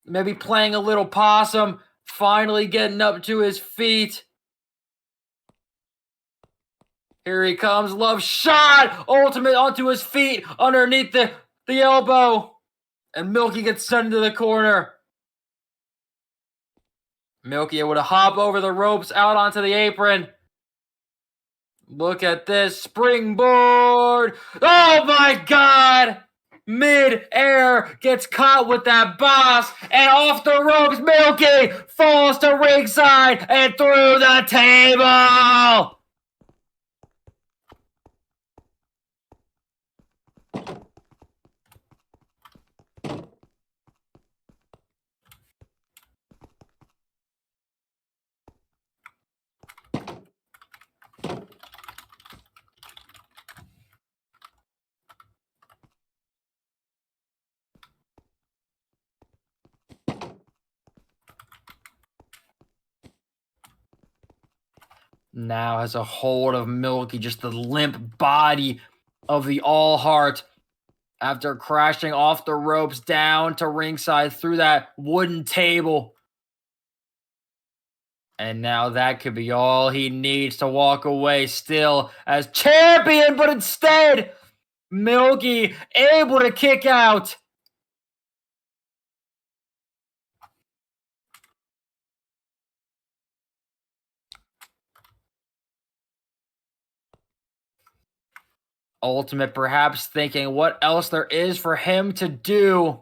maybe playing a little possum. Finally getting up to his feet. Here he comes. Love shot. Ultimate onto his feet. Underneath the elbow. And Milky gets sent into the corner. Milky able to hop over the ropes out onto the apron. Look at this. Springboard. Oh my god. Mid-air gets caught with that boss. And off the ropes, Milky falls to ringside and through the table. Now has a hold of Milky, just the limp body of the All Heart after crashing off the ropes down to ringside through that wooden table. And now that could be all he needs to walk away still as champion, but instead, Milky able to kick out. Ultimate perhaps thinking what else there is for him to do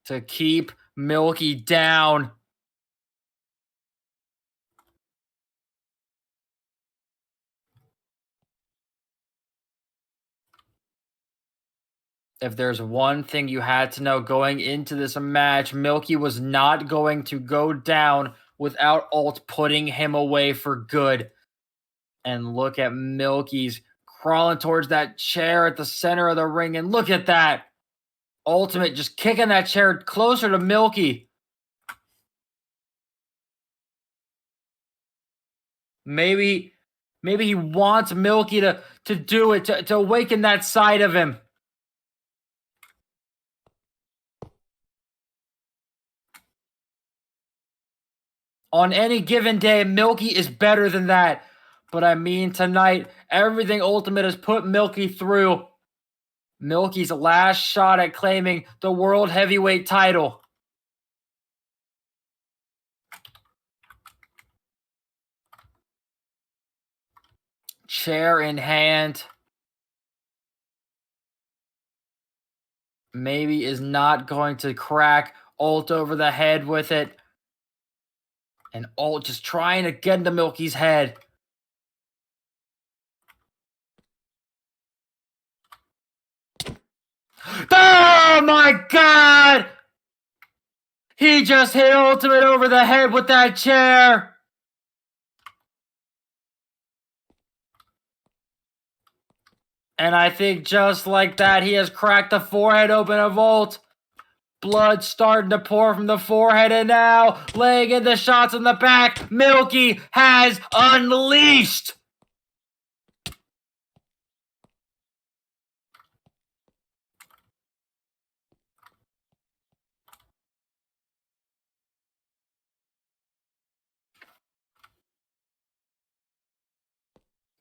to keep Milky down. If there's one thing you had to know going into this match, Milky was not going to go down without Ult putting him away for good. And look at Milky's crawling towards that chair at the center of the ring, and look at that. Ultimate just kicking that chair closer to Milky. Maybe he wants Milky to do it, to awaken that side of him. On any given day, Milky is better than that. But I mean, tonight, everything Ultimate has put Milky through. Milky's last shot at claiming the World Heavyweight title. Chair in hand. Maybe is not going to crack Ult over the head with it. And Ult just trying to get into Milky's head. Oh my god! He just hit Ultimate over the head with that chair. And I think just like that, he has cracked the forehead open of Ult. Blood starting to pour from the forehead, and now laying in the shots in the back. Milky has unleashed.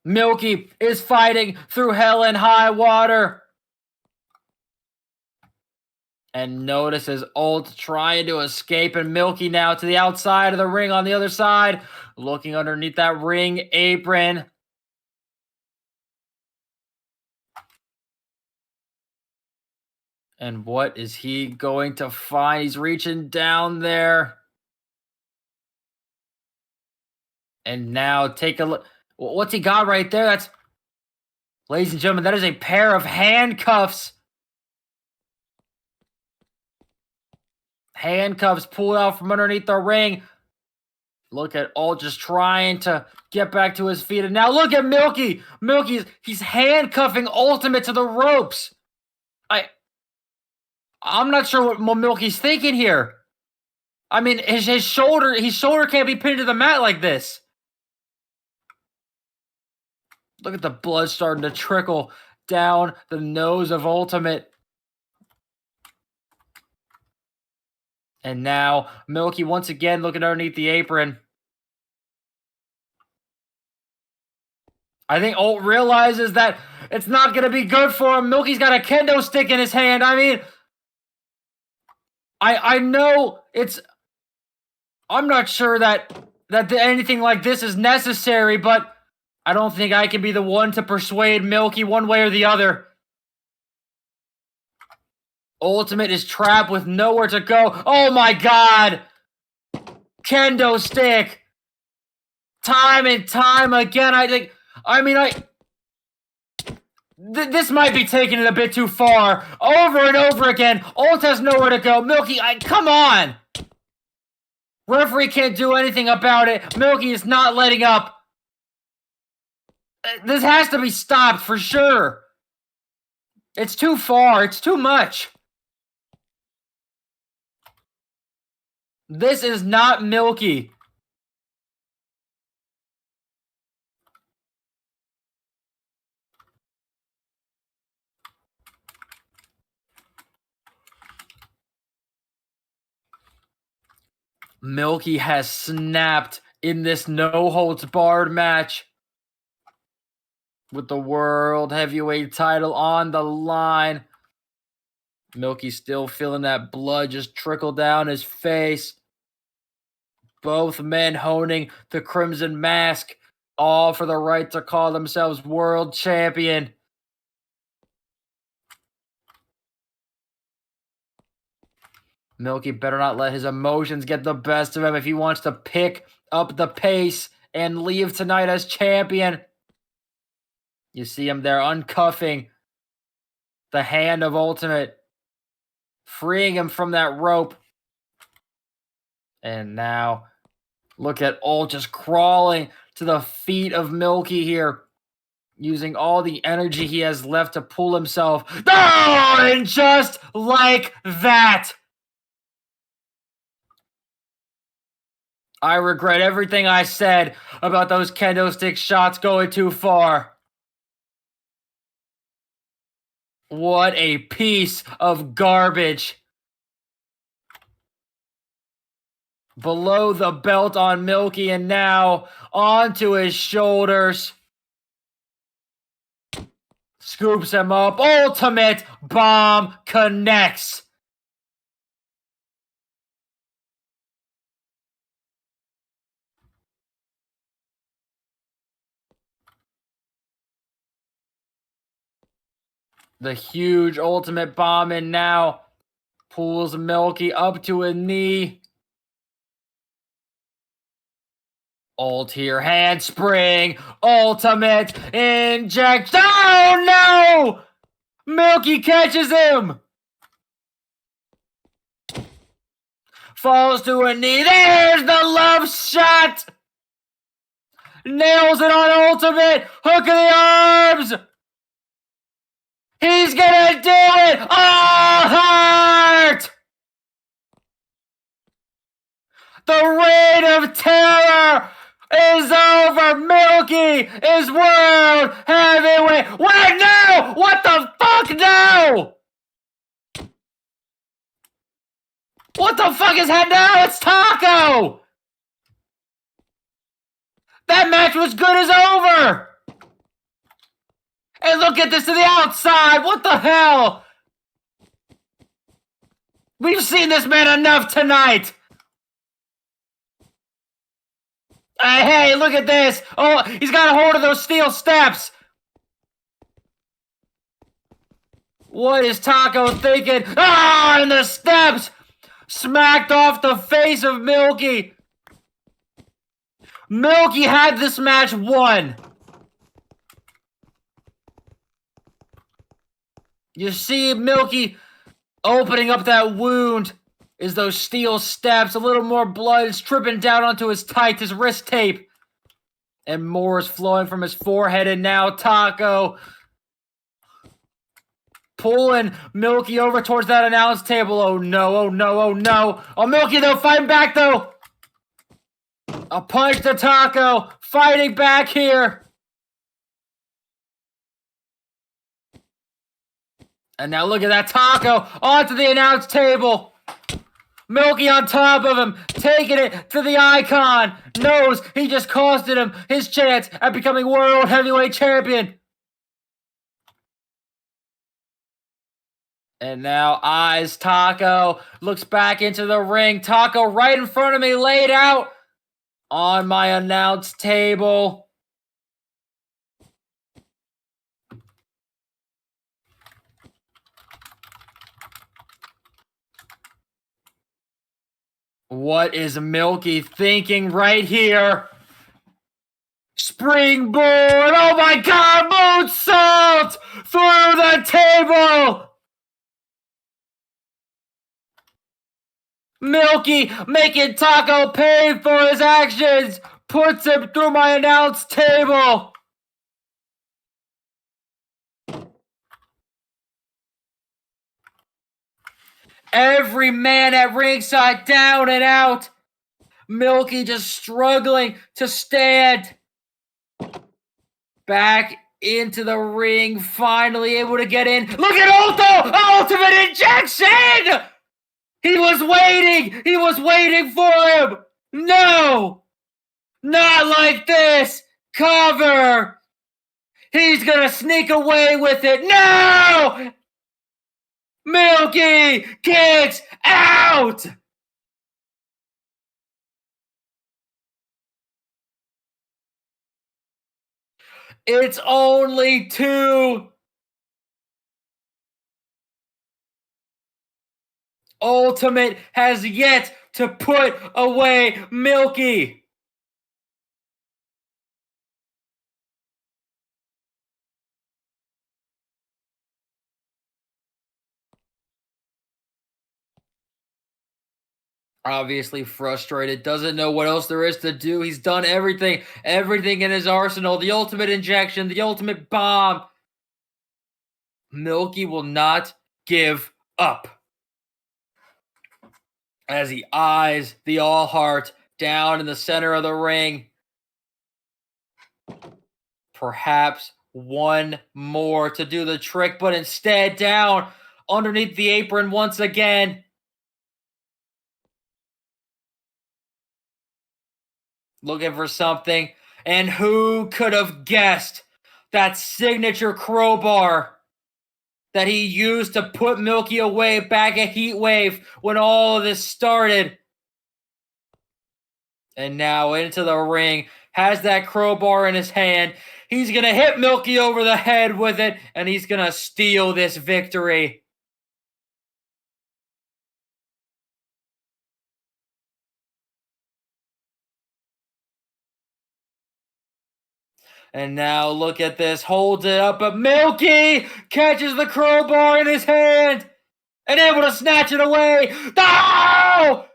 Milky is fighting through hell and high water. And notices Ult trying to escape, and Milky now to the outside of the ring on the other side, looking underneath that ring apron. And what is he going to find? He's reaching down there. And now take a look. What's he got right there? That's, ladies and gentlemen, that is a pair of handcuffs. Handcuffs pulled out from underneath the ring. Look at Ult just trying to get back to his feet. And now look at Milky. He's handcuffing Ultimate to the ropes. I'm not sure what Milky's thinking here. I mean, his shoulder can't be pinned to the mat like this. Look at the blood starting to trickle down the nose of Ultimate. And now Milky once again looking underneath the apron. I think Ult realizes that it's not going to be good for him. Milky's got a kendo stick in his hand. I mean, I know it's... I'm not sure that anything like this is necessary, but I don't think I can be the one to persuade Milky one way or the other. Ultimate is trapped with nowhere to go. Oh my god! Kendo stick! Time and time again, this might be taking it a bit too far. Over and over again. Ult has nowhere to go. Milky, come on! Referee can't do anything about it. Milky is not letting up. This has to be stopped for sure. It's too far. It's too much. This is not Milky. Milky has snapped in this no-holds-barred match with the World Heavyweight title on the line. Milky still feeling that blood just trickle down his face. Both men honing the Crimson Mask, all for the right to call themselves world champion. Milky better not let his emotions get the best of him if he wants to pick up the pace and leave tonight as champion. You see him there uncuffing the hand of Ultimate, freeing him from that rope. And now, look at Ult just crawling to the feet of Milky here, using all the energy he has left to pull himself. Oh, and just like that, I regret everything I said about those kendo stick shots going too far. What a piece of garbage. Below the belt on Milky, and now onto his shoulders. Scoops him up. Ultimate bomb connects. The huge ultimate bomb, and now pulls Milky up to a knee. Ult here, handspring, ultimate injection. Oh no! Milky catches him. Falls to a knee. There's the love shot. Nails it on ultimate. Hook of the arms. He's gonna do it! Oh, heart! The reign of terror is over. Milky is world heavyweight. Wait, no! What the fuck, no! What the fuck is that now? It's Taco! That match was good as over! And look at this to the outside! What the hell? We've seen this man enough tonight! Hey, look at this! Oh, he's got a hold of those steel steps! What is Taco thinking? Ah, and the steps! Smacked off the face of Milky! Milky had this match won! You see Milky opening up that wound is those steel steps. A little more blood is dripping down onto his tights, his wrist tape. And more is flowing from his forehead, and now Taco pulling Milky over towards that announce table. Oh no, oh no, oh no. Oh, Milky though, fighting back though. A punch to Taco, fighting back here. And now look at that, Taco onto the announce table. Milky on top of him, taking it to the icon. Knows he just costed him his chance at becoming World Heavyweight Champion. And now eyes Taco, looks back into the ring. Taco right in front of me, laid out on my announce table. What is Milky thinking right here? Springboard! Oh my god! Moonsault! Through the table! Milky making Taco pay for his actions! Puts him through my announce table! Every man at ringside down and out. Milky just struggling to stand. Back into the ring, finally able to get in. Look at Ultimate Injection! He was waiting for him! No! Not like this! Cover! He's gonna sneak away with it. No! Milky kicks out! It's only 2. Ultimate has yet to put away Milky. Obviously frustrated, doesn't know what else there is to do. He's done everything in his arsenal. The ultimate injection, the ultimate bomb. Milky will not give up. As he eyes the All Heart down in the center of the ring. Perhaps one more to do the trick, but instead down underneath the apron once again. Looking for something. And who could have guessed that signature crowbar that he used to put Milky away back at Heatwave when all of this started? And now into the ring. Has that crowbar in his hand. He's going to hit Milky over the head with it. And he's going to steal this victory. And now look at this. Holds it up. But Milky catches the crowbar in his hand. And able to snatch it away. No!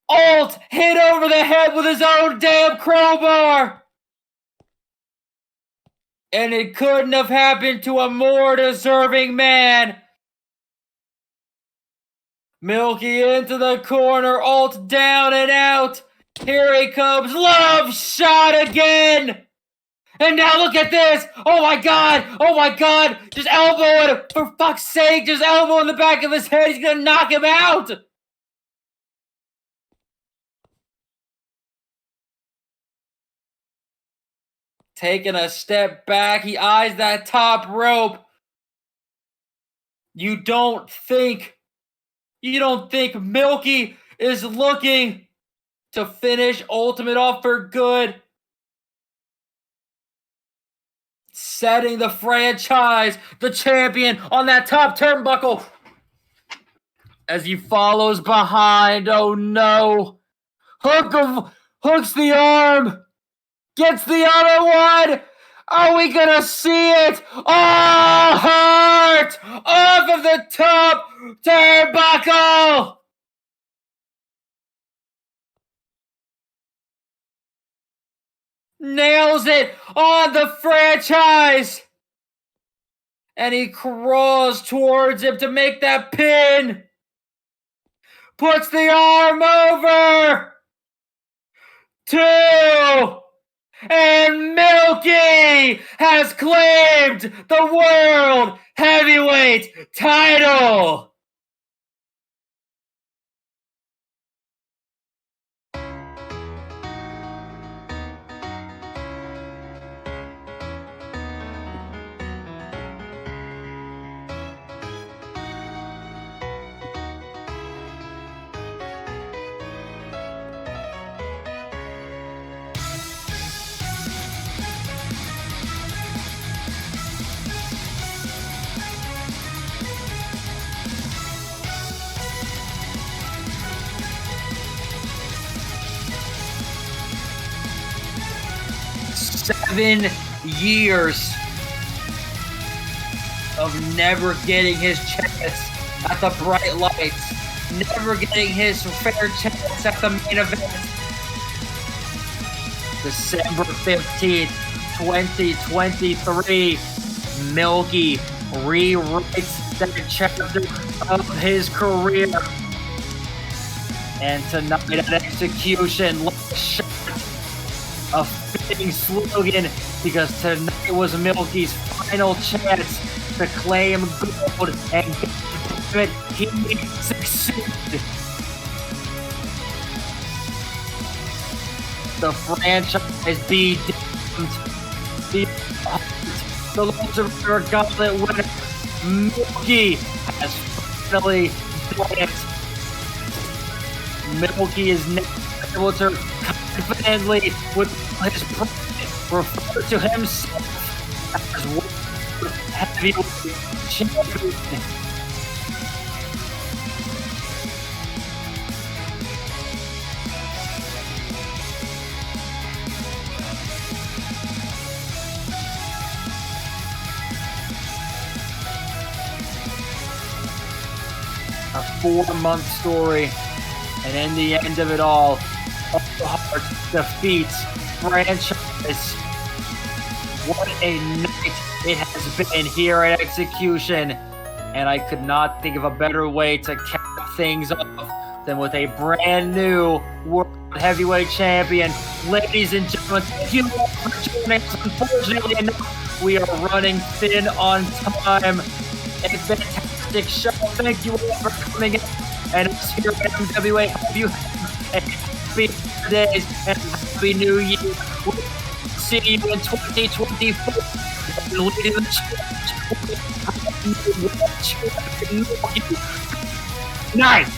Ult hit over the head with his own damn crowbar. And it couldn't have happened to a more deserving man. Milky into the corner. Ult down and out. Here he comes. Love shot again. And now look at this. Oh my god. Oh my god. Just elbow him. For fuck's sake. Just elbow in the back of his head. He's going to knock him out. Taking a step back. He eyes that top rope. You don't think Milky is looking to finish Ultimate off for good. Setting the franchise, the champion, on that top turnbuckle. As he follows behind. Oh no. Hooks the arm. Gets the other one. Are we gonna see it? Oh, Heart! Off of the top turnbuckle! Nails it on the franchise! And he crawls towards him to make that pin! Puts the arm over! 2! And Milky has claimed the World Heavyweight title! 7 years of never getting his chance at the bright lights, never getting his fair chance at the main event. December 15th, 2023, Milky rewrites that chapter of his career. And tonight at Xecution, last shot, a fitting slogan, because tonight was Milky's final chance to claim gold, and damn it, he succeeded. The franchise be damned. The Ultra Gauntlet winner, Milky, has finally done it. Milky is now able to confidently, with his pride, refer to himself as World Heavyweight Champion. A 4-month story, and in the end of it all Heart defeats franchise. What a night it has been here at Xecution, and I could not think of a better way to cap things off than with a brand new World Heavyweight Champion. Ladies and gentlemen, thank you all for joining us. Unfortunately enough, we are running thin on time. A fantastic show. Thank you all for coming in. And us here at MWA, hope you have a happy days and happy new year. We'll see you in 2024. And leading the challenge. Night.